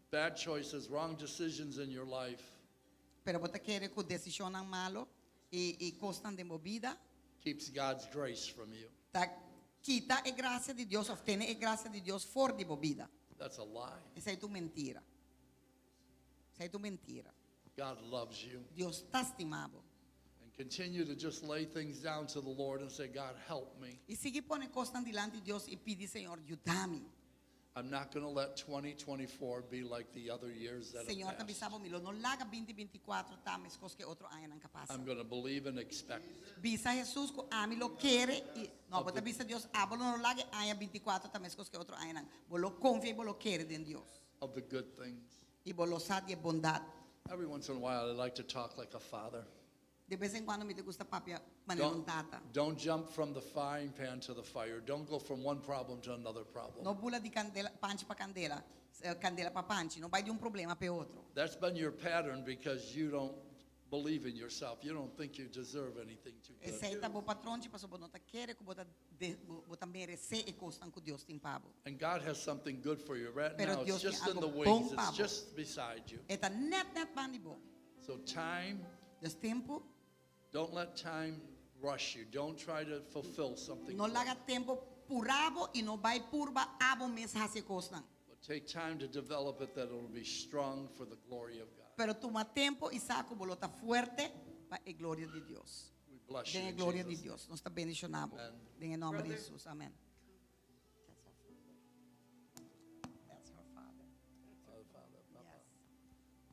bad choices, wrong decisions in your life,
Pero bota querer que decisão malo e costan de vida,
keeps God's grace from you.
tá quita a graça de Deus, obtém a graça de Deus fora de vida.
That's a lie.
Essa é tu mentira. Essa é tu mentira.
God loves you.
Deus está estimado.
And continue to just lay things down to the Lord and say, God, help me.
E seguir pôr costas diante de Deus e pedir, Senhor, ajuda-me.
I'm not going to let 2024 be like the other years that
Senhor,
have
te
passed.
bisabo milo, não larga 2024 tá, mas coisas que outro ano não capaz.
I'm going to believe and expect
Bisa Jesus ko ami lo quere e no, bota bisa Deus, abolo não larga ano 24 tá, mas coisas que outro ano não. Bolo confia e bolo quere de Deus.
of the good things.
E bolo sabe bondade.
Every once in a while, I like to talk like a father.
De vez em quando me te gusta papia maneira tata.
Don't jump from the frying pan to the fire. Don't go from one problem to another problem.
No bula di candela, panci pa candela, candela pa panci, non vai di un problema per otro.
That's been your pattern because you don't believe in yourself. You don't think you deserve anything too
E
good.
sei ta bo patron ci paso bonota quere ko bota merece e costan con Dios timpabo.
And God has something good for you right
Pero
now.
Dios
It's just
tiene
in the
algo
wings.
bom
It's
pavo.
just beside you.
Eta net bandi bo.
So time,
Des tempo,
don't let time rush you. Don't try to fulfill something.
non laga tempo purabo e non vai purba abo mes hase costan.
But take time to develop it that it will be strong for the glory of God.
Pero toma tempo e saco bolota fuerte pa e gloria di Dios.
We bless you.
Den e
in
gloria di
Jesus'
Dios. Nos sta benedicionado.
Amen.
Den e nome di
Brother.
Jesus. Amen. That's her father.
Father, Papa.
Yes.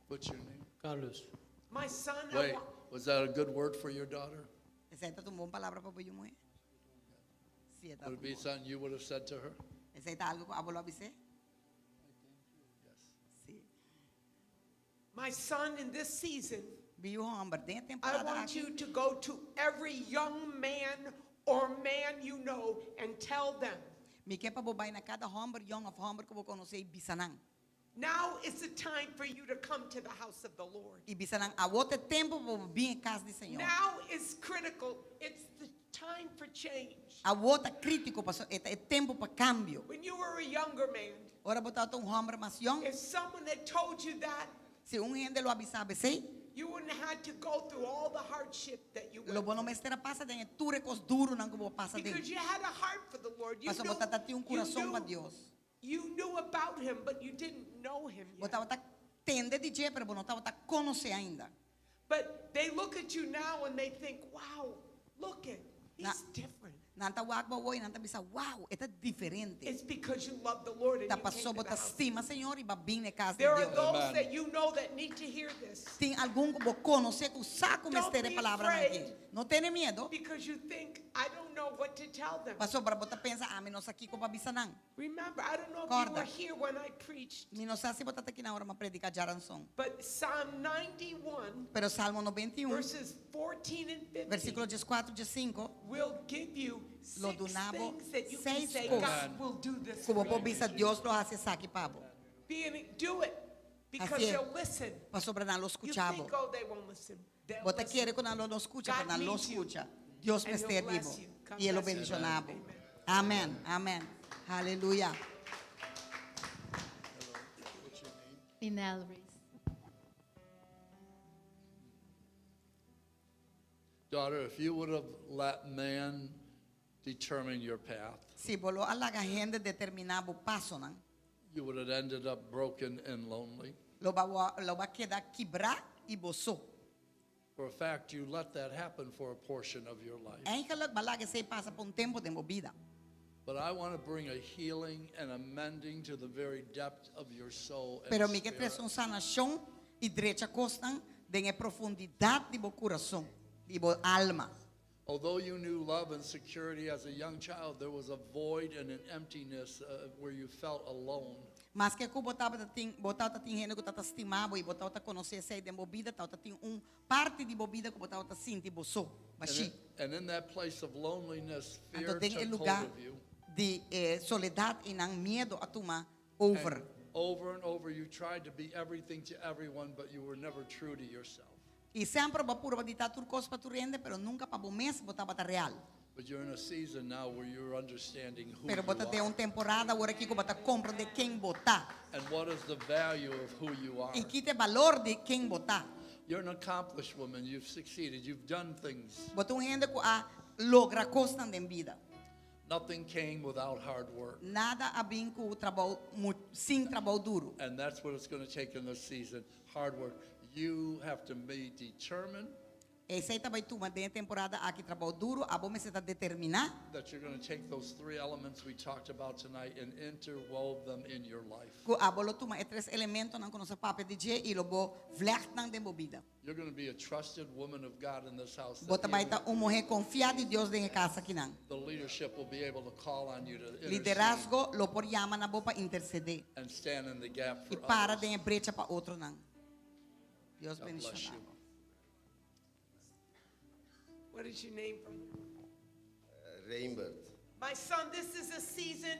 What's your name?
Carlos.
My son, I
Wait,
wa-
was that a good word for your daughter?
Esa é uma boa palavra para o mulher? Sim,
Would it be something you would have said to her?
essa é algo que a abuela disse?
Yes.
Sim.
my son, in this season,
Viu homem, tem a
I
temporada
want
aqui.
you to go to every young man or man you know and tell them,
Me quer para bobai na cada homem, young of homem que eu vou conhecer bisanang.
now is the time for you to come to the house of the Lord.
E bisanang a outro tempo vou vir em casa do Senhor.
Now is critical. It's the time for change.
A outra crítico, pastor, é tempo para cambio.
When you were a younger man,
Ora botava homem mais young,
if someone had told you that,
se gente lo avisava assim,
you wouldn't have had to go through all the hardship that you
lo
went
bono
through.
mestre passa den ture cos duro não que passa den.
Because you had a heart for the Lord. You
Pastor
knew,
botava tinha coração para Deus.
you knew about him, but you didn't know him yet.
Botava tá tende de je, pero não tava tá conhecer ainda.
But they look at you now and they think, wow, look at, he's different.
Nanta wag ba woi, nanta bisa, wow, é diferente.
It's because you love the Lord and
Ta
you came
passou
to the
bota
house.
estima, Senhor, e ba bine casa de
There are
Deus.
those
Amen.
that you know that need to hear this
Tem algum que vou conhecer que saco
Don't
mestre
be
palavra
afraid.
aqui. Não tenha medo.
because you think, I don't know what to tell them.
Pastor para bota pensa, menos aqui ko babisa nang.
Remember, I don't know if
Corda.
you were here when I preached,
Menos assim bota aqui na hora ma predicar jaranson.
but Psalm 91,
Pero Salmo 91,
verses 14 and 15,
versículo 14, 15,
will give you
Lo
6
donavo
things that you can
seis
say,
cosas.
God will do this
como
for you.
pobisa Deus lo hace saki pabo.
Do it, because
Así es.
they'll listen.
Pastor para não lo
You
escuchavo.
think, oh, they won't listen. They'll
Bota
listen.
quiere que não lo escucha,
God
pero não lo
needs you.
escucha. Dios me
And he'll
esté
bless
vivo.
you. God
Y él lo
bless you.
bendicionaba.
Amen.
Amén, amén. Aleluya.
Inel Reese.
Daughter, if you would have let man determine your path,
Si bolo alaga gente determinado paso, nan,
you would have ended up broken and lonely.
lo va quedar quebrar y boço.
For a fact, you let that happen for a portion of your life.
Eigenlijk balaga se passa por tempo de movida.
But I want to bring a healing and a mending to the very depth of your soul and
Pero mi que
spirit.
traz sanação e direita costan de profundidade de bo coração, de bo alma.
Although you knew love and security as a young child, there was a void and an emptiness where you felt alone.
Mas que eu botava tin gente que tata estimava e botava ta conhecer sei de movida, tata tin parte de movida que botava ta sinti boço, baixi.
And in that place of loneliness, fear
Então tem
took
lugar
hold of you.
de soledade e não medo a tomar over.
And over and over, you tried to be everything to everyone, but you were never true to yourself.
E sempre va pura ditar tur cos para tu rende, pero nunca para bom mês botava ta real.
But you're in a season now where you're understanding who
Pero bota de
you are
temporada agora aqui que bota compra de quem botar
and what is the value of who you are.
e que te valor de quem botar.
You're an accomplished woman. You've succeeded. You've done things.
Bota gente que a logra costas de vida.
Nothing came without hard work.
Nada a bem com o trabalho sem trabalho duro.
And that's what it's going to take in this season. Hard work. You have to be determined
Essa aí também toma de temporada aqui trabalho duro, a bom mês está determinar
that you're going to take those three elements we talked about tonight and interwove them in your life.
que a bolo toma três elementos não conoce papo de je e lobo vlecht não de movida.
You're going to be a trusted woman of God in this house. that
Bota vai
even
ta mulher confiada em Deus dentro casa aqui não.
the leadership will be able to call on you to intercede
Liderazgo lo por chama na boa para interceder
and stand in the gap
e
for
para
others.
de brecha para outro não. Deus
God bless you.
bendicionado.
What is your name from?
Rainbird.
My son, this is a season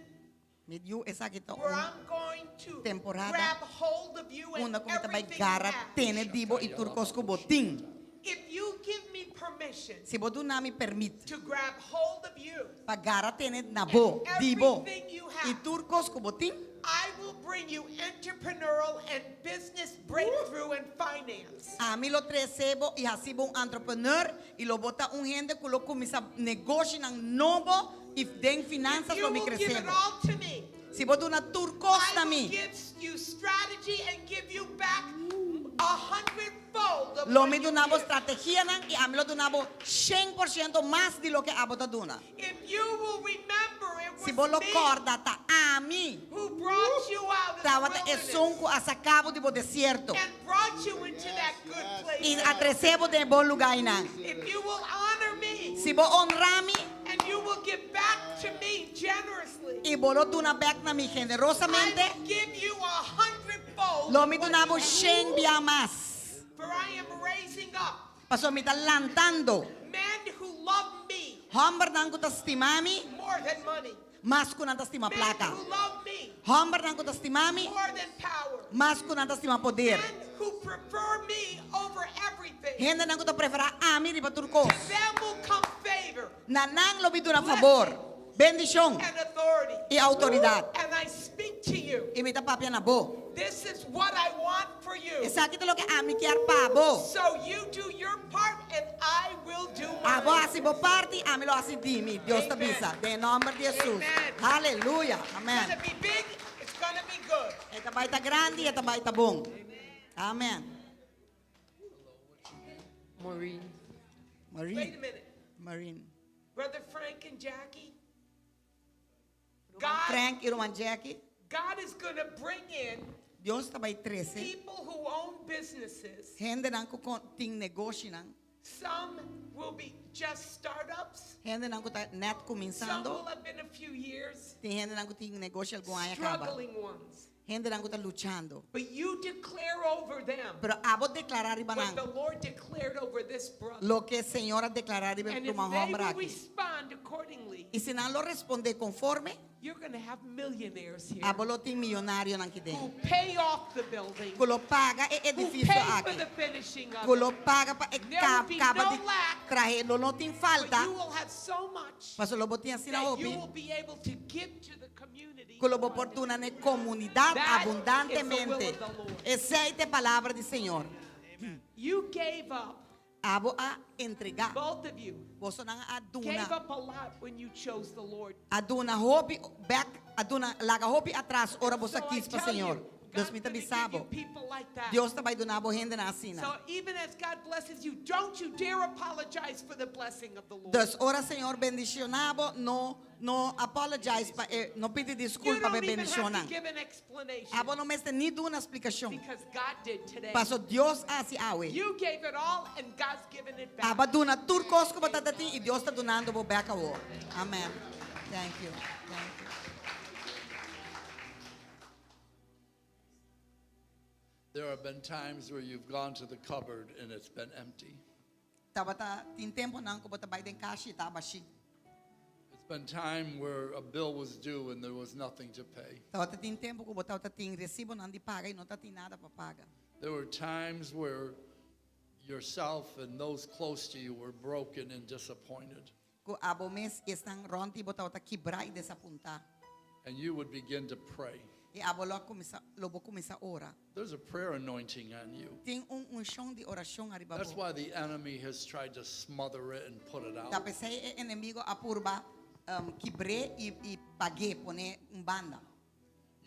Me dio essa aqui tá
where I'm going to
temporada
grab hold of you and
una comita vai
everything you
gara
have.
tene dibo e turcos ko botin.
If you give me permission
Se bodu na me permite
to grab hold of you,
pa gara tene na bo dibo
everything you
e
have,
turcos ko botin.
I will bring you entrepreneurial and business breakthrough and finance.
A mí lo recebo y hasibo un entrepreneur y lo bota un gente que lo comienza negócio ng novo y den finanzas
You
lo mi
will give it
recebo.
all to me.
Si bodu na turcos
I
na
will
mi.
give you strategy and give you back 100-fold of
Lo
what
mi
you
donavo
give.
strategia nang y a mí lo donavo 100% más de lo que abota dona.
If you will remember, it
Si
was
bo lo
me
corda ta a mí.
who brought you out of
Tava
the
e
wilderness
sonco a sacabo de bo desierto.
and brought you into that good place.
Y atrecebo de bom lugar nang.
If you will honor me
Si bo honra mi
and you will give back to me generously,
y bo lo dona back na mi
I
generosamente,
will give you 100-fold.
lo
of
mi
what
donavo
you have.
100 bia más.
For I am raising up
Paso mi ta lantando.
men who love me
Hombre nang ko ta stimami,
more than money.
mas ko nang ta stima
Men
plata.
who love me
Hombre nang ko ta stimami,
more than power.
mas ko nang ta stima poder.
Men who prefer me over everything.
Gente nang ko ta prefera a mi riba turcos.
To them will come favor.
Nanang lo biduna favor, bendición
and authority.
y autoridad.
And I speak to you.
Y mita papia na bo.
This is what I want for you.
Esa kita lo que ami kiar pabo.
So you do your part and I will do
Abo
mine.
asi bo party, ami lo asi dimi. Dios te
Amen.
bisa. De nombre de Jesús.
Amen.
Aleluya.
It's
Amen.
going to be big. It's going to be good.
Esta baita grande, esta baita bom. Amen.
Maureen. Wait a
Marine.
minute.
Marine.
Brother Frank and Jackie. God,
Frank y Roman Jackie.
God is going to bring in
Dios ta bai 13.
people who own businesses.
Gente nang ko ting negosyo nang.
Some will be just startups.
Gente nang ko ta net
Some
começando.
will have been a few years.
Tem gente nang ko ting negosyo algo ay acaba.
Struggling ones.
Gente nang ko ta luchando.
But you declare over them
Pero abo declarar iba
what the
nang.
Lord declared over this brother.
Lo que el Señor ha declarado iba
And
tu
if
mga
they
hombre
will
aquí.
respond accordingly,
Y si nang lo responde conforme,
you're going to have millionaires here
abo lo ting milyonario nang
who
kide.
pay off the building,
Kulo paga e
who
edificio
pay for
aquí.
the finishing of
Kulo
it.
paga pa e
There will be
kaba
no
di
lack,
traje lo no ting
but
falta.
you will have so much
Paso lo botian
that
sinaopi.
you will be able to give to the community.
Con la oportunidad de comunidad
That
abundantemente.
is the will of the Lord.
Aceite palabra del Señor.
You gave up,
Abo a entregar.
both of you,
Vos nang
gave
aduna.
up a lot when you chose the Lord.
Aduna hopi back. Aduna laga hopi atrás. Ora vos
So I
aqui pa
tell
Señor.
you,
Dios
God's
me
gonna give you
bisabo.
people like that.
Dios te vai donar bo gente na asina.
So even as God blesses you, don't you dare apologize for the blessing of the Lord.
Dos ora Señor bendicionabo. No apologize pa no pide
You
desculpa
don't
be
even have
bendicionan.
to give an explanation
Abo no me este ni do una explicación.
because God did today.
Paso Dios así awe.
You gave it all and God's given it back.
Aba duna turcos ko batatati e Dios ta donando bo back awo. Amen. Thank you. Thank you.
There have been times where you've gone to the cupboard and it's been empty.
Tabata tin tempo nang ko bata bay den kashi tabashi.
It's been time where a bill was due and there was nothing to pay.
Tabata tin tempo ko bata tin resibo nang di paga no ta tin nada pa paga.
There were times where yourself and those close to you were broken and disappointed.
Ko abo mes estang ronti bota ta kibra y desapunta.
And you would begin to pray.
E abo lobo kumisa ora.
There's a prayer anointing on you.
Ting unsyong di orasyon arriba
That's
bo.
why the enemy has tried to smother it and put it out.
Tapos say enemigo apurba kibre y page pone un banda.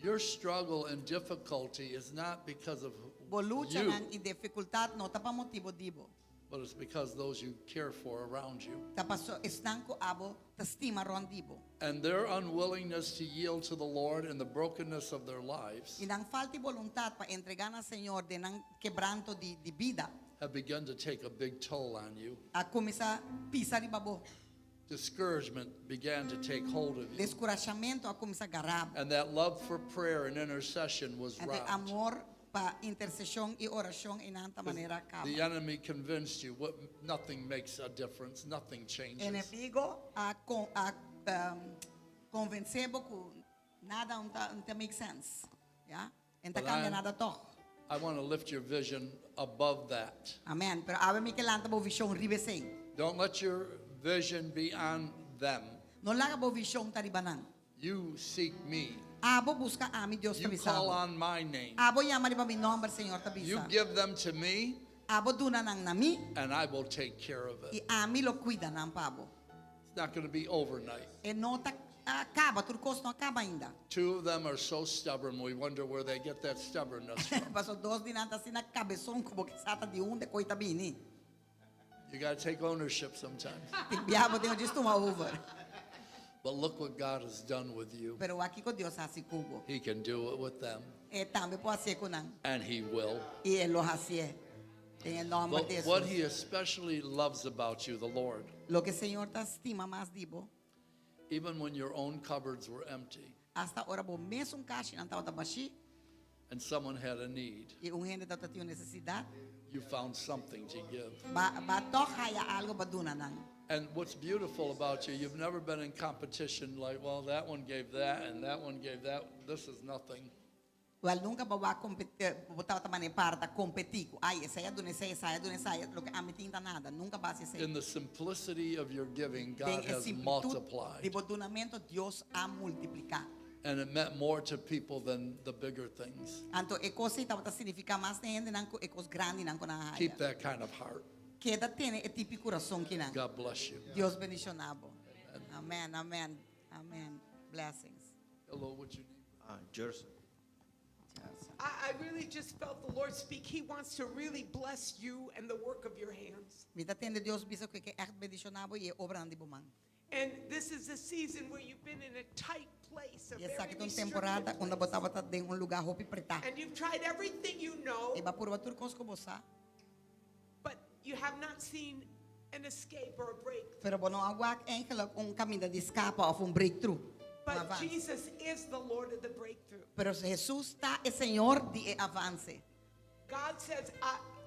Your struggle and difficulty is not because of
Bolucha
you,
nang i dificultad no tapa motivo dibo.
but it's because those you care for around you.
Tapos estang ko abo tastima ron dibo.
And their unwillingness to yield to the Lord and the brokenness of their lives
Inang falti voluntad pa entregar al Señor de nang quebranto di vida.
have begun to take a big toll on you.
A kumisa pisa ribabo.
Discouragement began to take hold of you.
Descouragamiento a kumisa garab.
And that love for prayer and intercession was
Ante
robbed.
amor pa intercesión y oración inanta manera acaba.
The enemy convinced you nothing makes a difference, nothing changes.
Enemigo convencebo que nada unta make sense. Ya? Enta
But
cambia
I'm-
nada to.
I want to lift your vision above that.
Amen. Pero ave mi kelanta bo vision ribesei.
Don't let your vision be on them.
No laga bo vision taribanan.
You seek me.
Abo busca a mi Dios
You call
tabisado.
on my name.
Abo llama riba mi nombre Señor
You
tabisa.
give them to me,
Abo duna nang nami
and I will take care of
y
it.
a mi lo cuida nang pabo.
It's not going to be overnight.
E no ta acaba, turcos no acaba ainda.
Two of them are so stubborn, we wonder where they get that stubbornness from.
Paso dos dinanta sina cabezón como que sata di unde coita bini.
You got to take ownership sometimes.
Tibiabo tenho disto uma over.
But look what God has done with you.
Pero aqui com Deus assim cubo.
He can do it with them,
E também pode ser com nang.
and He will.
E ele lo hace. Em el nome
But
de
what
Jesus.
He especially loves about you, the Lord,
Lo que o Senhor ta estima mais dibo.
even when your own cupboards were empty
Hasta ora bo mesmo caixa não tava baixi.
and someone had a need,
E gente tava tinha necessidade.
you found something to give.
Ba toca ya algo ba duna nang.
And what's beautiful about you, you've never been in competition like, well, that one gave that and that one gave that. This is nothing.
Well, nunca bawa competir, botar outra maneira para competir. Ai, essa é do nessa, essa é do nessa, lo que a mim tinha nada, nunca base esse.
In the simplicity of your giving, God has multiplied.
De bodunamento Deus a multiplicar.
And it meant more to people than the bigger things.
Anto e coisa estava significa mais nende nanco e coisa grande nanco na haya.
Keep that kind of heart.
Queda tiene e tipo coração que nanco.
God bless you.
Deus bendicionado. Amen, amen, amen. Blessings.
Hello, what's your name?
Jersey.
I really just felt the Lord speak. He wants to really bless you and the work of your hands.
Vida tende Deus bisa que echt bendicionado e obra ande bomang.
And this is the season where you've been in a tight place, a
E
very
essa aqui é uma
restricted
temporada quando
place.
botava tá em lugar roupa preta.
And you've tried everything you know,
E va por batur cos como sa.
but you have not seen an escape or a break.
Pero bueno, agua eigenlijk caminho de escapa of breakthrough.
But Jesus is the Lord of the breakthrough.
Pero Jesús está el Señor de avance.
God says,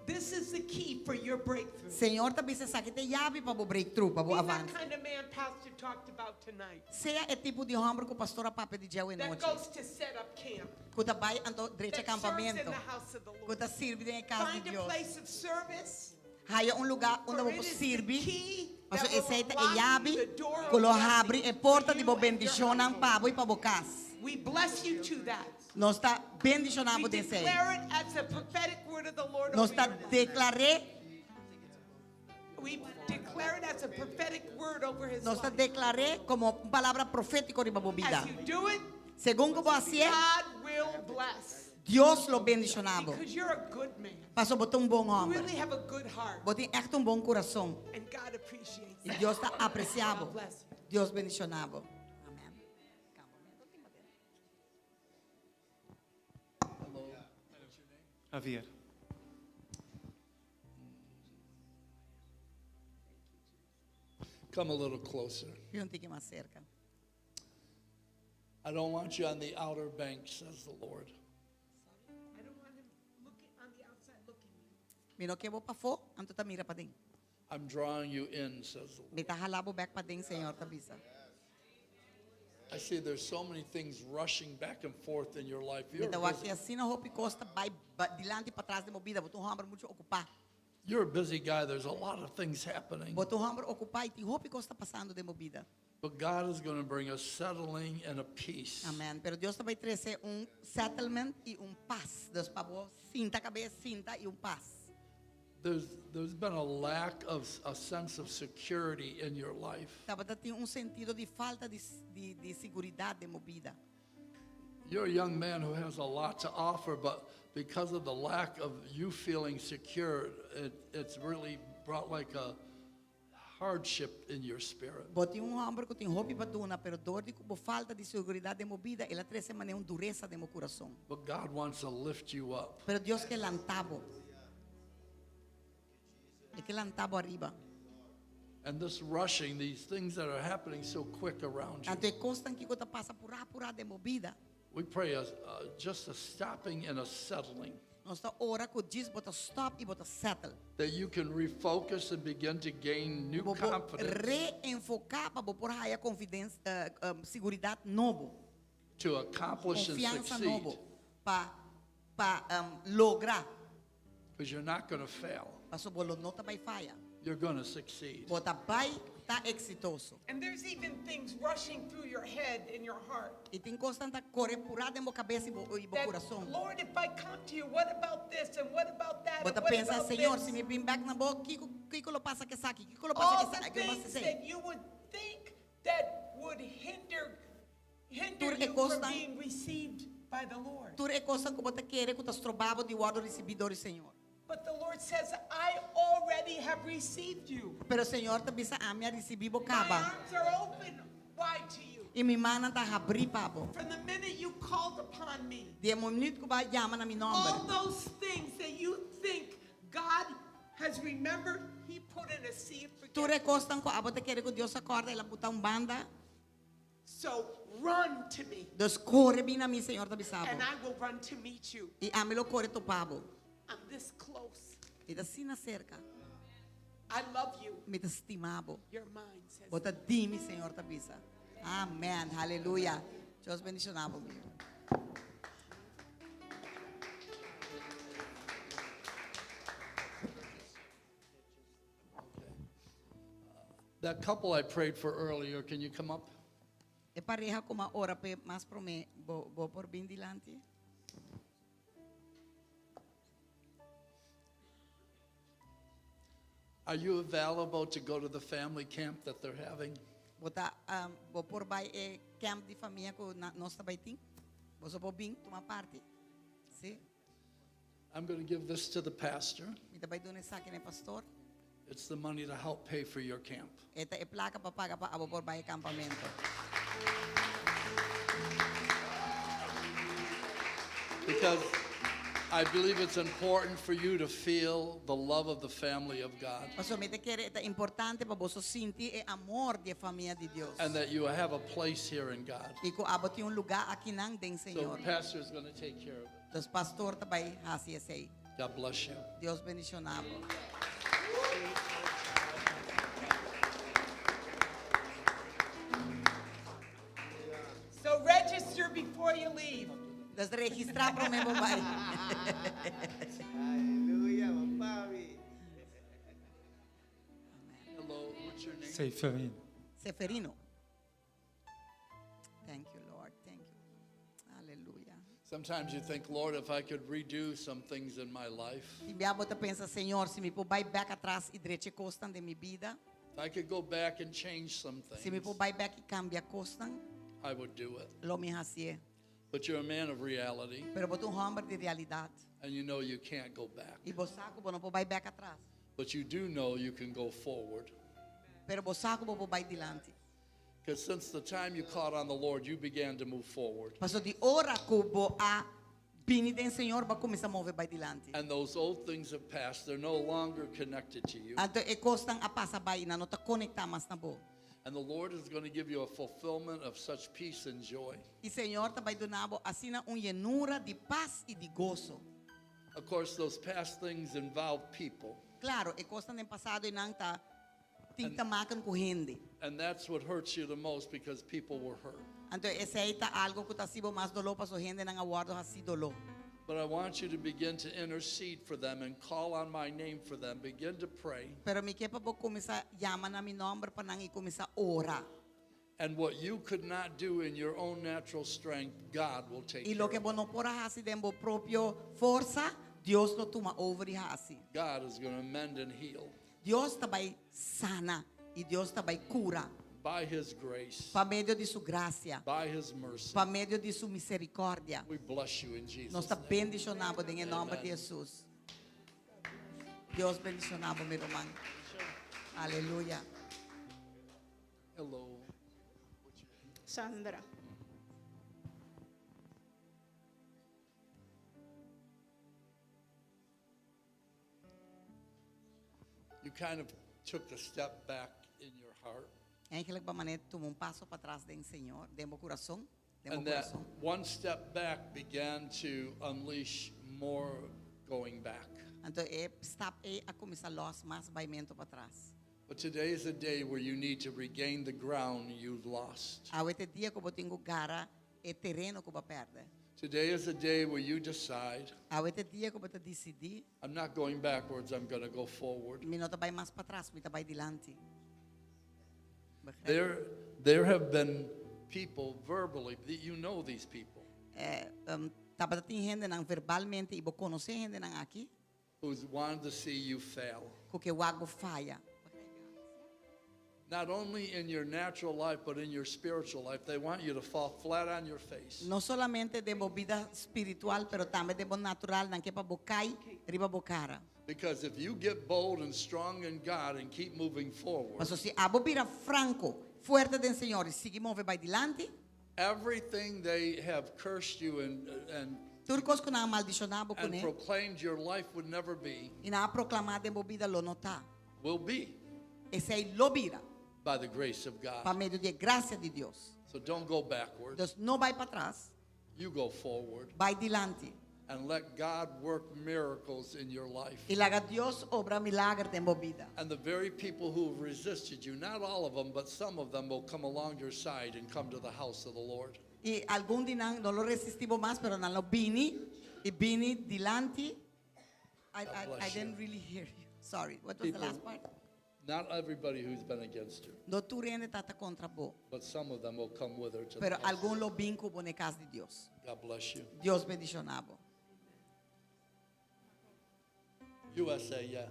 this is the key for your breakthrough.
Señor também se sabe te chave para o breakthrough, para o
Be that
avance.
kind of man Pastor talked about tonight.
Seja o tipo de homem que o pastor Papa de dia e
That
noite.
goes to set up camp.
Que tá vai ando direito
That serves in
acampamento.
the house of the
Que
Lord.
tá sirve em casa de
Find a
Deus.
place of service.
Haya lugar onde
For
você
it is the
sirve.
key
Mas
that will
essa é a
unlock
chave
the door of
que lo
blessing
abre e
for
porta
you
de bo
and your
bendicionam
household.
para e para o casa.
We bless you to that.
Nós está
We
bendicionado de ser.
declare it as a prophetic word of the Lord
Nós
over
está
your life.
declaré,
We declare it as a prophetic word over his
nós está
life.
declaré como palavra profética de uma vida.
As you do it,
Segundo como assim,
God will bless.
Deus lo bendicionado.
Because you're a good man.
Passou botar bom
You
homem.
really have a good heart.
Botem echt bom coração.
And God appreciates
E
that.
Deus está apreciado.
God bless you.
Deus bendicionado. Amém.
Javier.
Come a little closer.
E um tique mais cerca.
I don't want you on the outer bank, says the Lord.
I don't want him looking on the outside looking in.
Mino que vou para fora, anto tá mira para dentro.
I'm drawing you in, says the Lord.
Me tá halabo back para dentro, Senhor, tá bisa.
I see there's so many things rushing back and forth in your life.
Me tá aqui assim na roupa costa, vai dilante para trás de movida, botou homem muito ocupado.
You're a busy guy. There's a lot of things happening.
Botou homem ocupado e tem roupa costa passando de movida.
But God is going to bring a settling and a peace.
Amém. Pero Deus vai trazer settlement e paz. Deus pagou cinta cabeça, cinta e paz.
There's been a lack of a sense of security in your life.
Tava tem sentido de falta de segurança de movida.
You're a young man who has a lot to offer, but because of the lack of you feeling secure, it's really brought like a hardship in your spirit.
Botem homem que tem roupa para duna, pero dor de como falta de segurança de movida, ela traz maneira dureza de meu coração.
But God wants to lift you up.
Pero Deus que lantabo. É que lantabo arriba.
And this rushing, these things that are happening so quick around you,
Anto é constant que você passa por de movida.
we pray just a stopping and a settling,
Nós está ora que diz bota stop e bota settle.
that you can refocus and begin to gain new
Bobo
confidence
reenfocar para por haya confidência, segurança novo,
to accomplish and
confiança
succeed,
novo para lograr.
because you're not going to fail.
Passo bolo nota vai falha.
You're going to succeed.
Bota vai tá exitoso.
And there's even things rushing through your head and your heart.
E tem constante correr purada em meu cabeça e meu
That,
coração.
Lord, if I come to you, what about this and what about that?
Bota
and what
pensa,
about
Senhor,
this?
se me bring back na boca, que lo passa que saque? Que lo
All
passa
the
que
things
saque?
that you would think that would hinder
Tur
you from
costa-
being received by the Lord.
Tudo é coisa que você quer que você trobava de guarda recebidor, Senhor.
But the Lord says, I already have received you.
Pero o Senhor também sa a recebi
My
bocaba.
arms are open wide to you.
E minha mana tá abrir pabo.
From the minute you called upon me,
De momento que vai chamar na meu
all
nome.
those things that you think God has remembered, He put in a sea of
Tudo é
forgiveness.
coisa que você quer que Deus acorda e ela botar banda.
So run to me,
Deus corre bem na mim, Senhor, também sabe.
and I will run to meet you.
E a me lo corre tu pabo.
I'm this close.
E assim na cerca.
I love you.
Me te estimabo.
Your mind says.
Bota dime, Senhor, tabisa. Amém. Aleluia. Deus bendicionado.
That couple I prayed for earlier, can you come up?
E pareja como ora pe mas pro me bo por bin dilante.
Are you available to go to the family camp that they're having?
Bota bo por bai e camp di família ko nós também tem. Você pode vir tomar parte. Sim.
I'm going to give this to the pastor.
E também dou nessa aqui né pastor.
It's the money to help pay for your camp.
Esta é placa para pagar para abo por bai acampamento.
Because I believe it's important for you to feel the love of the family of God.
Pastor, me te quer é importante para você sentir o amor da família de Deus.
And that you have a place here in God.
E que abo tem lugar aqui nang den
So
Senhor.
the pastor is going to take care of it.
Dos pastor também assim sei.
God bless you.
Deus bendicionado.
So register before you leave.
Des registrar para me bobai.
Hello, what's your name?
Seferin.
Seferino. Thank you, Lord. Thank you. Hallelujah.
Sometimes you think, Lord, if I could redo some things in my life,
E minha bota pensa, Senhor, se me pôr back atrás e direito costam de minha vida,
if I could go back and change some
se me pôr
things,
back e cambia costam,
I would do it.
lo me hacie.
But you're a man of reality,
Pero boto homem de realidade.
and you know you can't go back.
E bo saco bo não pôr back atrás.
But you do know you can go forward.
Pero bo saco bo pôr dilante.
Because since the time you caught on the Lord, you began to move forward.
Passo de ora que bo a bini den Senhor ba começar a mover dilante.
And those old things have passed. They're no longer connected to you.
Anto e costam a passa bai na nota conectar mas na bo.
And the Lord is going to give you a fulfillment of such peace and joy.
E Senhor também do nabo assina llenura de paz e de gozo.
Of course, those past things involve people.
Claro, e costam em passado e não tá tinta macan com gente.
And that's what hurts you the most because people were hurt.
Anto esse aí tá algo que tá sibo mais dolor para sua gente não aguardo assim dolor.
But I want you to begin to intercede for them and call on my name for them. Begin to pray.
Pero me quer para começar chama na mi nome para não começar orar.
And what you could not do in your own natural strength, God will take
E
care
lo que
of.
bo não pora hasi den bo proprio força, Deus lo toma over e hasi.
God is going to mend and heal
Deus também sana e Deus também cura.
by His grace,
Para meio de sua graça,
by His mercy.
para meio de sua misericórdia.
We bless you in Jesus'
Nós está
name.
bendicionado em nome de Jesus. Deus bendicionado, meu irmão. Aleluia.
Hello.
Sandra.
You kind of took a step back in your heart.
Eigenlijk ba manet tomou passo para trás do Senhor, de meu coração, de meu
And that
coração.
one step back began to unleash more going back.
Então stap a começar los mais baimento para trás.
But today is a day where you need to regain the ground you've lost.
Awete dia que eu tenho gara e terreno que eu perde.
Today is a day where you decide,
Awete dia que eu decidi,
I'm not going backwards, I'm going to go forward.
me não vai mais para trás, me vai dilante.
There have been people verbally, you know these people,
Taba tem gente não verbalmente e vou conhecer gente não aqui,
who's wanted to see you fail.
porque o água falha.
Not only in your natural life, but in your spiritual life. They want you to fall flat on your face.
Não solamente de vida espiritual, pero também de natural, não que para bocai, riba bocara.
Because if you get bold and strong in God and keep moving forward,
Mas se abo vira franco, fuerte do Senhor e sigue move vai dilante,
everything they have cursed you and
tudo coisa que não maldicionava com ele,
proclaimed your life would never be,
e não proclamar de vida lo nota.
will be
Esse aí lo vira,
by the grace of
para
God.
meio de graça de Deus.
So don't go backwards.
Deus não vai para trás,
You go forward
vai dilante.
and let God work miracles in your life.
E laga Deus obra milagre de vida.
And the very people who have resisted you, not all of them, but some of them will come along your side and come to the house of the Lord.
E algum dia não lo resistimos mais, pero não lo bini, e bini dilante. I
bless
didn't
you.
really hear you. Sorry. What was the
People-
last part?
Not everybody who's been against you,
No tu rende tata contra bo.
but some of them will come with her to the
Pero
house.
algún lo vinco bo ne casa de Dios.
God bless you.
Dios bendicionabo.
USA, yeah.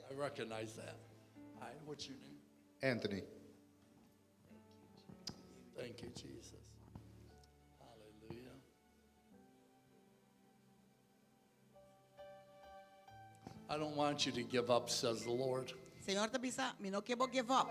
I recognize that. All right, what's your name?
Anthony.
Thank you, Jesus. Hallelujah. I don't want you to give up, says the Lord.
Señor te bisa, mi no quiero give up.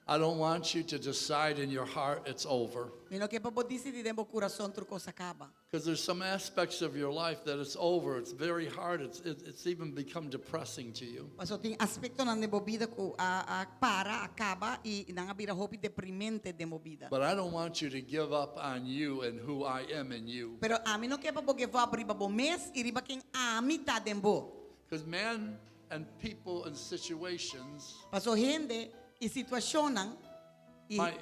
I don't want you to decide in your heart it's over.
Mi no quiero bo decidir en bo coração tu cosa acaba.
Because there's some aspects of your life that it's over. It's very hard. It's even become depressing to you.
Paso ting aspecto na nebo vida ko para acaba y nanga bira hopi deprimente de movida.
But I don't want you to give up on you and who I am in you.
Pero a mi no quiero bo give up riba bo mes y riba king a mitad dembo.
Because man and people and situations
Paso gente y situacionan y
might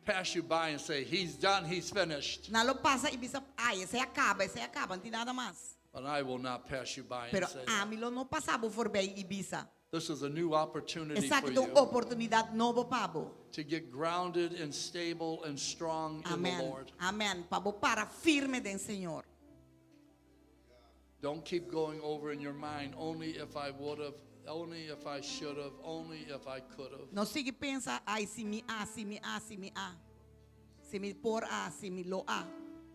pass you by and say, he's done, he's finished.
na lo pasa y bisa ay ese acaba, não tem nada mais.
But I will not pass you by and
Pero
say
a
that.
mi lo no pasabo for bem y bisa.
This is a new opportunity for
Exacto,
you
oportunidad novo pabo.
to get grounded and stable and strong in the
Amen.
Lord.
Amen. Pabo para firme den Señor.
Don't keep going over in your mind, only if I would have, only if I should have, only if I could have.
No sigue pensa, ay si mi a, si mi a, si mi a. Si mi por a, si mi lo a.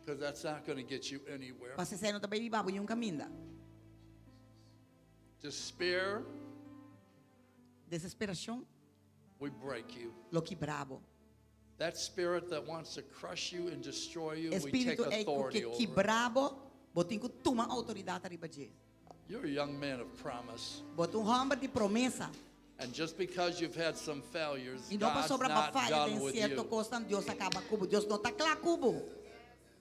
Because that's not going to get you anywhere.
Pase sa no ta baby babo yung caminda.
Despair,
Desesperación,
we break you.
lo que bravo.
That spirit that wants to crush you and destroy you, we take
Espírito é
authority
que
over.
que bravo, botin ko tuma autoridade arriba de.
You're a young man of promise.
Botum homem de promessa.
And just because you've had some failures,
E não
God's
passou para
not
falha
done
tem
with
certo
you.
costa, Deus acaba cubo. Deus não tá claro cubo.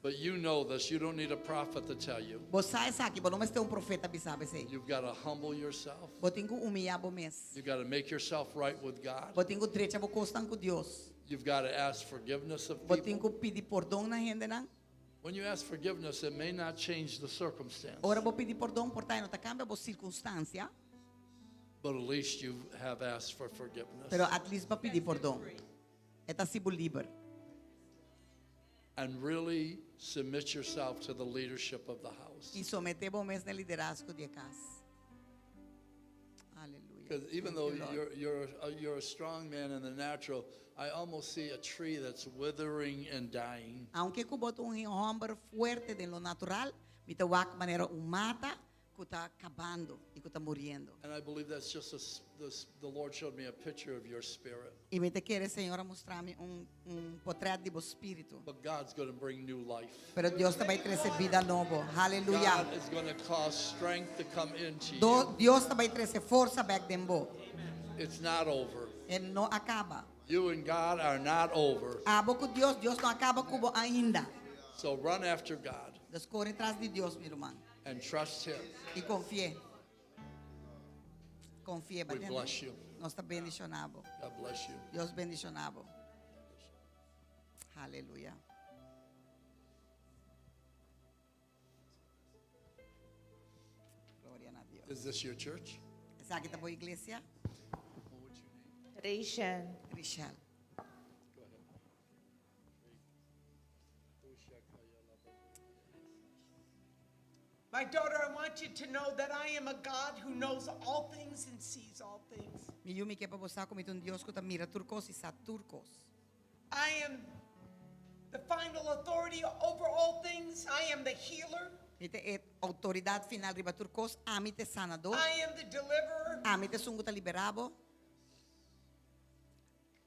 But you know this. You don't need a prophet to tell you.
Você sabe que não mais tem profeta bisabe sei.
You've got to humble yourself.
Botin ko humilhar bo mes.
You've got to make yourself right with God.
Botin ko trecha bo costan com Deus.
You've got to ask forgiveness of
Botin
people.
ko pedir perdão na gente não.
When you ask forgiveness, it may not change the circumstance,
Ora bo pedir perdão por tá não tá cambia bo circunstância,
but at least you have asked for forgiveness.
pero at least ba pedir perdão. Eta sibo liber.
And really submit yourself to the leadership of the house.
E someter bo mes na liderazgo de casa. Aleluia.
Because even
Thank
though
you, Lord.
you're a strong man in the natural, I almost see a tree that's withering and dying.
Aunque ku boto homem fuerte de lo natural, mita wak manera mata, ku tá acabando e ku tá muriendo.
And I believe that's just the Lord showed me a picture of your spirit.
E me te quer Senhor mostrar-me portrait de bo espírito.
But God's going to bring new life.
Pero Deus também trazer vida novo. Aleluia.
God is going to cause strength to come into you.
Deus também trazer força back dembo.
It's not over.
Ele não acaba.
You and God are not over.
Abo com Deus, Deus não acaba cubo ainda.
So run after God
Deus corre atrás de Deus, meu irmão.
and trust Him.
E confie. Confie,
We
batendo.
bless you.
Nós está bendicionado.
God bless you.
Deus bendicionado. Aleluia. Glória a Deus.
Is this your church?
Essa aqui tá boa igreja?
What would you name?
Rachel.
Richel.
Go ahead.
My daughter, I want you to know that I am a God who knows all things and sees all things.
Mi yumi que pa bosa como um Deus que tá mira turcos e sa turcos.
I am the final authority over all things. I am the healer.
Ite é autoridade final riba turcos, amite sanador,
I am the deliverer.
amite sungo tá liberado,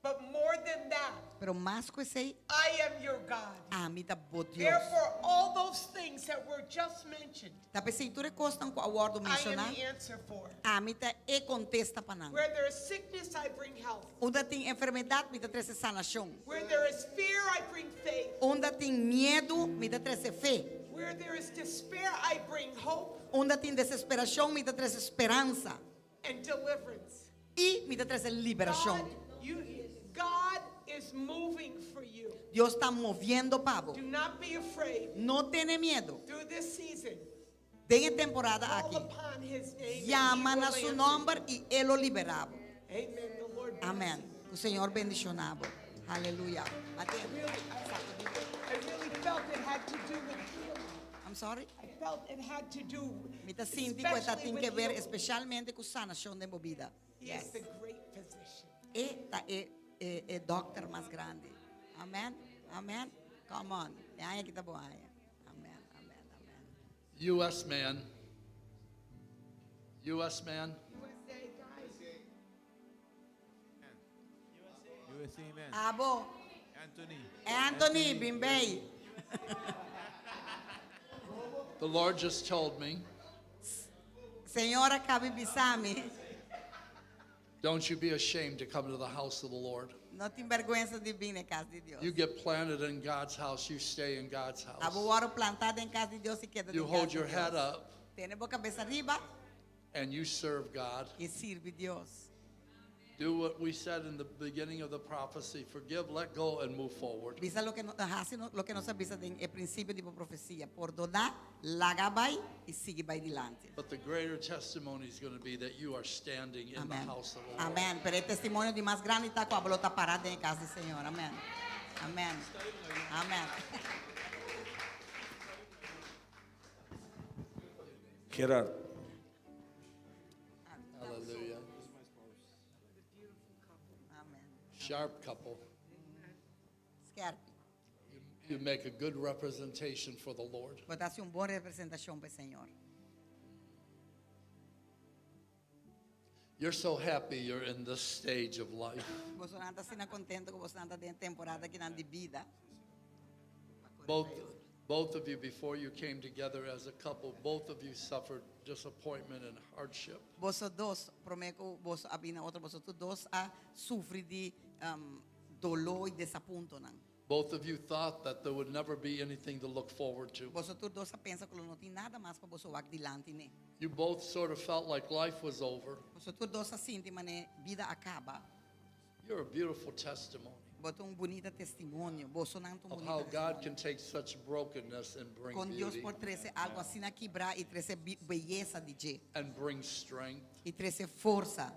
But more than that,
pero mais que sei,
I am your God.
amita bo Deus.
Therefore, all those things that were just mentioned,
Tá pensei tu recostam com a word
I am
mencionar,
the answer for.
amita e contesta panang.
Where there is sickness, I bring health.
Onde tem enfermidade, me dá treze sanação.
Where there is fear, I bring faith.
Onde tem medo, me dá treze fé.
Where there is despair, I bring hope
Onde tem desesperação, me dá treze esperança.
and deliverance.
E me dá treze liberação.
God is moving for you.
Deus está movendo, pavo.
Do not be afraid.
Não tenha medo.
Through this season,
Tem temporada
Call
aqui.
upon his name. and he
Llaman
will
a su
answer.
nombre y él lo liberaba.
Amen. The Lord bless
Amén.
you.
O Senhor bendicionava. Aleluia.
I really felt it had to do with healing.
I'm sorry?
I felt it had to do
Mita sinti ko ita
especially
tem
with
que ver
healing.
especialmente com sanação de movida.
He is the great physician.
Esta é doctor mais grande. Amém? Amém? Come on. Aí que tá bom. Amém. Amém. Amém.
U.S. man. U.S. man.
USA man.
Abo.
Anthony.
Anthony Bimbay.
The Lord just told me,
Senhora Kabibisami.
don't you be ashamed to come to the house of the Lord.
Não tem vergonha de vir na casa de Deus.
You get planted in God's house, you stay in God's house.
Abo oro plantado em casa de Deus e queda
You
de
hold
casa
your
de
head
Deus.
up
Tiene a cabeça arriba
and you serve God.
e sirve Deus.
Do what we said in the beginning of the prophecy, forgive, let go, and move forward.
Visa lo que nos avisa en el principio de la profecía. Perdonar, larga vai y sigue vai dilante.
But the greater testimony is going to be that you are standing in the
Amén.
house of the Lord.
Amén. Pero el testimonio de más grande está cuando está parado en casa del Señor. Amén. Amén. Amén.
Gerard.
Hallelujah.
Amén.
Sharp couple.
Scarpi.
You make a good representation for the Lord.
Vos hace una buena representación para el Señor.
You're so happy you're in this stage of life.
Vos no andas sino contento que vos andas en temporada que de vida.
Both of you, before you came together as a couple, both of you suffered disappointment and hardship.
Vos dos, prometo, vos abina otro, vos dos a sufrir de dolor y desapunto.
Both of you thought that there would never be anything to look forward to.
Vos dos pensa que não tem nada mais para vos adelante, né?
You both sort of felt like life was over.
Vos dos assim, de maneira vida acaba.
You're a beautiful testimony
Vos bonito testemunho, vos não
of
bonito.
how God can take such brokenness and bring
Com Deus
beauty
por trazer algo assim a quebrar e trazer beleza de Deus
and bring strength.
e trazer força.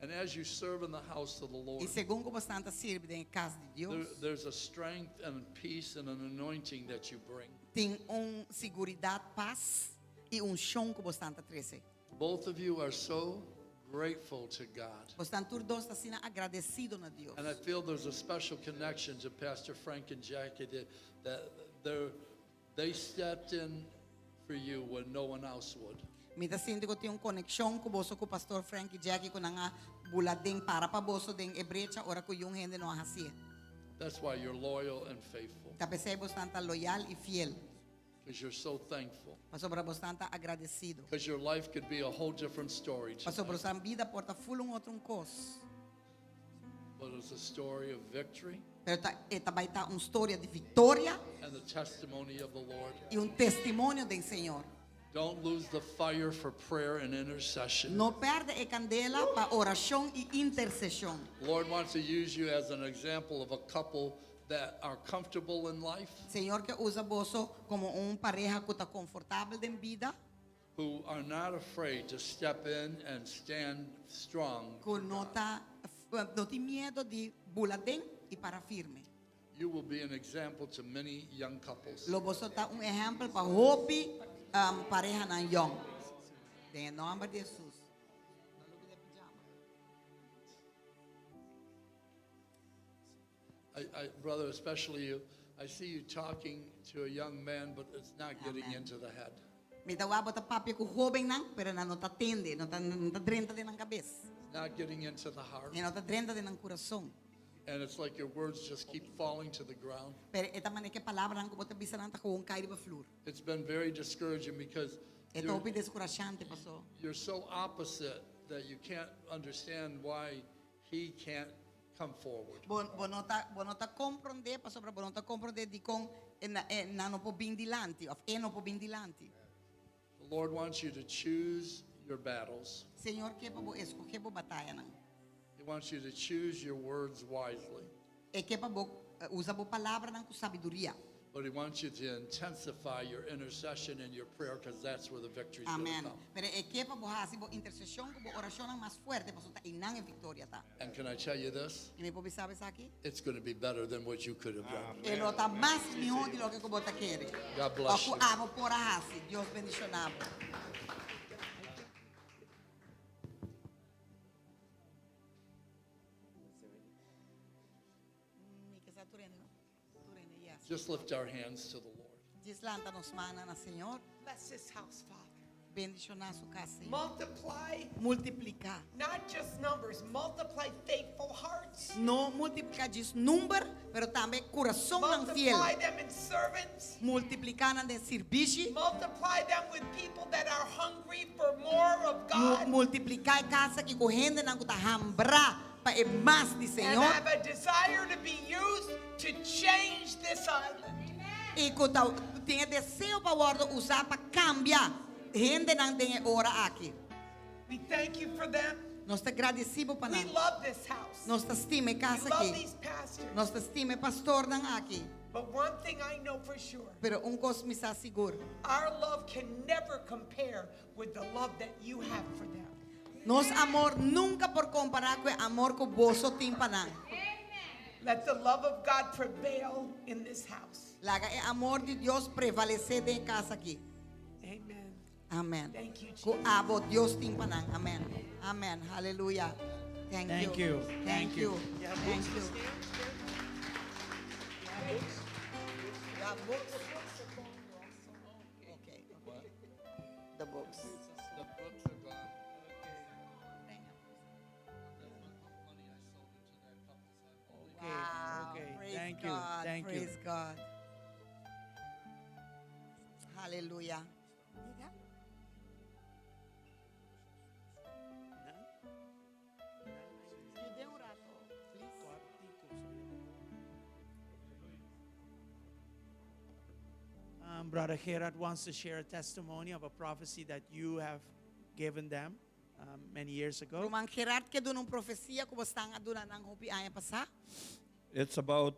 And as you serve in the house of the Lord,
E segundo você anda sirve em casa de Deus,
there's a strength and peace and an anointing that you bring.
tem segurança, paz e chão que você anda trazer.
Both of you are so grateful to God.
Você todos assim agradecido na Deus.
And I feel there's a special connection to Pastor Frank and Jackie that they stepped in for you when no one else would.
Me da sinto que tem conexão com você com o pastor Frank e Jackie com nga bulading para você den ebrecha ora com yung gente não assim.
That's why you're loyal and faithful,
Tapesei você anda loyal e fiel.
because you're so thankful.
Pastor para você anda agradecido.
Because your life could be a whole different story
Pastor para
tonight.
sua vida porta full outro cos.
But it's a story of victory
Pero esta vai estar história de vitória
and the testimony of the Lord.
e testemunho do Senhor.
Don't lose the fire for prayer and intercession.
Não perde a candela para oração e intercessão.
The Lord wants to use you as an example of a couple that are comfortable in life,
Senhor que usa você como pareja que está confortável em vida,
who are not afraid to step in and stand strong.
que não tem medo de buladem e para firme.
You will be an example to many young couples.
Lo você está exemplo para hope pareja na young. Em nome de Jesus.
Brother, especially you, I see you talking to a young man, but it's not getting
Amen.
into the head.
Me tawa bota papi ko jovem nang, pero não está tende, não está drenta de nang cabeça.
It's not getting into the heart.
Não está drenta de nang coração.
And it's like your words just keep falling to the ground.
Pero esta maneira que palavra nang ko bota bisa nang ta ko cair ba flor.
It's been very discouraging because
Esta opi descorachante pasó.
you're so opposite that you can't understand why he can't come forward.
Bonota comprende, pasó para bonota comprende di con nano po bindilanti, of eno po bindilanti.
The Lord wants you to choose your battles.
Señor que po escoger po batalha nang.
He wants you to choose your words wisely.
E que po usa po palavra nang com sabedoria.
But he wants you to intensify your intercession and your prayer because that's where the victory is going to
Amen.
come.
Pero e que pa bohasi bo intercession ko bo oración ang mas fuerte pa sunta inang en victoria ta.
And can I tell you this?
Y me po sabes aquí?
It's going to be better than what you could have done.
E lo ta mas mejor de lo que ko bota quiere.
God bless
Aku
you.
amo por ahasi. Dios bendicionado.
Just lift our hands to the Lord.
Gislanta nos mana na Señor.
Bless this house, Father.
Bendicionar su casa. Señor.
Multiply,
Multiplicar.
not just numbers, multiply faithful hearts.
No multiplicar diz número, pero também coração não fiel.
Multiply them in servants.
Multiplicar de serviço.
Multiply them with people that are hungry for more of God.
Multiplicar casa que correndo não está hambra para é mais de
And
Senhor.
have a desire to be used to change this island.
E que tenha desejo para usar para cambiar. Gente não tem hora aqui.
We thank you for them.
Nós te agradecemos para
We
nós.
love this house.
Nós te estima
We
casa
love
aqui.
these pastors.
Nós te estima pastor não aqui.
But one thing I know for sure,
Pero coisa me está seguro.
our love can never compare with the love that you have for them.
Nosso amor nunca por comparar com o amor que você tem para nós.
Let the love of God prevail in this house.
Laga o amor de Deus prevalecer em casa aqui.
Amen.
Amém.
Thank you,
Com
Jesus.
abo Deus tem para nós. Amém. Amém. Aleluia. Thank
Thank
you.
you.
Thank
Thank
you.
you.
Thank you. Got books? Okay. The books.
The books are gone.
Okay,
Wow.
okay.
Praise
Thank you.
God.
Thank you.
Praise God. Hallelujah.
Brother Gerard wants to share a testimony of a prophecy that you have given them many years ago.
Roman Gerard que doon profecia kung basta nga doon ang hopi aya pasa.
It's about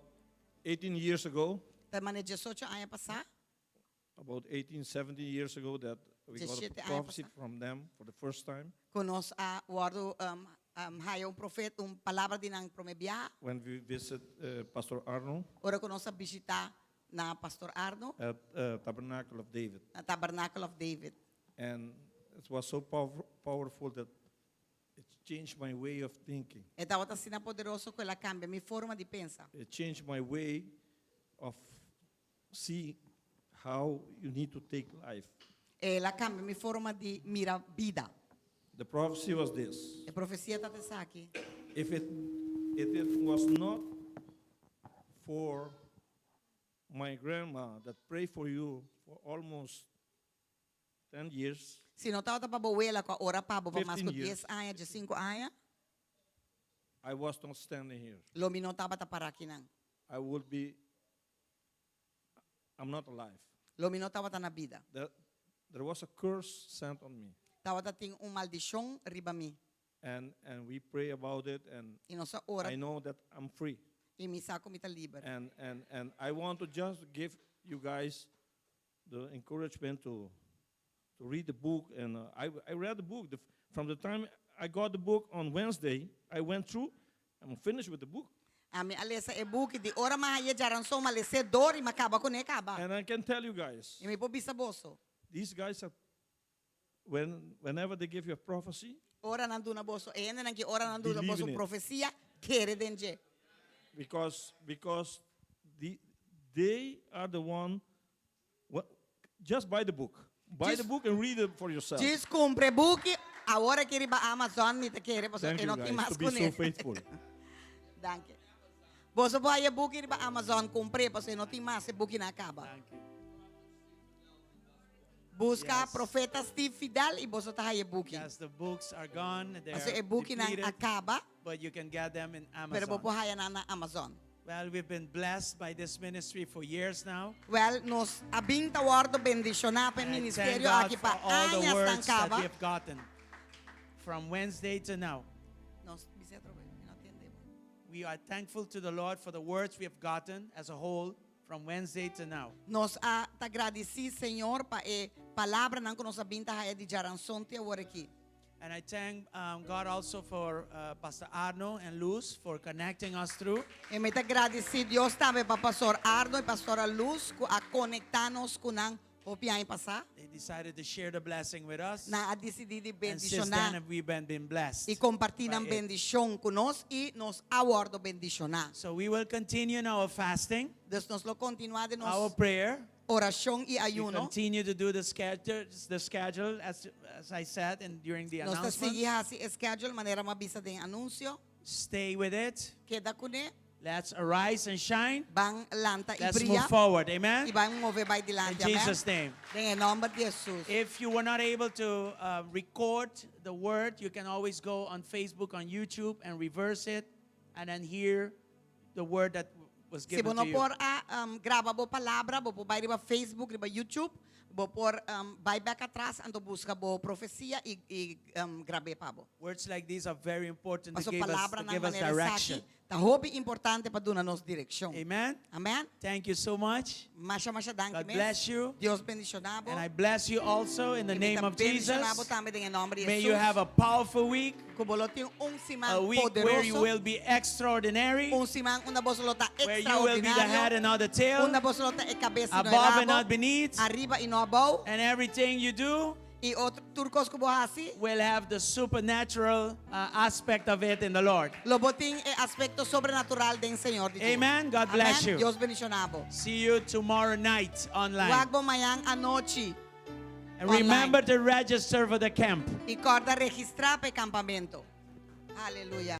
18 years ago,
Tamane 18 aya pasa.
about 18, 17 years ago, that we got a
17 años
prophecy
pasado.
from them for the first time
Konos a wardo hayo profet palabra din ang promebia.
when we visit Pastor Arno
Ora konos a bisita na Pastor Arno
at Tabernacle of David.
na Tabernacle of David.
And it was so powerful that it changed my way of thinking.
E tawata sina poderoso ko la cambia mi forma di pensa.
It changed my way of seeing how you need to take life.
E la cambia mi forma di mira vida.
The prophecy was this:
E profecia tate sa aqui.
if it was not for my grandma that prayed for you for almost 10 years,
Si no tawata pa buwela ko ora pa bo
15
mas ko
years.
10 aya, 5 aya.
I was not standing here.
Lo minotaba ta para kinang.
I'm not alive.
Lo minotaba ta na vida.
There was a curse sent on me.
Tawata ting maldisyong riba mi.
And we pray about it, and
Ino sa ora
I know that I'm free.
imisa ko mita liber.
And I want to just give you guys the encouragement to read the book. And I read the book. From the time I got the book on Wednesday, I went through. I'm finished with the book.
Ami alesa e buki di ora mahaya jaran so malese dori makaba ko ne kaba.
And I can tell you guys,
Imi po bisa boso.
these guys are, whenever they give you a prophecy,
Ora nanduna boso. E ene nangi ora nanduna
Believe
boso
in it.
profecia kere denje.
because they are the one. Just buy the book. Buy the book and read it for yourself.
Jis compre buki agora que riba Amazon mi te kere boso
Thank
e
you
no ti
guys
mas
to be
ko
so
ne.
faithful.
Danke. Boso po haya buki riba Amazon compre boso e no ti mas e buki na akaba.
Thank you.
Busca
Yes.
profeta Steve Fidel e boso ta haya buki.
Yes, the books are gone. They're
Boso e buki nang
depleted,
akaba
but you can get them in
pero po
Amazon.
haya na Amazon.
Well, we've been blessed by this ministry for years now.
Well, nos abing tawardo bendisyonan pa
And I thank
ministerio
God
aki
for
pa
all the
anyas ng
words that
kaba.
we have gotten from Wednesday to now.
Nos bisetro no atiende.
We are thankful to the Lord for the words we have gotten as a whole from Wednesday to now.
Nos agradeci, Senhor, pa palavra nang kuno sabinta haya di jaranson ti awar aqui.
And I thank God also for Pastor Arno and Luz for connecting us through.
E me agradeci Dios tabe pa Pastor Arno e Pastora Luz a conectanos kunang opiay pasa.
They decided to share the blessing with us.
Na adesidi di
And since then
bendicionar
we've been blessed.
y compartir
by
ang
it.
bendición kunos y nos awardo bendicionar.
So we will continue in our fasting,
Deus nos lo continua de
our
nos
prayer.
oración y
We
ayuno.
continue to do the schedule as I said and during the
Nos
announcement.
sigue así schedule manera mabisa de anuncio.
Stay with it.
Queda kune
Let's arise and shine.
bang lanta y
Let's move
brilla
forward.
y
Amen.
bang move by
In
dilante. Amen.
Jesus' name.
En el nombre de Jesús.
If you were not able to record the word, you can always go on Facebook, on YouTube, and reverse it, and then hear the word that was
Si
given
bono
to you.
por graba bo palavra, bo por riba Facebook, riba YouTube, bo por vai back atrás, ando busca bo profecia y grabe pa bo.
Words like these are very important
Paso
to
palavra
give
ng
us
manera
direction.
saki, ta hobby importante pa duna nos direksyon.
Amen.
Amen.
Thank you so much.
Masya danke
God
mes.
bless you.
Dios bendicionabo.
And I bless you also in the
Y
name of Jesus.
bendicionabo también en el nombre de
May
Jesús.
you have a powerful week,
Kubolotin un
a
simang
week where you
poderoso.
will be extraordinary,
Un simang una bosolota
where you will be the head
extraordinario.
and not the tail,
Una bosolota e cabeça y no
above and
rabo.
not beneath,
Arriba y no abajo.
and everything you do
Y otro turcos kubo hasi.
will have the supernatural aspect of it in the Lord.
Lo boting e aspecto sobrenatural del Señor. de Dios.
Amen. God bless
Amen.
you.
Dios bendicionabo.
See you tomorrow night online.
Huwag mo mayang anoche.
And
online.
remember to register for the camp.
Y corda registrar pe campamento. Aleluya.